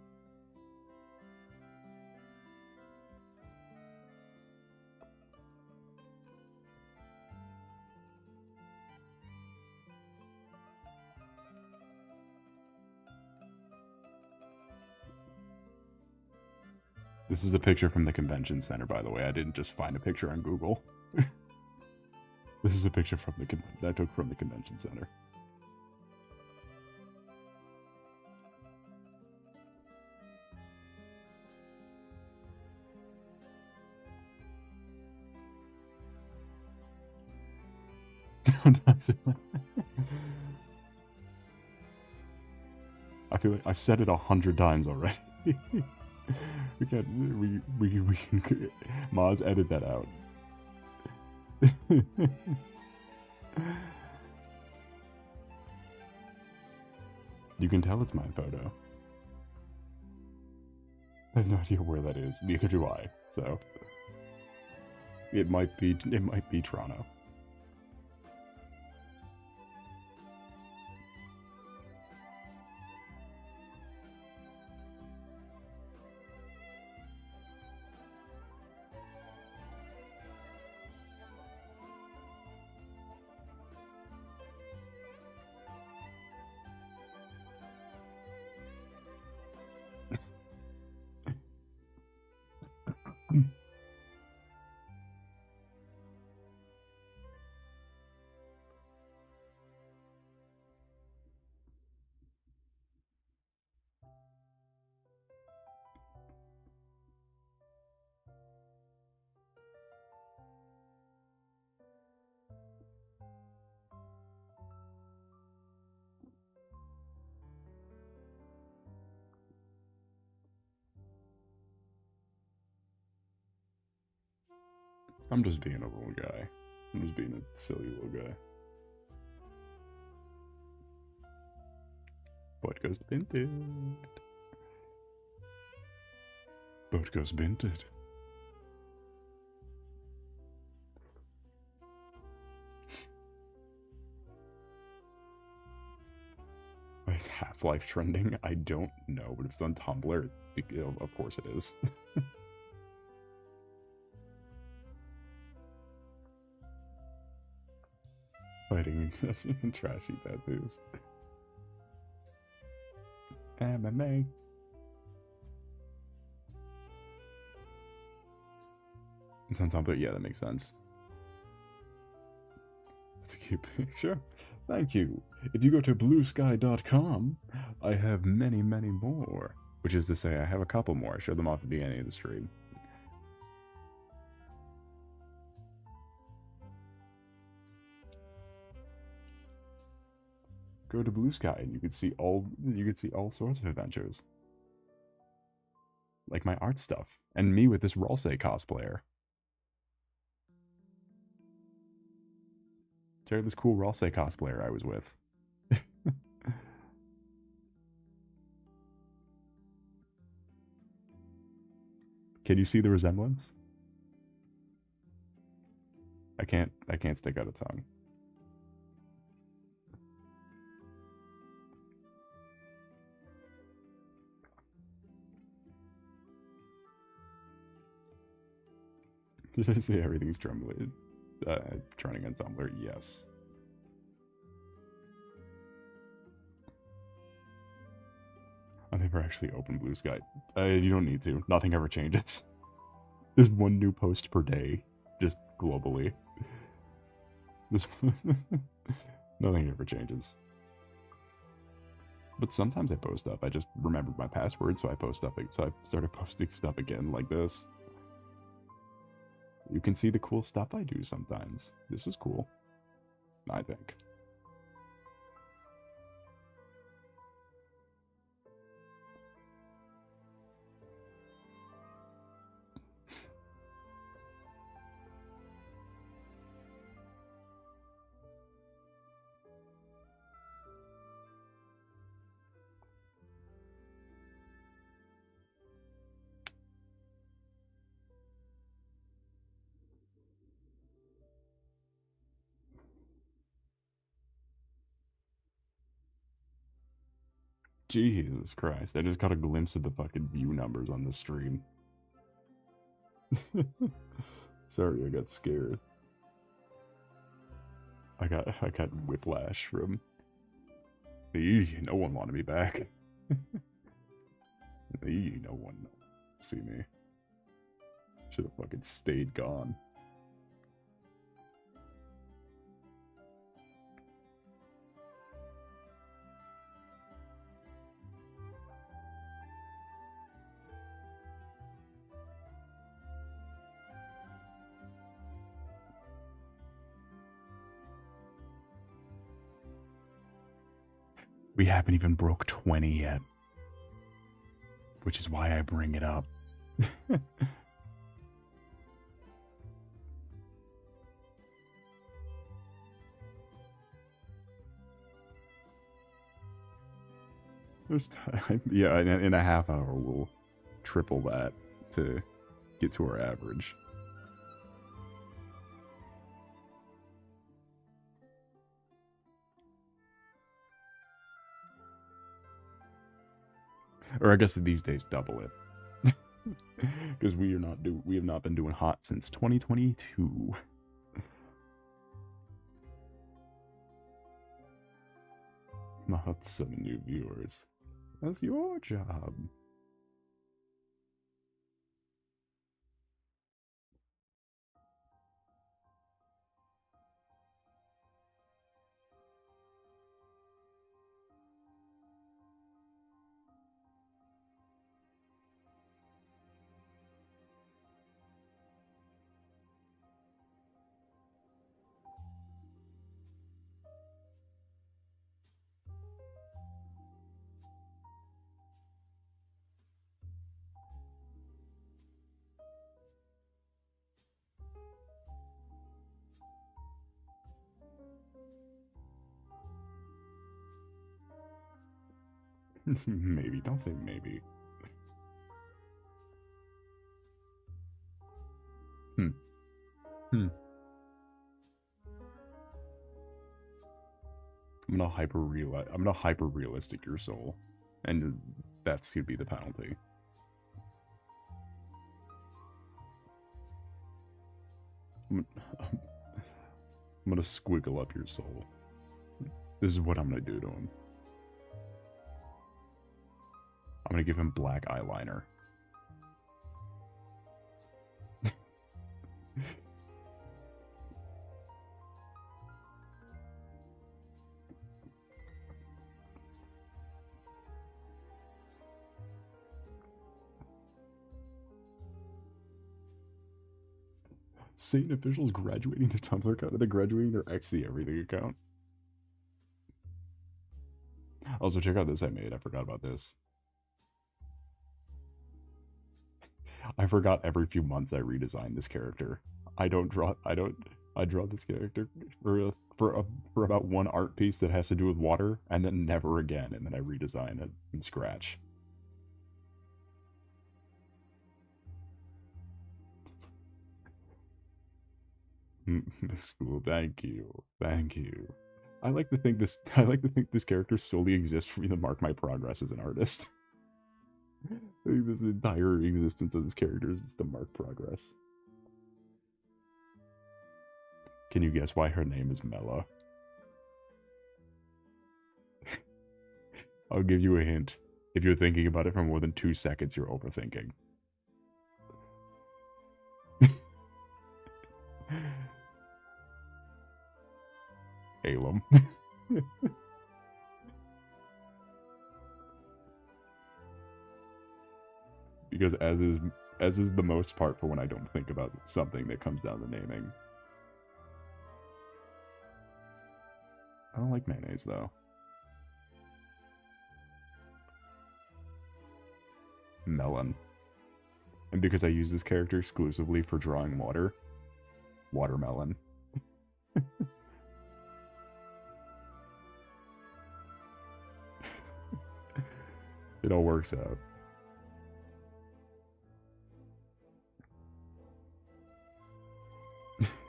this is a picture from the convention center, by the way. I didn't just find a picture on Google. This is a picture from that I took from the convention center. I feel like I said it 100 times already. We can mods edit that out. You can tell it's my photo. I have no idea where that is. Neither do I. So it might be Toronto. I'm just being a little guy. I'm just being a silly little guy. Boat goes binted. Boat goes binted. Is Half-Life trending? I don't know, but if it's on Tumblr, of course it is. Fighting trashy tattoos. MMA. It's on Tumblr? Yeah, that makes sense. That's a cute picture. Thank you. If you go to bluesky.com, I have many, many more. Which is to say, I have a couple more. I showed them off at the beginning of the stream. Go to Blue Sky and you can see all sorts of adventures. Like my art stuff. And me with this RULZ cosplayer. Check out this cool RULZ cosplayer I was with. Can you see the resemblance? I can't stick out a tongue. Did I say everything's trembling? Trending on Tumblr, yes. I never actually opened Blue Sky. You don't need to. Nothing ever changes. There's one new post per day, just globally. Nothing ever changes. But sometimes I post up. I just remembered my password, so I post up. So I started posting stuff again like this. You can see the cool stuff I do sometimes. This was cool, I think. Jesus Christ, I just got a glimpse of the fucking view numbers on this stream. Sorry, I got scared. I got whiplash from... no one wanted me back. No one see me. Should have fucking stayed gone. We haven't even broke 20 yet. Which is why I bring it up. There's time. Yeah, in a half hour we'll triple that to get to our average. Or I guess these days double it. Because we have not been doing hot since 2022. Not 7 new viewers. That's your job. Maybe. Don't say maybe. Hmm. Hmm. I'm gonna hyper realistic your soul. And that's gonna be the penalty. I'm gonna squiggle up your soul. This is what I'm gonna do to him. I'm gonna give him black eyeliner. Satan officials graduating their Tumblr account, they're graduating their XD everything account. Also, check out this I made. I forgot about this. I forgot every few months I redesign this character. I draw this character for about one art piece that has to do with water, and then never again, and then I redesign it from scratch. That's cool. Thank you. Thank you. I like to think this character solely exists for me to mark my progress as an artist. This entire existence of this character is just to mark progress. Can you guess why her name is Mela? I'll give you a hint. If you're thinking about it for more than 2 seconds, you're overthinking. Alum. Because as is the most part for when I don't think about something that comes down to naming. I don't like mayonnaise though. Melon. And because I use this character exclusively for drawing water, watermelon. It all works out.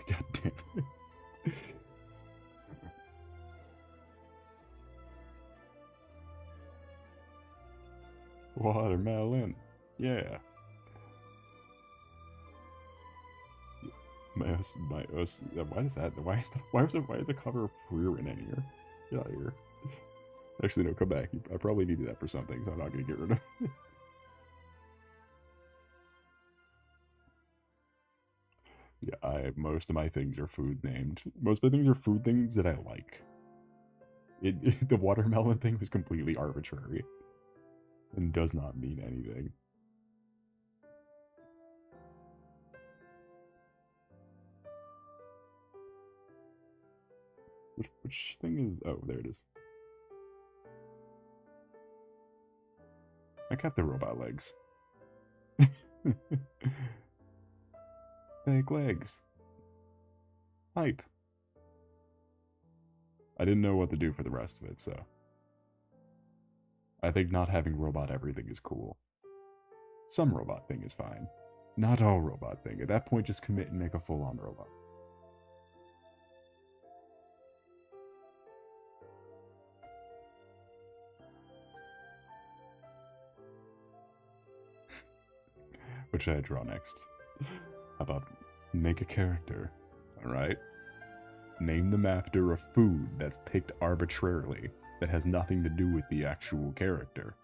God damn it. Watermelon. Yeah. Why is the cover of Freerin in here? Get out of here. Actually, no, come back. I probably needed that for something, so I'm not gonna get rid of it. Yeah, most of my things are food named. Most of my things are food things that I like. The watermelon thing was completely arbitrary. And does not mean anything. Which thing is... Oh, there it is. I kept the robot legs. Fake legs. Hype. I didn't know what to do for the rest of it, so... I think not having robot everything is cool. Some robot thing is fine. Not all robot thing. At that point, just commit and make a full-on robot. What should I draw next? How about make a character, alright? Name them after a food that's picked arbitrarily, that has nothing to do with the actual character.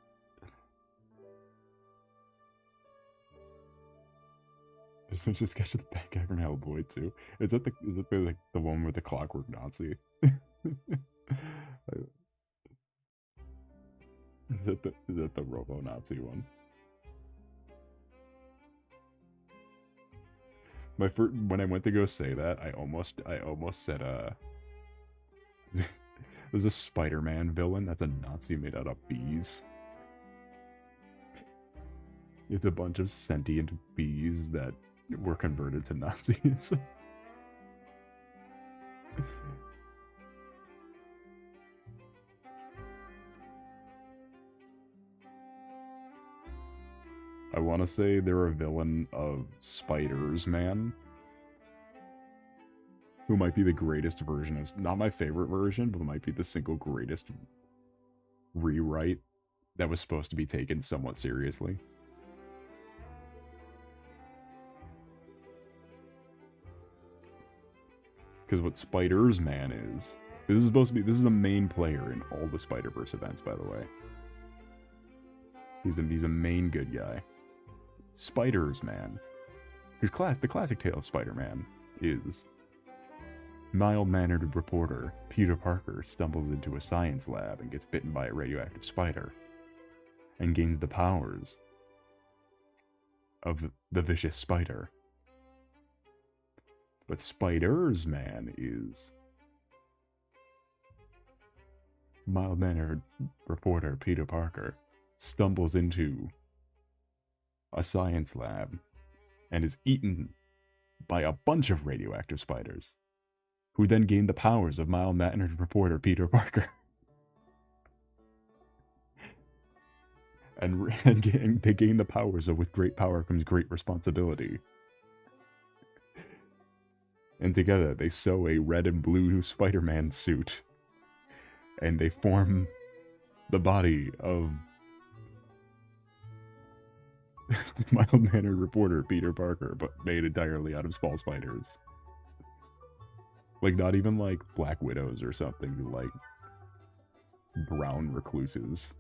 There's such a sketch of the bad guy from Hellboy too. Is it the one with the clockwork Nazi? Is that the Robo Nazi one? When I went to go say that, I almost said there's a Spider-Man villain that's a Nazi made out of bees. It's a bunch of sentient bees that were converted to Nazis. I want to say they're a villain of Spiders Man, who might be the greatest version of, not my favorite version, but might be the single greatest rewrite that was supposed to be taken somewhat seriously. Because what Spiders Man is, this is supposed to be, this is a main player in all the Spider-Verse events, by the way. He's a main good guy. Spiders Man. The classic tale of Spider-Man is mild-mannered reporter Peter Parker stumbles into a science lab and gets bitten by a radioactive spider and gains the powers of the vicious spider. But Spiders Man is mild-mannered reporter Peter Parker stumbles into a science lab and is eaten by a bunch of radioactive spiders, who then gain the powers of mild-mannered reporter Peter Parker. and they gain the powers of with great power comes great responsibility. And together they sew a red and blue Spider-Man suit, and they form the body of mild-mannered reporter Peter Parker, but made entirely out of small spiders. Like, not even like Black Widows or something, like brown recluses.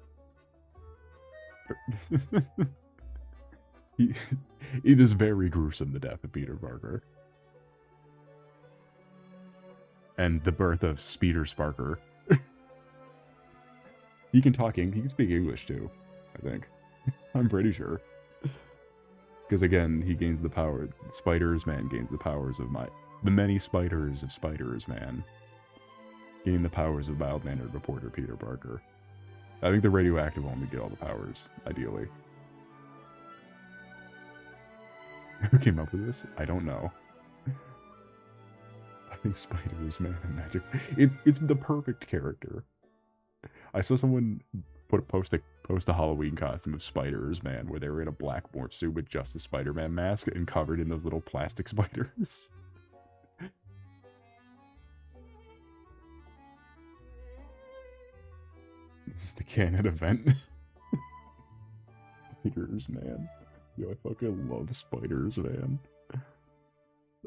It is very gruesome, the death of Peter Parker. And the birth of Speeder Sparker. He can speak English too, I think. I'm pretty sure. Because again, he gains the power, Spiders Man gains the powers of the many spiders of Spiders Man gain the powers of mild-mannered reporter Peter Parker. I think the radioactive one would get all the powers, ideally. Who came up with this? I don't know. I think Spiders Man and Magic. It's the perfect character. I saw someone post a Halloween costume of Spiders Man where they were in a black morph suit with just a Spider-Man mask and covered in those little plastic spiders. This is the canon event. Spiders Man. Yo, I fucking love Spiders Man.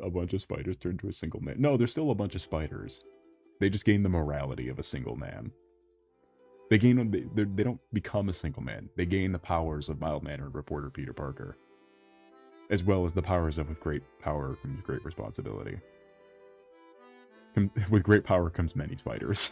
A bunch of spiders turned to a single man. No, there's still a bunch of spiders. They just gain the morality of a single man. They don't become a single man. They gain the powers of mild-mannered reporter Peter Parker, as well as the powers of with great power comes great responsibility. With great power comes many spiders.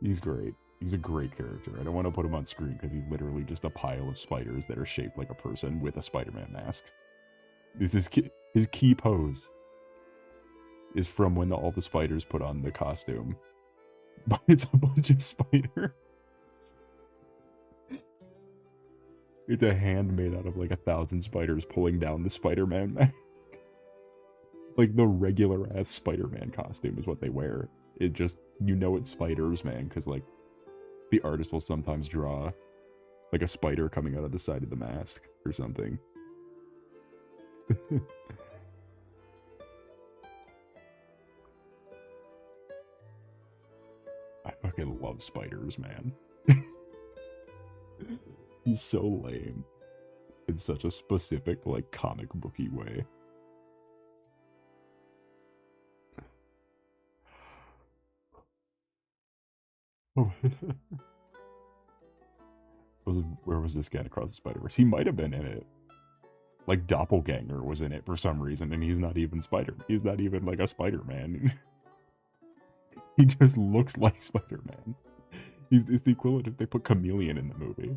He's great. He's a great character. I don't want to put him on screen because he's literally just a pile of spiders that are shaped like a person with a Spider-Man mask. His key pose is from when all the spiders put on the costume. But it's a bunch of spiders. It's a hand made out of like 1,000 spiders pulling down the Spider-Man mask. Like the regular ass Spider-Man costume is what they wear. It just, you know it's Spiders Man, because like the artist will sometimes draw like a spider coming out of the side of the mask or something. I fucking love Spiders Man. He's so lame in such a specific, like, comic booky way. Oh. Where was this guy across the Spider-Verse? He might have been in it. Like, Doppelganger was in it for some reason, and he's not even He's not even, like, a Spider-Man. He just looks like Spider-Man. It's the equivalent if they put Chameleon in the movie.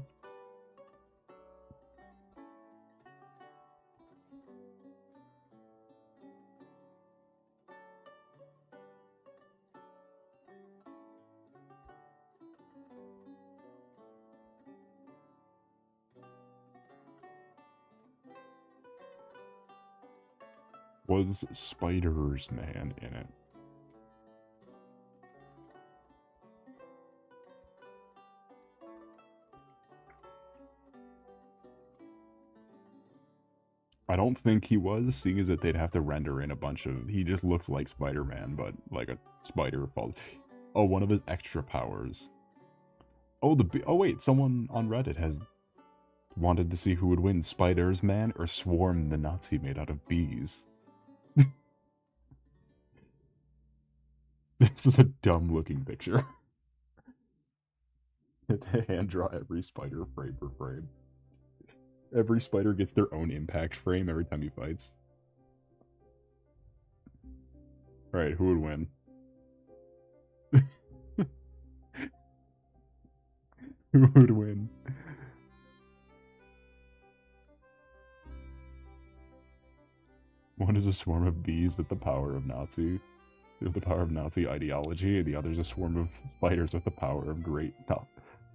Was Spiders Man in it? I don't think he was, seeing as that they'd have to render in a bunch of... He just looks like Spider-Man, but like a spider falls. Oh, one of his extra powers. Oh, oh wait, someone on Reddit has wanted to see who would win, Spiders Man or Swarm the Nazi made out of bees. This is a dumb-looking picture. They hand draw every spider frame for frame. Every spider gets their own impact frame every time he fights. Alright, who would win? Who would win? One is a swarm of bees with the power of Nazi. With the power of Nazi ideology, and the other is a swarm of spiders with the power of great...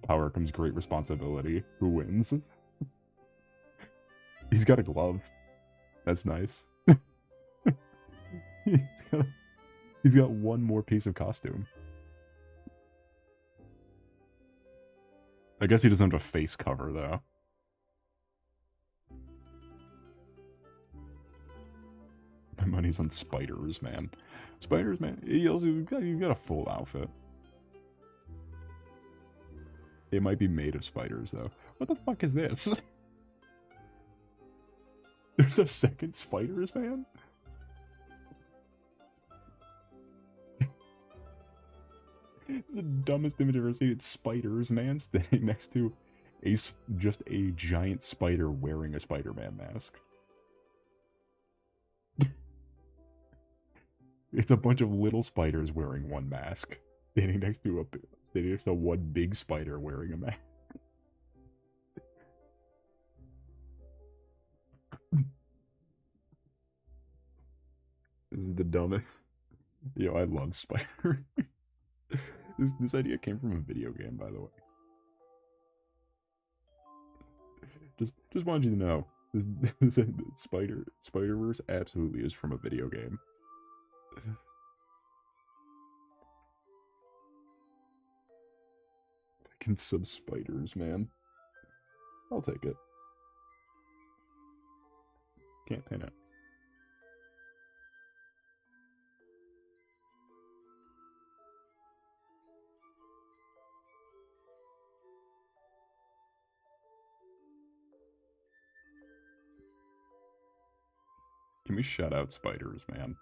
Power comes great responsibility. Who wins? He's got a glove. That's nice. he's got one more piece of costume. I guess he doesn't have a face cover, though. My money's on Spiders, man. Spiders, man. He's got a full outfit. It might be made of spiders, though. What the fuck is this? There's a second Spiders, man? It's the dumbest image I've ever seen. It's Spiders, man, standing next to just a giant spider wearing a Spider-Man mask. It's a bunch of little spiders wearing one mask, standing next to one big spider wearing a mask. This is the dumbest. Yo, I love Spider. This idea came from a video game, by the way. Just wanted you to know, this Spider-Verse absolutely is from a video game. Fucking sub-spiders, man. I'll take it. Can't pin it. Can we shut out spiders, man?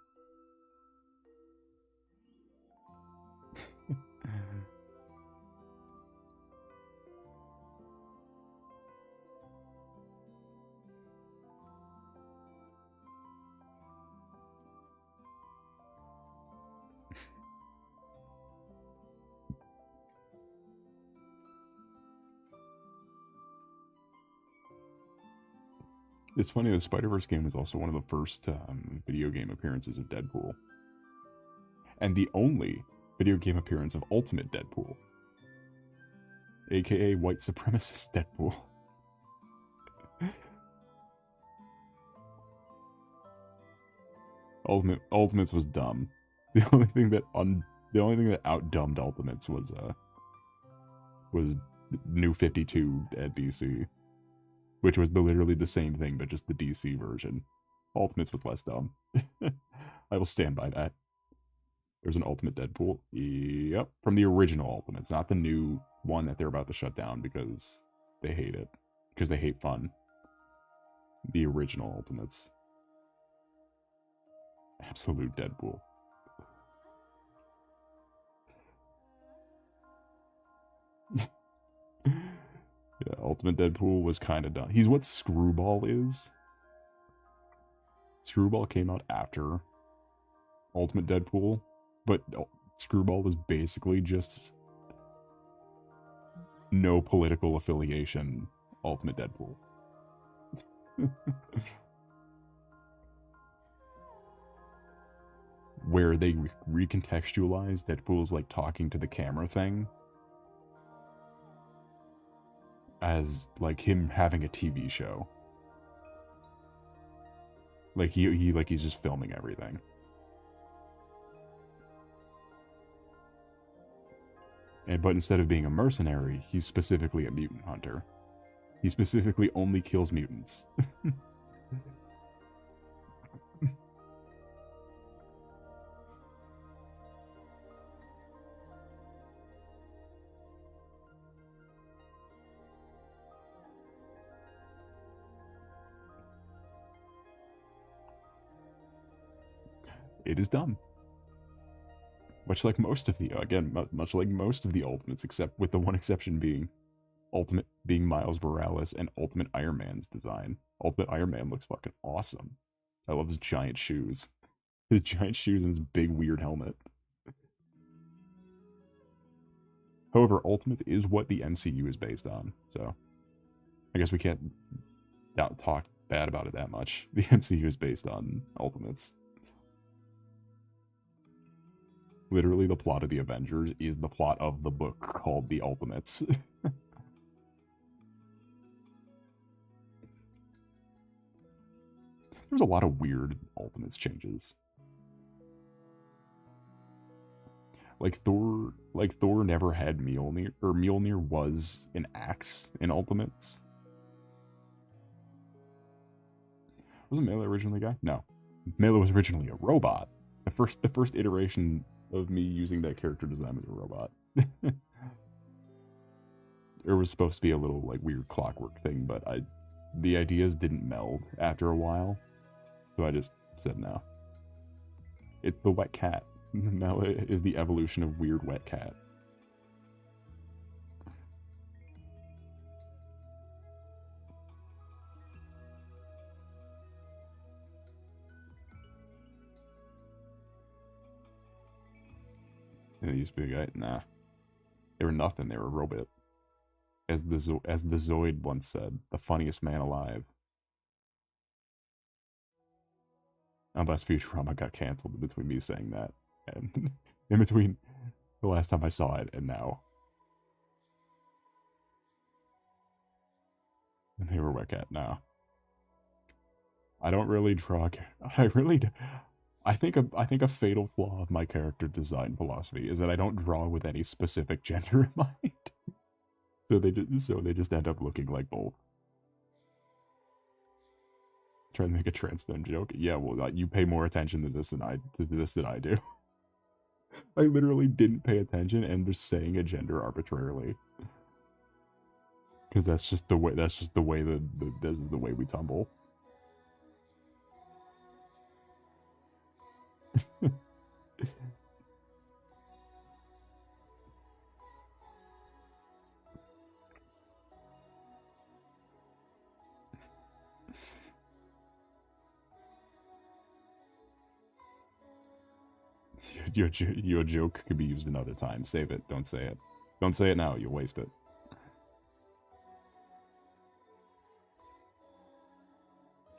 It's funny, the Spider-Verse game was also one of the first video game appearances of Deadpool. And the only video game appearance of Ultimate Deadpool. AKA White Supremacist Deadpool. Ultimates was dumb. The only thing that outdumbed Ultimates was New 52 at DC. Which was literally the same thing, but just the DC version. Ultimates was less dumb. I will stand by that. There's an Ultimate Deadpool. Yep. From the original Ultimates, not the new one that they're about to shut down because they hate it. Because they hate fun. The original Ultimates. Absolute Deadpool. Yeah, Ultimate Deadpool was kind of done. He's what Screwball is. Screwball came out after Ultimate Deadpool, but Screwball is basically just no political affiliation Ultimate Deadpool. Where they recontextualize Deadpool's like talking to the camera thing as like him having a TV show. Like he's just filming everything. But instead of being a mercenary, he's specifically a mutant hunter. He specifically only kills mutants. it is done. Much like most of the, again, much like most of the Ultimates, except with the one exception being Ultimate being Miles Morales and Ultimate Iron Man's design. Ultimate Iron Man looks fucking awesome. I love his giant shoes. His giant shoes and his big weird helmet. However, Ultimate is what the MCU is based on, so I guess we can't talk bad about it that much. The MCU is based on Ultimates. Literally, the plot of the Avengers is the plot of the book called The Ultimates. There's a lot of weird Ultimates changes. Like Thor never had Mjolnir, or Mjolnir was an axe in Ultimates. Wasn't Mela originally a guy? No. Mela was originally a robot. The first iteration of me using that character design was a robot. It was supposed to be a little like weird clockwork thing, but the ideas didn't meld after a while. So I just said no. It's the wet cat. Mela is the evolution of weird wet cat. They used to be a guy. Nah, they were nothing. They were a robot. As the Zoid once said, the funniest man alive. Unless Futurama got canceled between me saying that and in between the last time I saw it and now. And they were wet cat now. I don't really draw. I really. I think a fatal flaw of my character design philosophy is that I don't draw with any specific gender in mind. So they just end up looking like both. Trying to make a trans femme joke. Yeah, well, you pay more attention to this than I do. I literally didn't pay attention and just saying a gender arbitrarily. Because that's just the way. That's just the way this is the way we tumble. Your joke could be used another time. Save it. Don't say it. Don't say it now. You'll waste it.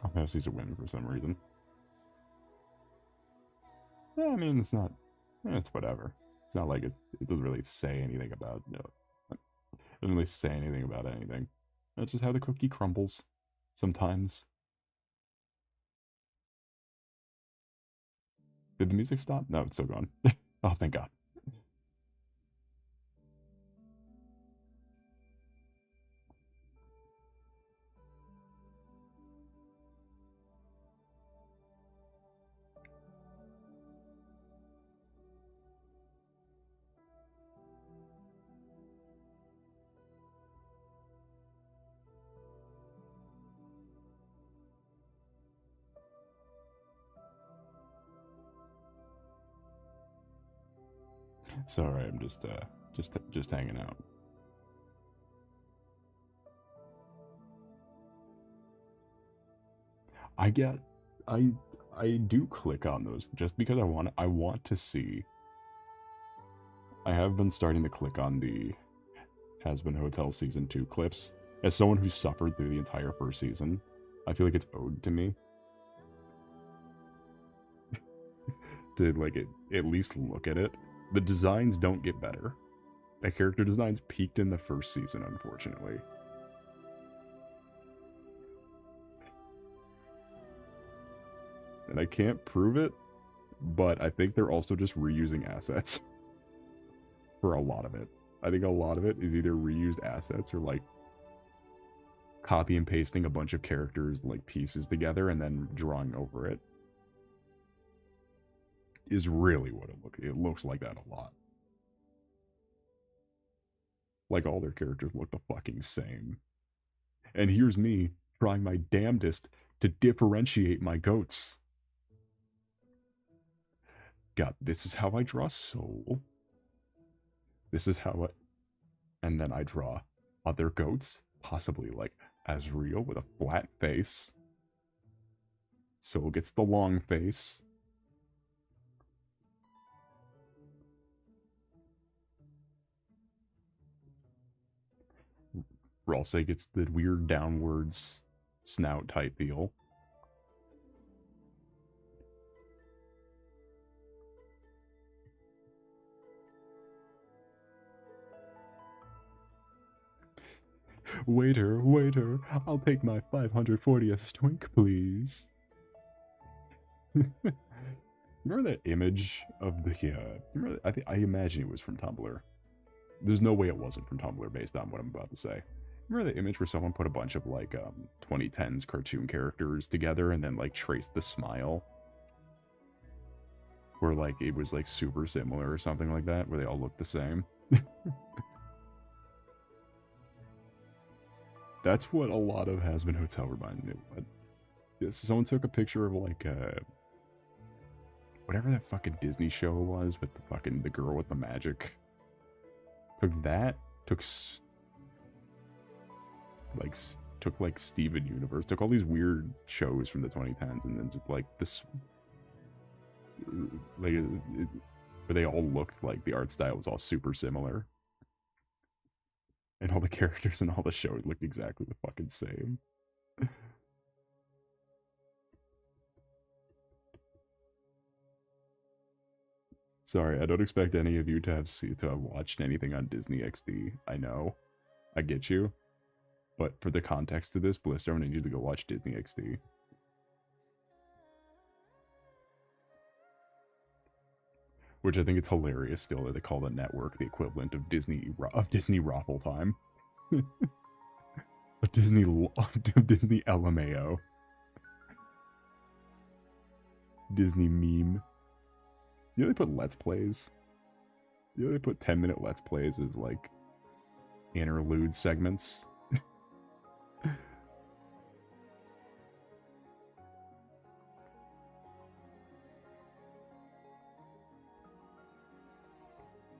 Oh, Pepsi's are winning for some reason. Yeah, I mean, it's not. It's whatever. It's not like it doesn't really say anything about. It doesn't really say anything about anything. That's just how the cookie crumbles. Sometimes. Did the music stop? No, it's still gone. Oh, thank God. Sorry, I'm just hanging out. I do click on those just because I want to see. I have been starting to click on the Has-Been Hotel Season 2 clips. As someone who suffered through the entire first season, I feel like it's owed to me to like at least look at it. The designs don't get better. The character designs peaked in the first season, unfortunately. And I can't prove it, but I think they're also just reusing assets for a lot of it. I think a lot of it is either reused assets or like copy and pasting a bunch of characters like pieces together and then drawing over it. Is really what it looks like that a lot. Like all their characters look the fucking same. And here's me trying my damnedest to differentiate my goats. got this is how I draw Soul. This is how I... And then I draw other goats, possibly like Azriel with a flat face. Soul gets the long face. RULZ gets the weird downwards snout type deal. Waiter, waiter, I'll take my 540th twink, please. Remember that image of the, remember that, I imagine it was from Tumblr. There's no way it wasn't from Tumblr based on what I'm about to say. Remember the image where someone put a bunch of, like, 2010s cartoon characters together and then, like, traced the smile? Where, like, it was, like, super similar or something like that, where they all looked the same? That's what a lot of Has Been Hotel reminded me of. Yes, someone took a picture of, like, whatever that fucking Disney show was with the girl with the magic. Took that, took like Steven Universe, took all these weird shows from the 2010s and then just like this, like, where they all looked like the art style was all super similar. And all the characters in all the shows looked exactly the fucking same. Sorry, I don't expect any of you to have watched anything on Disney XD. I know. I get you. But for the context of this, Blister, I need you to go watch Disney XD. Which I think it's hilarious still that they call the network the equivalent of Disney Raffle Time. of Disney LMAO. Disney meme. You know they put Let's Plays? You know they put 10-minute Let's Plays as, like, interlude segments?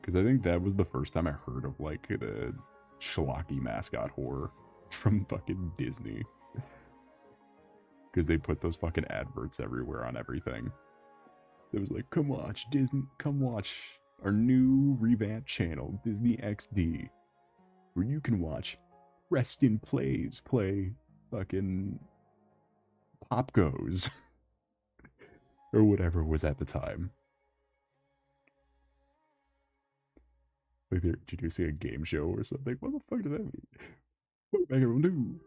Because I think that was the first time I heard of, like, the schlocky mascot horror from fucking Disney. Because they put those fucking adverts everywhere on everything. It was like, come watch Disney, come watch our new revamped channel, Disney XD, where you can watch Restin Plays play fucking Pop Goes. Or whatever was at the time. Like, did you see a game show or something? What the fuck does that mean? What am I gonna do?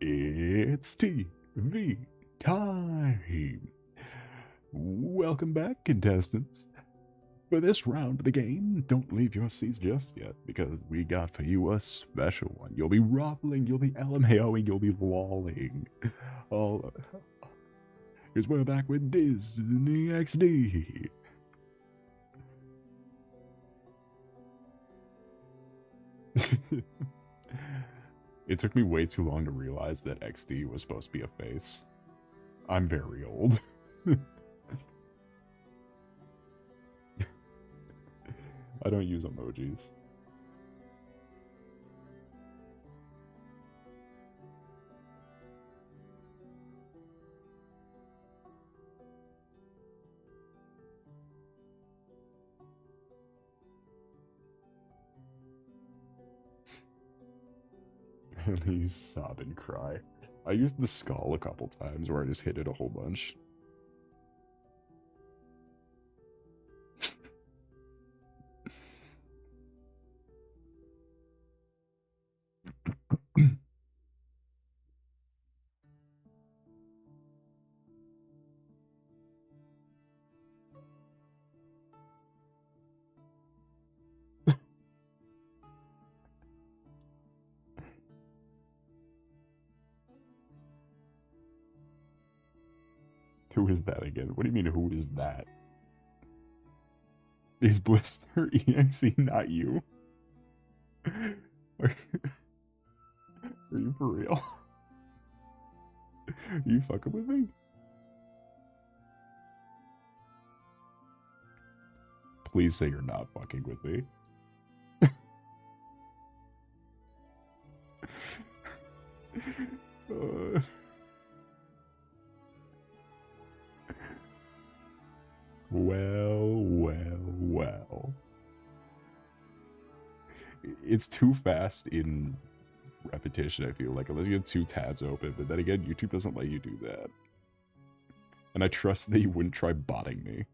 It's TV time! Welcome back, contestants. For this round of the game, don't leave your seats just yet, because we got for you a special one. You'll be ruffling, you'll be LMAOing, you'll be lolling. All because we're back with Disney XD. It took me way too long to realize that XD was supposed to be a face. I'm very old. I don't use emojis. I use sob and cry. I used the skull a couple times where I just hit it a whole bunch. Who is that again? What do you mean, who is that? Is Blister EXE not you? Are you for real? Are you fucking with me? Please say you're not fucking with me. Well. It's too fast in repetition, I feel like, unless you have 2 tabs open, but then again, YouTube doesn't let you do that. And I trust that you wouldn't try botting me.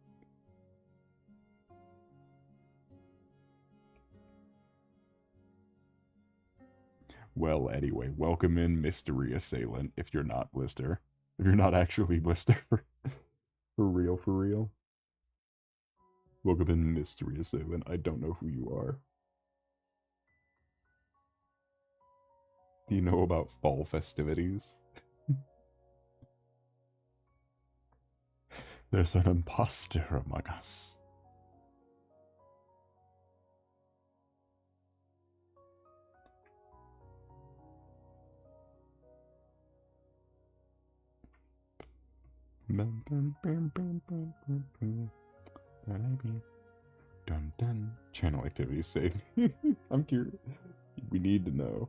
Well, anyway, welcome in Mystery Assailant, if you're not Blister. If you're not actually Blister. For real. Welcome in Mystery Assailant. I don't know who you are. Do you know about fall festivities? There's an imposter among us. Dun dun. Channel activity save. I'm curious. We need to know.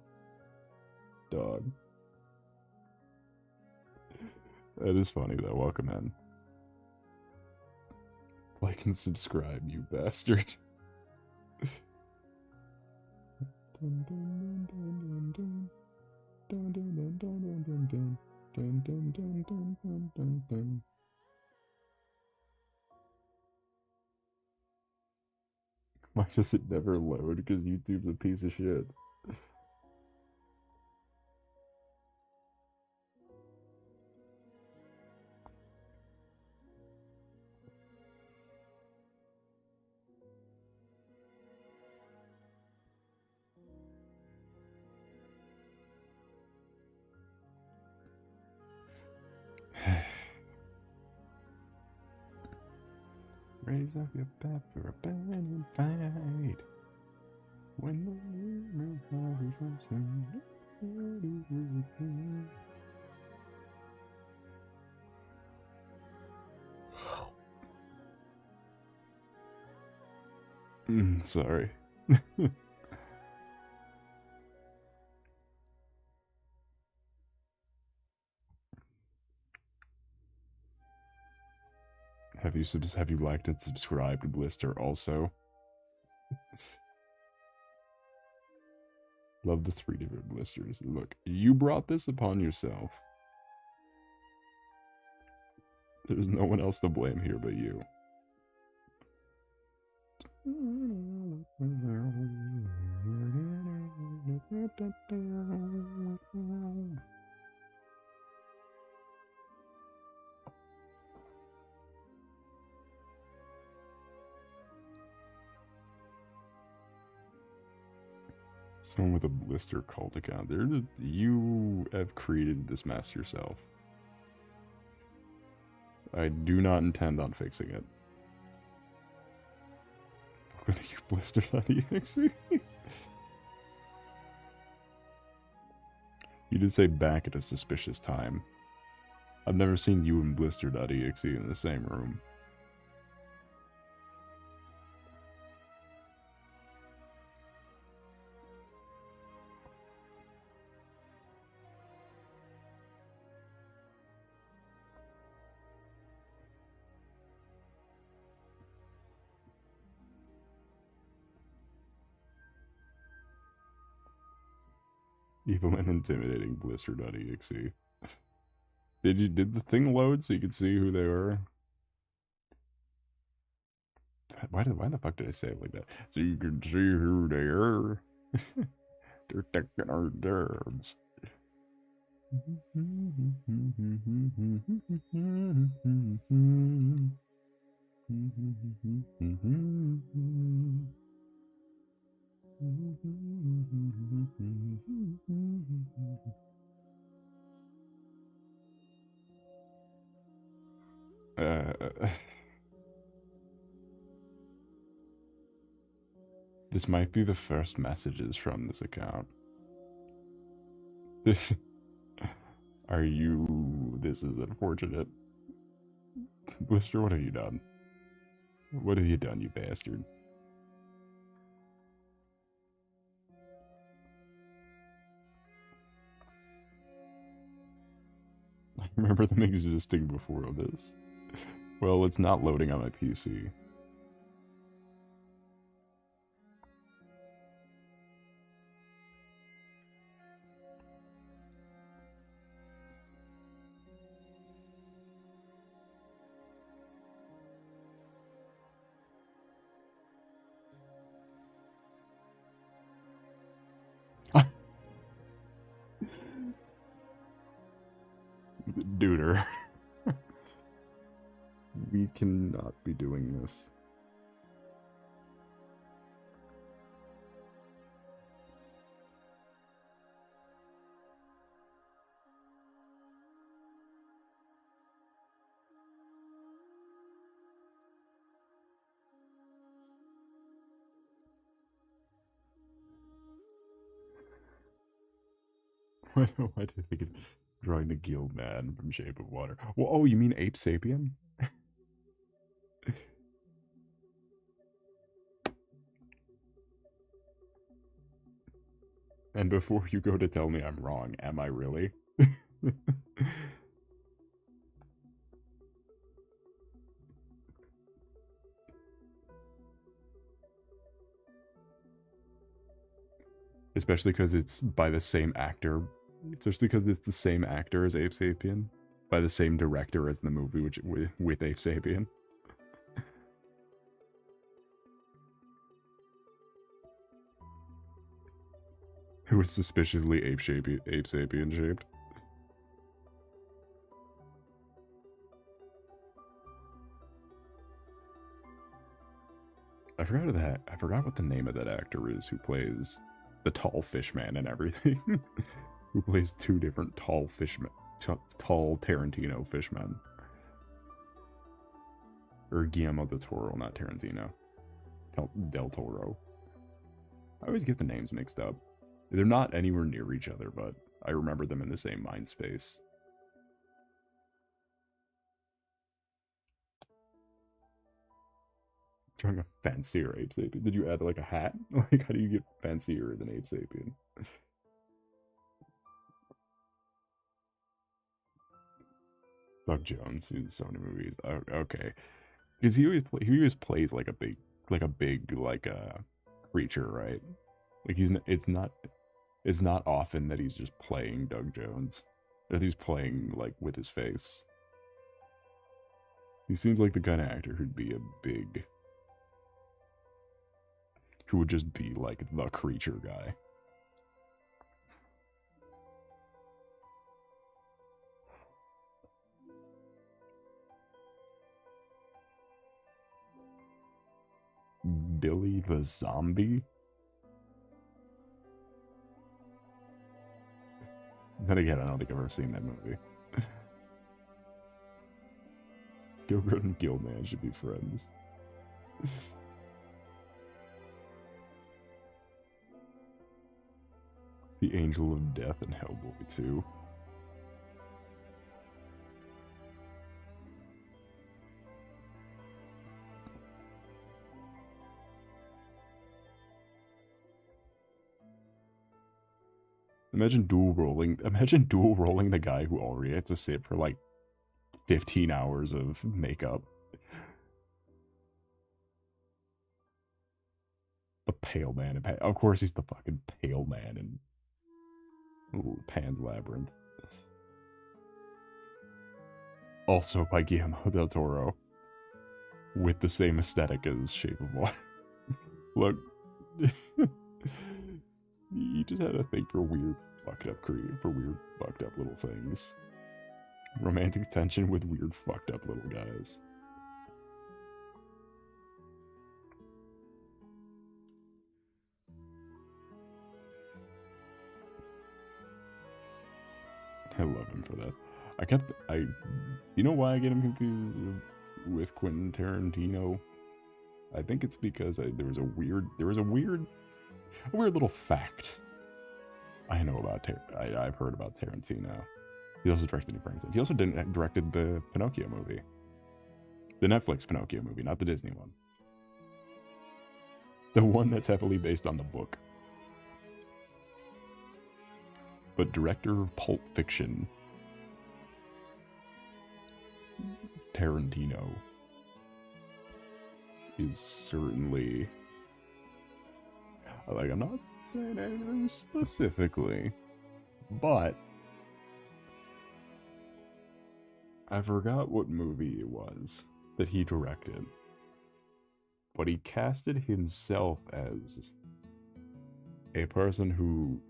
Dog. That is funny though. Welcome in. Like and subscribe, you bastard. Why does it never load? Because YouTube's a piece of shit. Raise up your bat for a band fight. When the rumor comes sorry. Have you liked and subscribed to Blister also? Love the 3 different blisters. Look, you brought this upon yourself. There's no one else to blame here but you. Someone with a Blister cult account. You have created this mess yourself. I do not intend on fixing it. Welcome to your blister.exe. You did say back at a suspicious time. I've never seen you and blister.exe in the same room. Evil and intimidating blister.exe. Did the thing load so you could see who they were? Why the fuck did I say it like that? So you can see who they are. They're taking our dubs. This might be the first messages from this account. This is unfortunate. Blister, what have you done? What have you done, you bastard? I remember them existing before this. Well, it's not loading on my PC. Duder. We cannot be doing this. Why do I think of drawing the Guild Man from Shape of Water? Well, oh, you mean Ape Sapien? And before you go to tell me I'm wrong, am I really? Especially because it's by the same actor. Especially because it's the same actor as Ape Sapien. By the same director as the movie which with Ape Sapien. Who was suspiciously Ape Sapien shaped. I forgot what the name of that actor is who plays the tall fishman and everything. Who plays two different tall fishmen, tall Tarantino fishmen. Or Guillermo del Toro, not Tarantino. Del Toro. I always get the names mixed up. They're not anywhere near each other, but I remember them in the same mind space. Drawing a fancier Ape Sapien. Did you add like a hat? Like, how do you get fancier than Ape Sapien? Doug Jones, he's in so many movies. Oh, okay, because he always plays like a big creature, right? Like it's not often that he's just playing Doug Jones, that he's playing like with his face. He seems like the kind of actor who'd be who would just be like the creature guy. Billy the Zombie? Then again, I don't think I've ever seen that movie. Gilbert and Guildman should be friends. The Angel of Death and Hellboy 2. Imagine dual rolling the guy who already had to sit for like 15 hours of makeup. The pale man. Of course he's the fucking pale man in Pan's Labyrinth. Also by Guillermo del Toro. With the same aesthetic as Shape of Water. Look. He just had a thing for weird fucked up little things. Romantic tension with weird fucked up little guys. I love him for that. You know why I get him confused with Quentin Tarantino? I think it's because there was a weird little fact I know about I've heard about Tarantino. He also directed Frankenstein. He also directed the Pinocchio movie. The Netflix Pinocchio movie, not the Disney one. The one that's heavily based on the book. But director of Pulp Fiction, Tarantino, is certainly... Like, I'm not saying anything specifically, but I forgot what movie it was that he directed. But he casted himself as a person who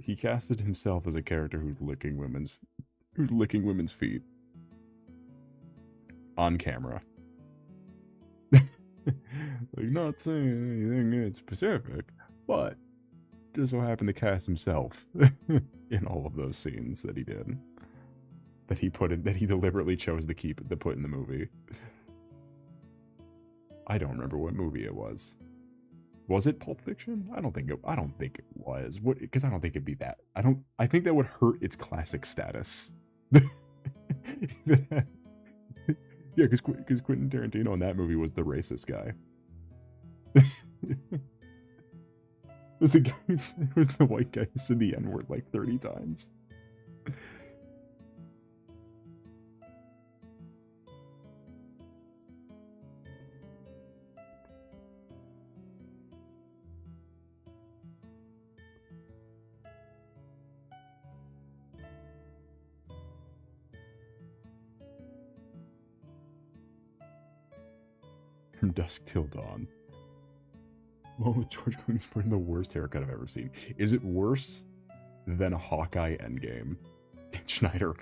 he casted himself as a character who's licking women's feet on camera. Like, not saying anything specific, but just so happened to cast himself in all of those scenes that he did. That he deliberately chose to put in the movie. I don't remember what movie it was. Was it Pulp Fiction? I don't think it was. What? Because I don't think it'd be that. I think that would hurt its classic status. Yeah, because Quentin Tarantino in that movie was the racist guy. It was the white guy who said the N-word like 30 times. From dusk till dawn. Well, with George Clooney's putting the worst haircut I've ever seen. Is it worse than Hawkeye Endgame? Schneider.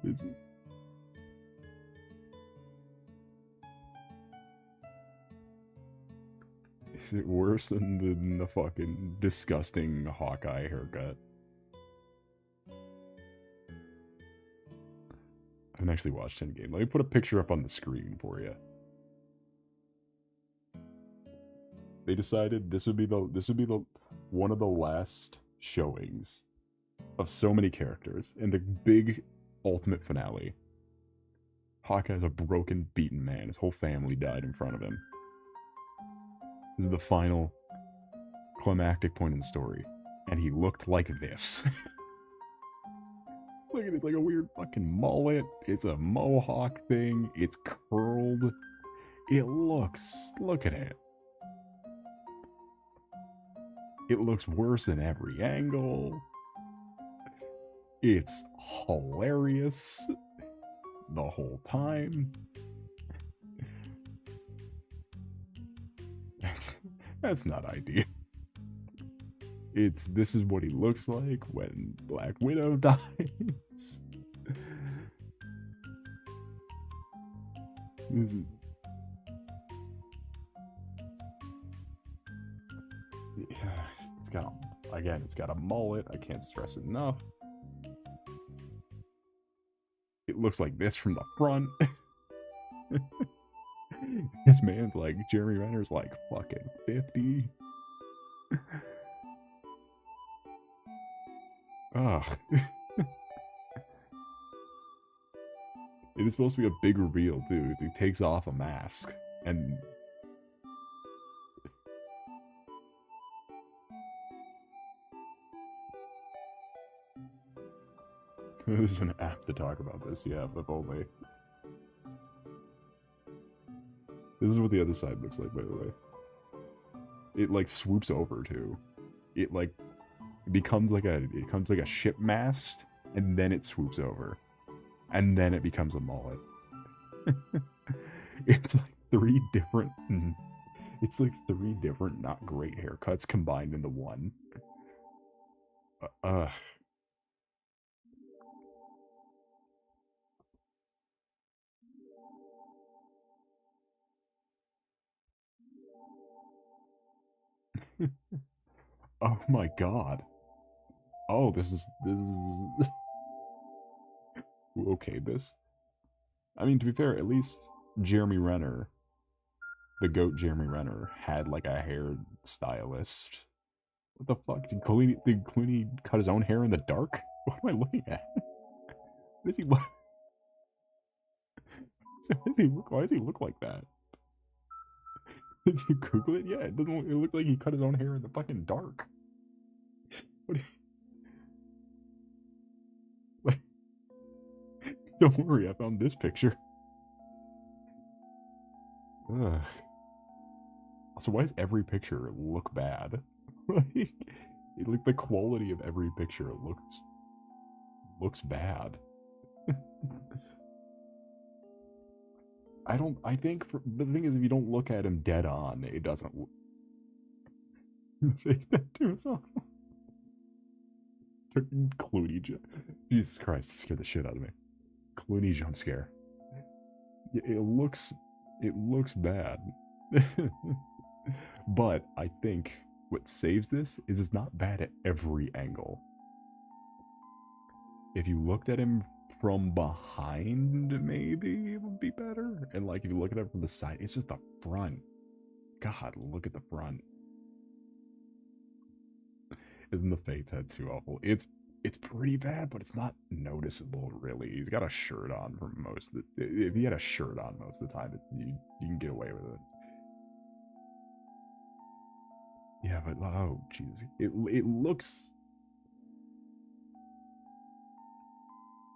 Is it worse than the fucking disgusting Hawkeye haircut? I haven't actually watched Endgame. Let me put a picture up on the screen for you. They decided this would be the one of the last showings of so many characters in the big ultimate finale. Hawkeye's a broken, beaten man. His whole family died in front of him. This is the final climactic point in the story, and he looked like this. Look at it, it's like a weird fucking mullet. It's a mohawk thing. It's curled. Look at it. It looks worse in every angle. It's hilarious the whole time. That's not ideal. This is what he looks like when Black Widow dies. It's got a mullet. I can't stress it enough. It looks like this from the front. This man's like, Jeremy Renner's like fucking 50. Ugh. It is supposed to be a big reveal too. He takes off a mask and this is an app to talk about this, yeah, if only. This is what the other side looks like, by the way. It like swoops over too. It like becomes like a ship mast, and then it swoops over. And then it becomes a mullet. It's like three different not great haircuts combined into one. Oh my god. Oh, this is okay, this. I mean, to be fair, at least Jeremy Renner, the GOAT Jeremy Renner, had like a hair stylist. What the fuck? Did Clooney cut his own hair in the dark? What am I looking at? What is he look? So why does he look like that? Did you Google it? Yeah, it doesn't. It looks like he cut his own hair in the fucking dark. What? Don't worry, I found this picture. Ugh. So why does every picture look bad? Like the quality of every picture looks bad. I think the thing is, if you don't look at him dead on, it doesn't fake that too is awful. Clooney Jesus Christ, it scared the shit out of me. Clooney jump scare. It looks bad. But I think what saves this is it's not bad at every angle. If you looked at him from behind, maybe it would be better. And like if you look at it from the side, it's just the front. God, look at the front. Isn't the fake tattoo awful? It's pretty bad, but it's not noticeable really. He's got a shirt on for most of the, if he had a shirt on most of the time, you can get away with it. Yeah, but oh Jesus, it looks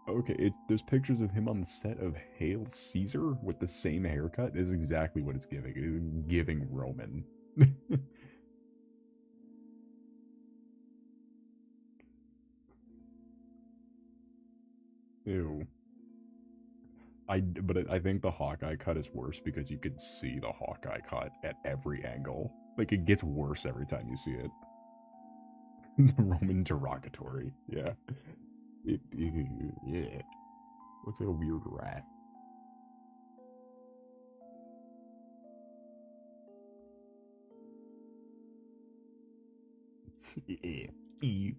okay. There's pictures of him on the set of Hail Caesar with the same haircut. It is exactly what it's giving. It is giving Roman. Ew. But I think the Hawkeye cut is worse because you can see the Hawkeye cut at every angle. Like it gets worse every time you see it. The Roman derogatory, yeah. Yeah. Looks like a weird rat. Yeah. Ew.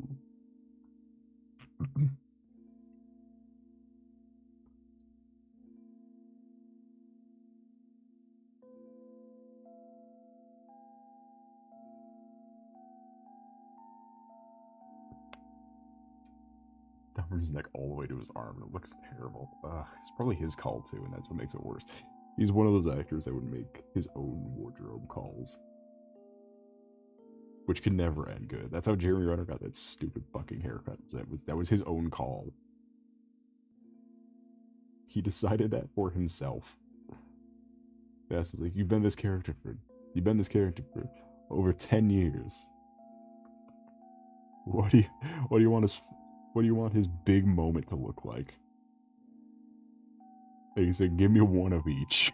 Down his neck all the way to his arm. It looks terrible. It's probably his call too, and that's what makes it worse. He's one of those actors that would make his own wardrobe calls, which can never end good. That's how Jeremy Renner got that stupid fucking haircut. That was his own call. He decided that for himself. That's like you've been this character for over 10 years. What do you want his big moment to look like? He said, give me one of each.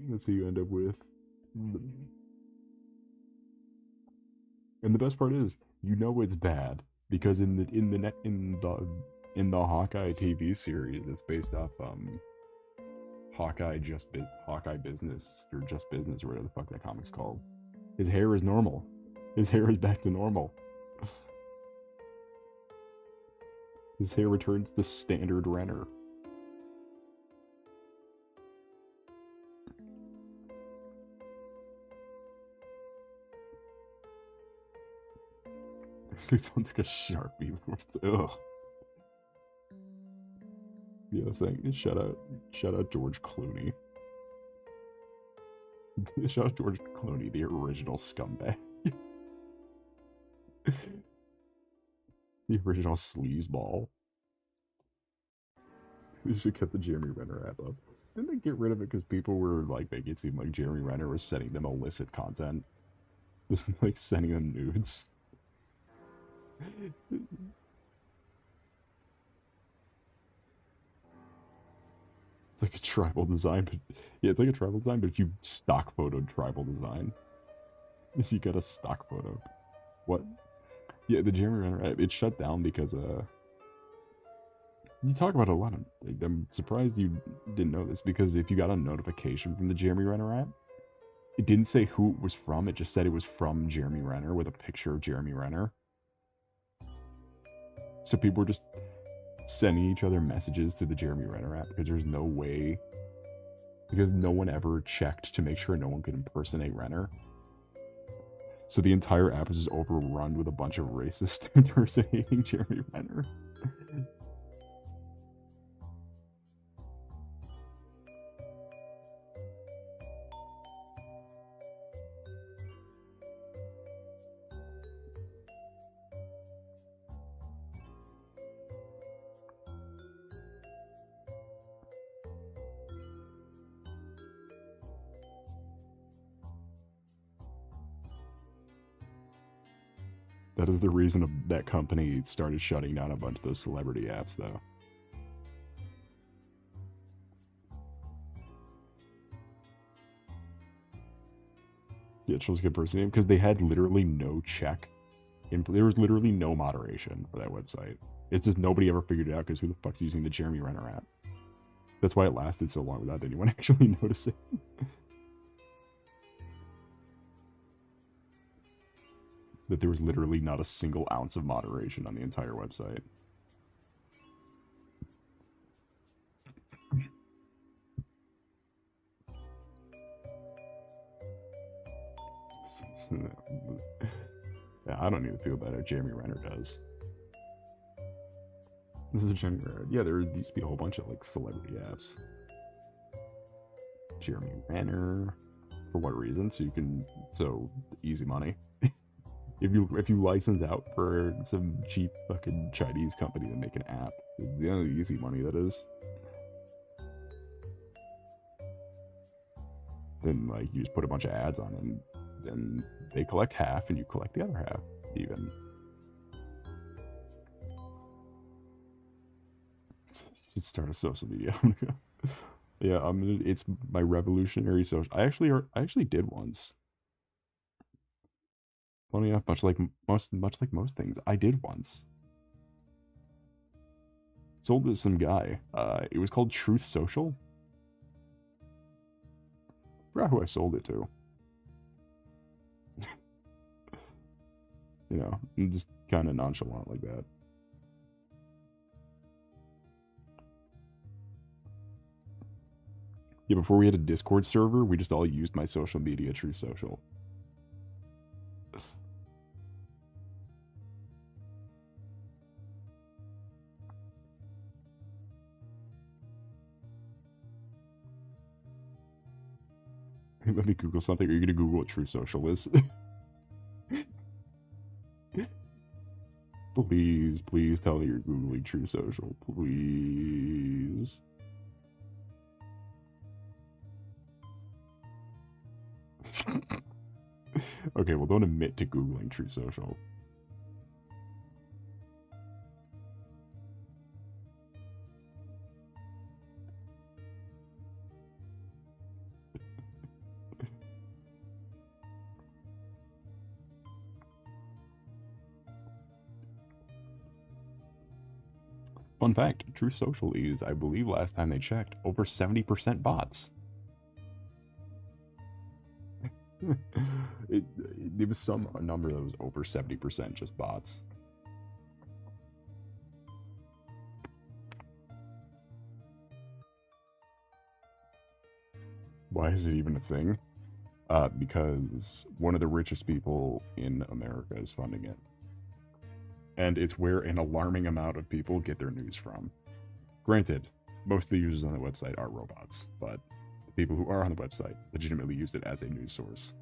That's who you end up with. And the best part is, you know it's bad because in the Hawkeye TV series, it's based off Hawkeye Business or Just Business or whatever the fuck that comic's called. His hair is normal. His hair is back to normal. His hair returns to standard Renner. It sounds like a Sharpie. Ugh. The other thing, shout out George Clooney. Shout out George Clooney, the original scumbag. The original sleazeball. They should cut the Jeremy Renner app up. Didn't they get rid of it because people were like making it seem like Jeremy Renner was sending them illicit content? Just like sending them nudes. It's like a tribal design, but yeah, it's like a tribal design, but if you stock photoed tribal design. If you got a stock photo. What? Yeah, the Jeremy Renner app, it shut down because you talk about a lot of, like, I'm surprised you didn't know this, because if you got a notification from the Jeremy Renner app, it didn't say who it was from, it just said it was from Jeremy Renner with a picture of Jeremy Renner. So people were just sending each other messages through the Jeremy Renner app because there's no way, because no one ever checked to make sure no one could impersonate Renner. So the entire app is just overrun with a bunch of racist impersonating Jeremy Renner. That is the reason that company started shutting down a bunch of those celebrity apps, though. Yeah, chose good person name because they had literally no check. There was literally no moderation for that website. It's just nobody ever figured it out because who the fuck's using the Jeremy Renner app? That's why it lasted so long without anyone actually noticing. That there was literally not a single ounce of moderation on the entire website. Yeah, I don't need to feel better. Jeremy Renner does. This is Jeremy Renner. Yeah, there used to be a whole bunch of like celebrity apps. Jeremy Renner. For what reason? So easy money. If you license out for some cheap fucking Chinese company to make an app, the only easy money that is. Then like you just put a bunch of ads on and then they collect half and you collect the other half even. Should start a social media. Yeah, it's my revolutionary social. I actually did once. Funny enough, much like most things, I did once. Sold to some guy. It was called Truth Social. Forgot who I sold it to. You know, just kind of nonchalant like that. Yeah, before we had a Discord server, we just all used my social media, Truth Social. Let me Google something. Are you gonna Google what True Social is? Please tell me you're Googling True Social. Please. Okay, well, don't admit to Googling True Social. Fun fact, True Social is, I believe last time they checked, over 70% bots. There was some number that was over 70% just bots. Why is it even a thing? Because one of the richest people in America is funding it. And it's where an alarming amount of people get their news from. Granted, most of the users on the website are robots, but the people who are on the website legitimately use it as a news source.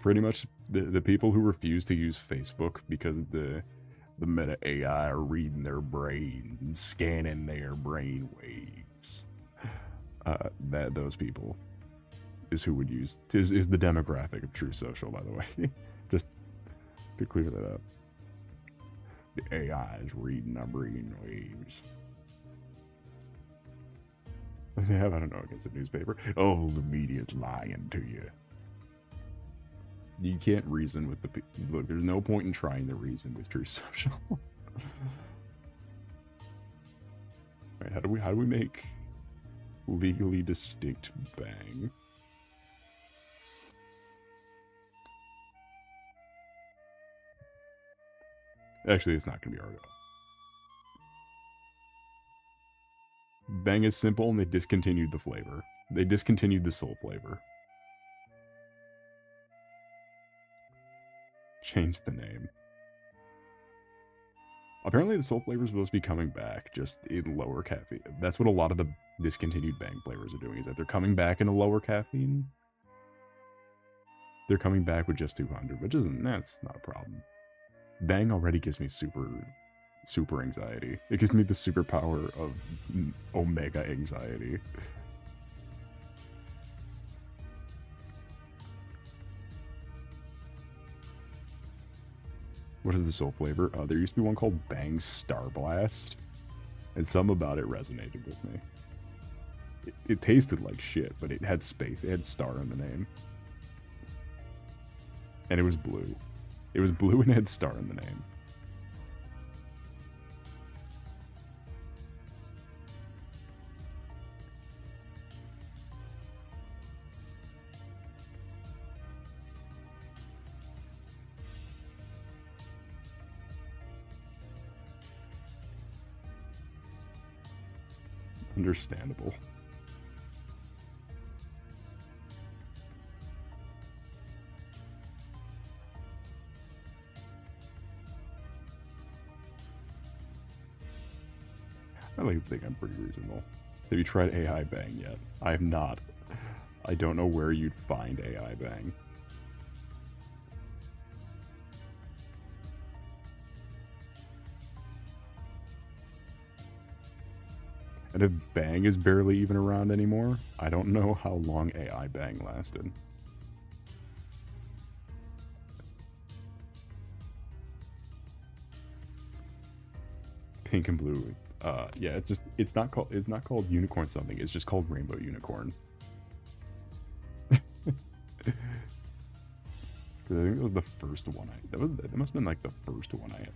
Pretty much the people who refuse to use Facebook because the meta AI are reading their brain and scanning their brain waves. Those people is who would use is the demographic of True Social, by the way. Just to clear that up. The AI is reading our brain waves. Yeah, I don't know against the newspaper. Oh, the media's lying to you. You can't reason with the look. There's no point in trying to reason with True Social. Right, how do we make legally distinct bang? Actually, it's not gonna be Argo. Bang is simple, and they discontinued the flavor. They discontinued the soul flavor. Changed the name. Apparently the soul flavor is supposed to be coming back, just in lower caffeine. That's what a lot of the discontinued Bang flavors are doing, is that they're coming back in a lower caffeine. They're coming back with just 200, which isn't, that's not a problem. Bang already gives me super anxiety. It gives me the superpower of omega anxiety. What is the soul flavor? There used to be one called Bang Star Blast, and some about it resonated with me. It tasted like shit, but it had space. It had star in the name. And it was blue. It was blue and had star in the name. Understandable. I like to think I'm pretty reasonable. Have you tried AI Bang yet? I have not. I don't know where you'd find AI Bang. And if Bang is barely even around anymore, I don't know how long AI Bang lasted. Pink and blue. Yeah, it's not called unicorn something. It's just called rainbow unicorn. Because I think that was the first one that must have been like the first one I had,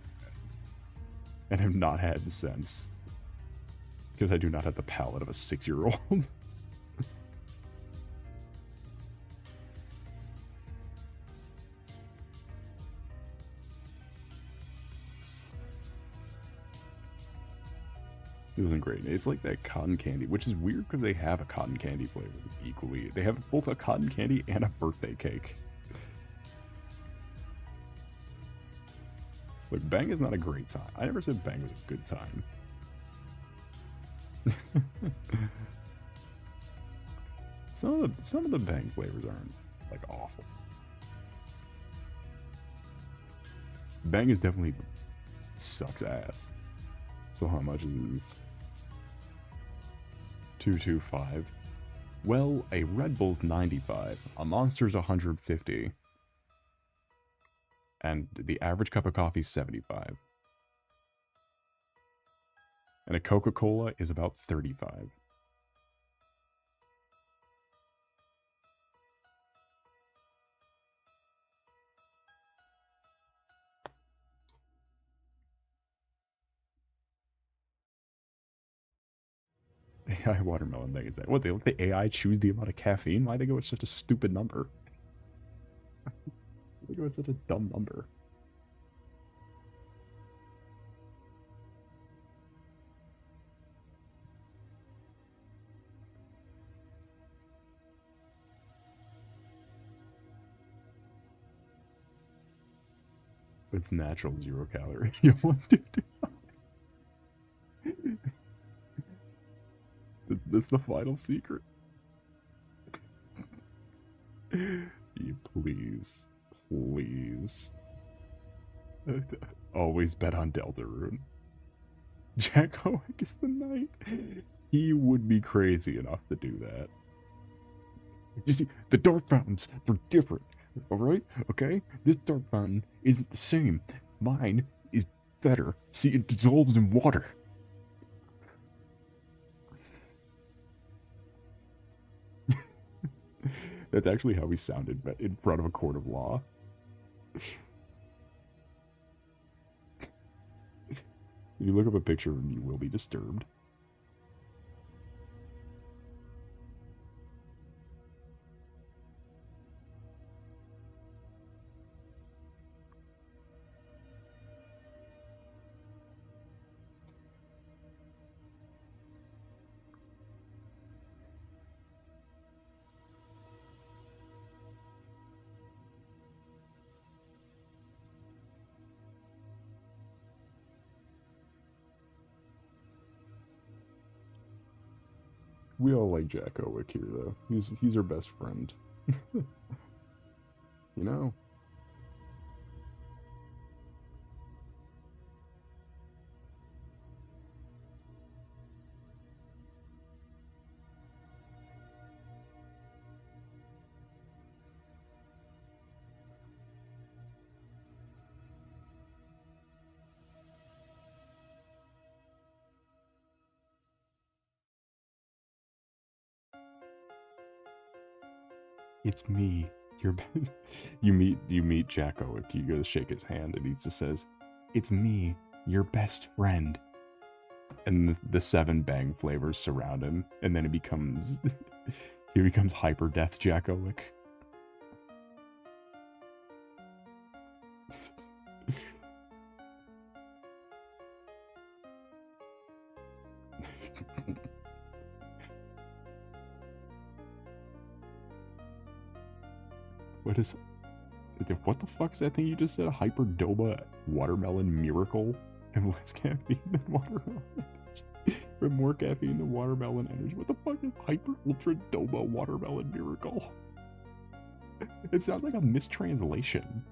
and have not had since. Because I do not have the palate of a 6-year-old. It wasn't great. It's like that cotton candy, which is weird because they have a cotton candy flavor that's equally. They have both a cotton candy and a birthday cake. Look, Bang is not a great time. I never said Bang was a good time. Some of the Bang flavors aren't like awful. Bang is definitely sucks ass. So how much is this? 225. Well, a Red Bull's 95, a Monster's 150, and the average cup of coffee is 75. And a Coca-Cola is about 35. AI watermelon thing is that what they let the AI choose the amount of caffeine? Why they go with such a stupid number? They go with such a dumb number. It's natural 0 calorie. You want to do That's the final secret. You please. Always bet on Deltarune. Jack Howick is the knight. He would be crazy enough to do that. You see, the dark fountains, they're different. Alright? Okay? This dark fountain isn't the same. Mine is better. See, it dissolves in water. That's actually how he sounded in front of a court of law. If you look up a picture of him, you will be disturbed. We all like Jack Owick here, though. He's our best friend. You know? It's me. You're you meet Jack Owick. You go to shake his hand, and he just says, "It's me, your best friend." And the 7 bang flavors surround him, and then he becomes hyper death Jack Owick. What the fuck's that thing you just said? Hyperdoba watermelon miracle? And less caffeine than watermelon energy. With more caffeine than watermelon energy. What the fuck is hyper ultra doba watermelon miracle? It sounds like a mistranslation.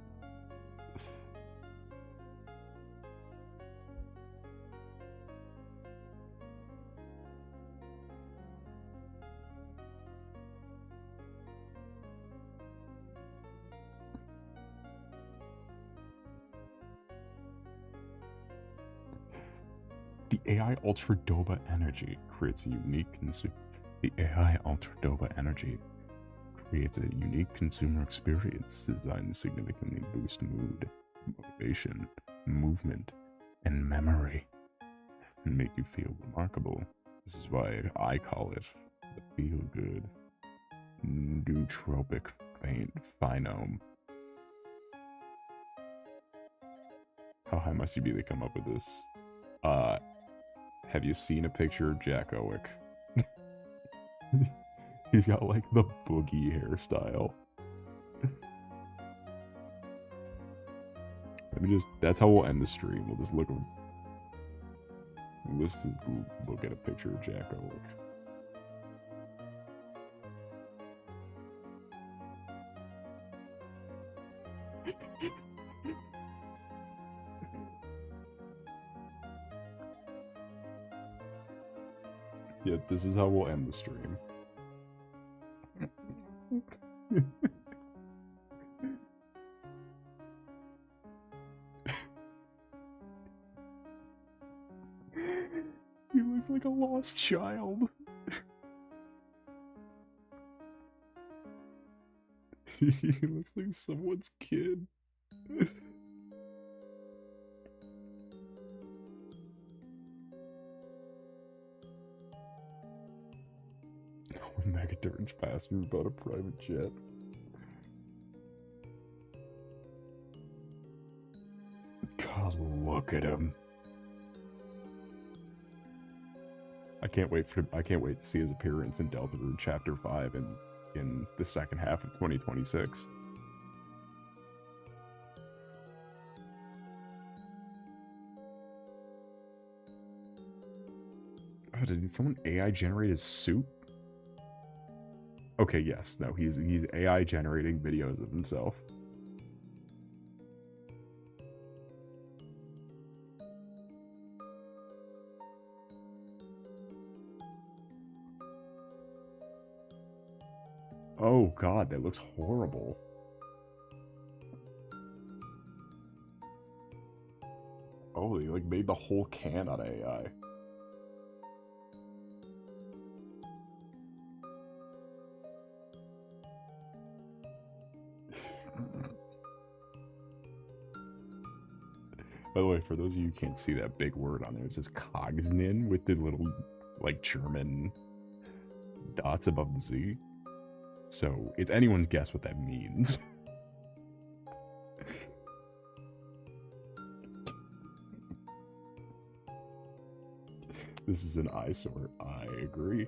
The AI Ultra Doba Energy creates a unique consumer experience designed to significantly boost mood, motivation, movement, and memory, and make you feel remarkable. This is why I call it the feel-good nootropic phenome. How high must you be to come up with this? Have you seen a picture of Jack Owick? He's got like the boogie hairstyle. That's how we'll end the stream. We'll just look at a picture of Jack Owick. Yeah, this is how we'll end the stream. He looks like a lost child. He looks like someone's kid. When Megaturge passed through about a private jet. God, look at him. I can't wait to see his appearance in Deltarune Chapter 5 in the second half of 2026. Oh, did someone AI generate his suit? Okay, yes. No, he's AI generating videos of himself. Oh god, that looks horrible. Oh, they like made the whole can out of AI. By the way, for those of you who can't see that big word on there, it says Kogsnin with the little, like, German dots above the Z. So, it's anyone's guess what that means. This is an eyesore. I agree.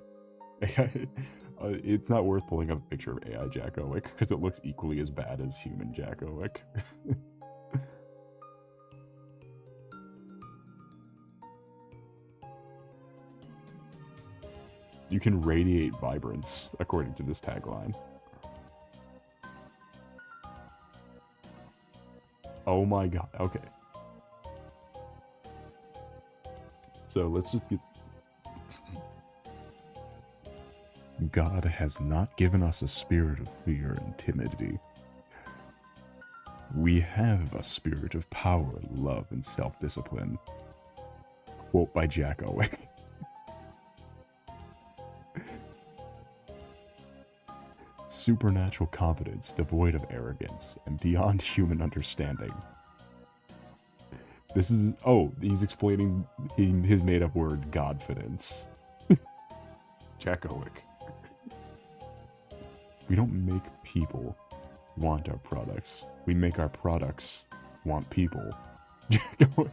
It's not worth pulling up a picture of AI Jack Owick, because it looks equally as bad as human Jack Owick. You can radiate vibrance, according to this tagline. Oh my god, okay. So let's just get... God has not given us a spirit of fear and timidity. We have a spirit of power, love, and self-discipline. Quote by Jack Owen. Supernatural confidence, devoid of arrogance, and beyond human understanding. This is... Oh, he's explaining his made-up word, Godfidence. Jack Owen. We don't make people want our products. We make our products want people. Jack Owen.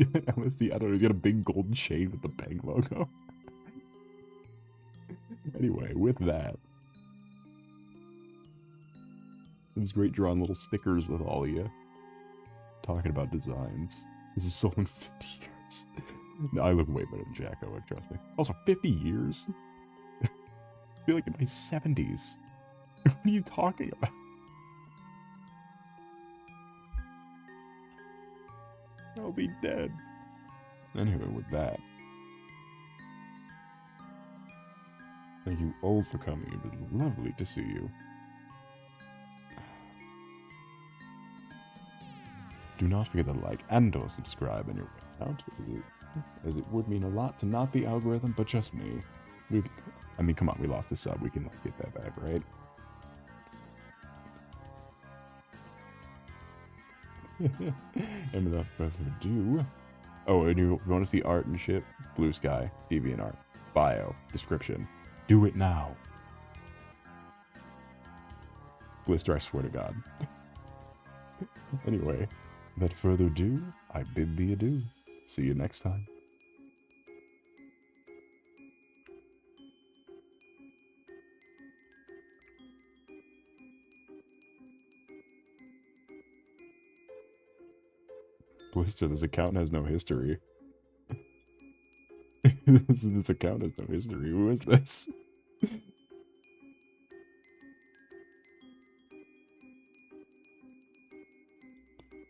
LSD, I don't know, he's got a big golden chain with the Bang logo. Anyway, with that, it was great drawing little stickers with all of you. Talking about designs. This is sold in 50 years. No, I look way better than Jack Owen, trust me. Also, 50 years? I feel like in my 70s. What are you talking about? I'll be dead. Anyway, with that, thank you all for coming. It was lovely to see you. Do not forget to like and or subscribe on your account, as it would mean a lot to not the algorithm, but just me. I mean, come on, we lost a sub. We can get that back, right? And without further ado... Oh, and you want to see art and shit? Blue Sky, DeviantArt, bio, description. Do it now. Blister, I swear to God. Anyway, without further ado, I bid thee adieu. See you next time. Blister, this account has no history. This account has no history. Who is this?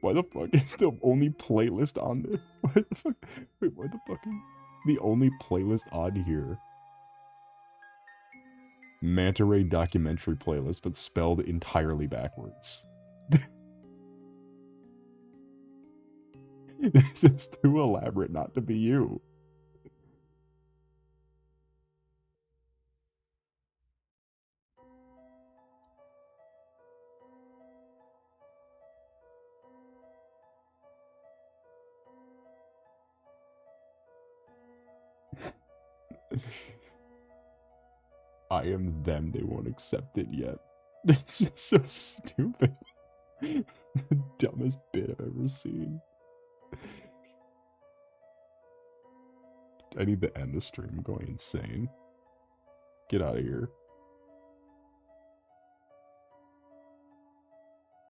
Why the fuck is the only playlist on there? Why the fuck? Wait, why the fuck is the only playlist on here? Manta Ray documentary playlist, but spelled entirely backwards. This is too elaborate not to be you. I am them, they won't accept it yet. This is so stupid. The dumbest bit I've ever seen. I need to end the stream. I'm going insane. Get out of here.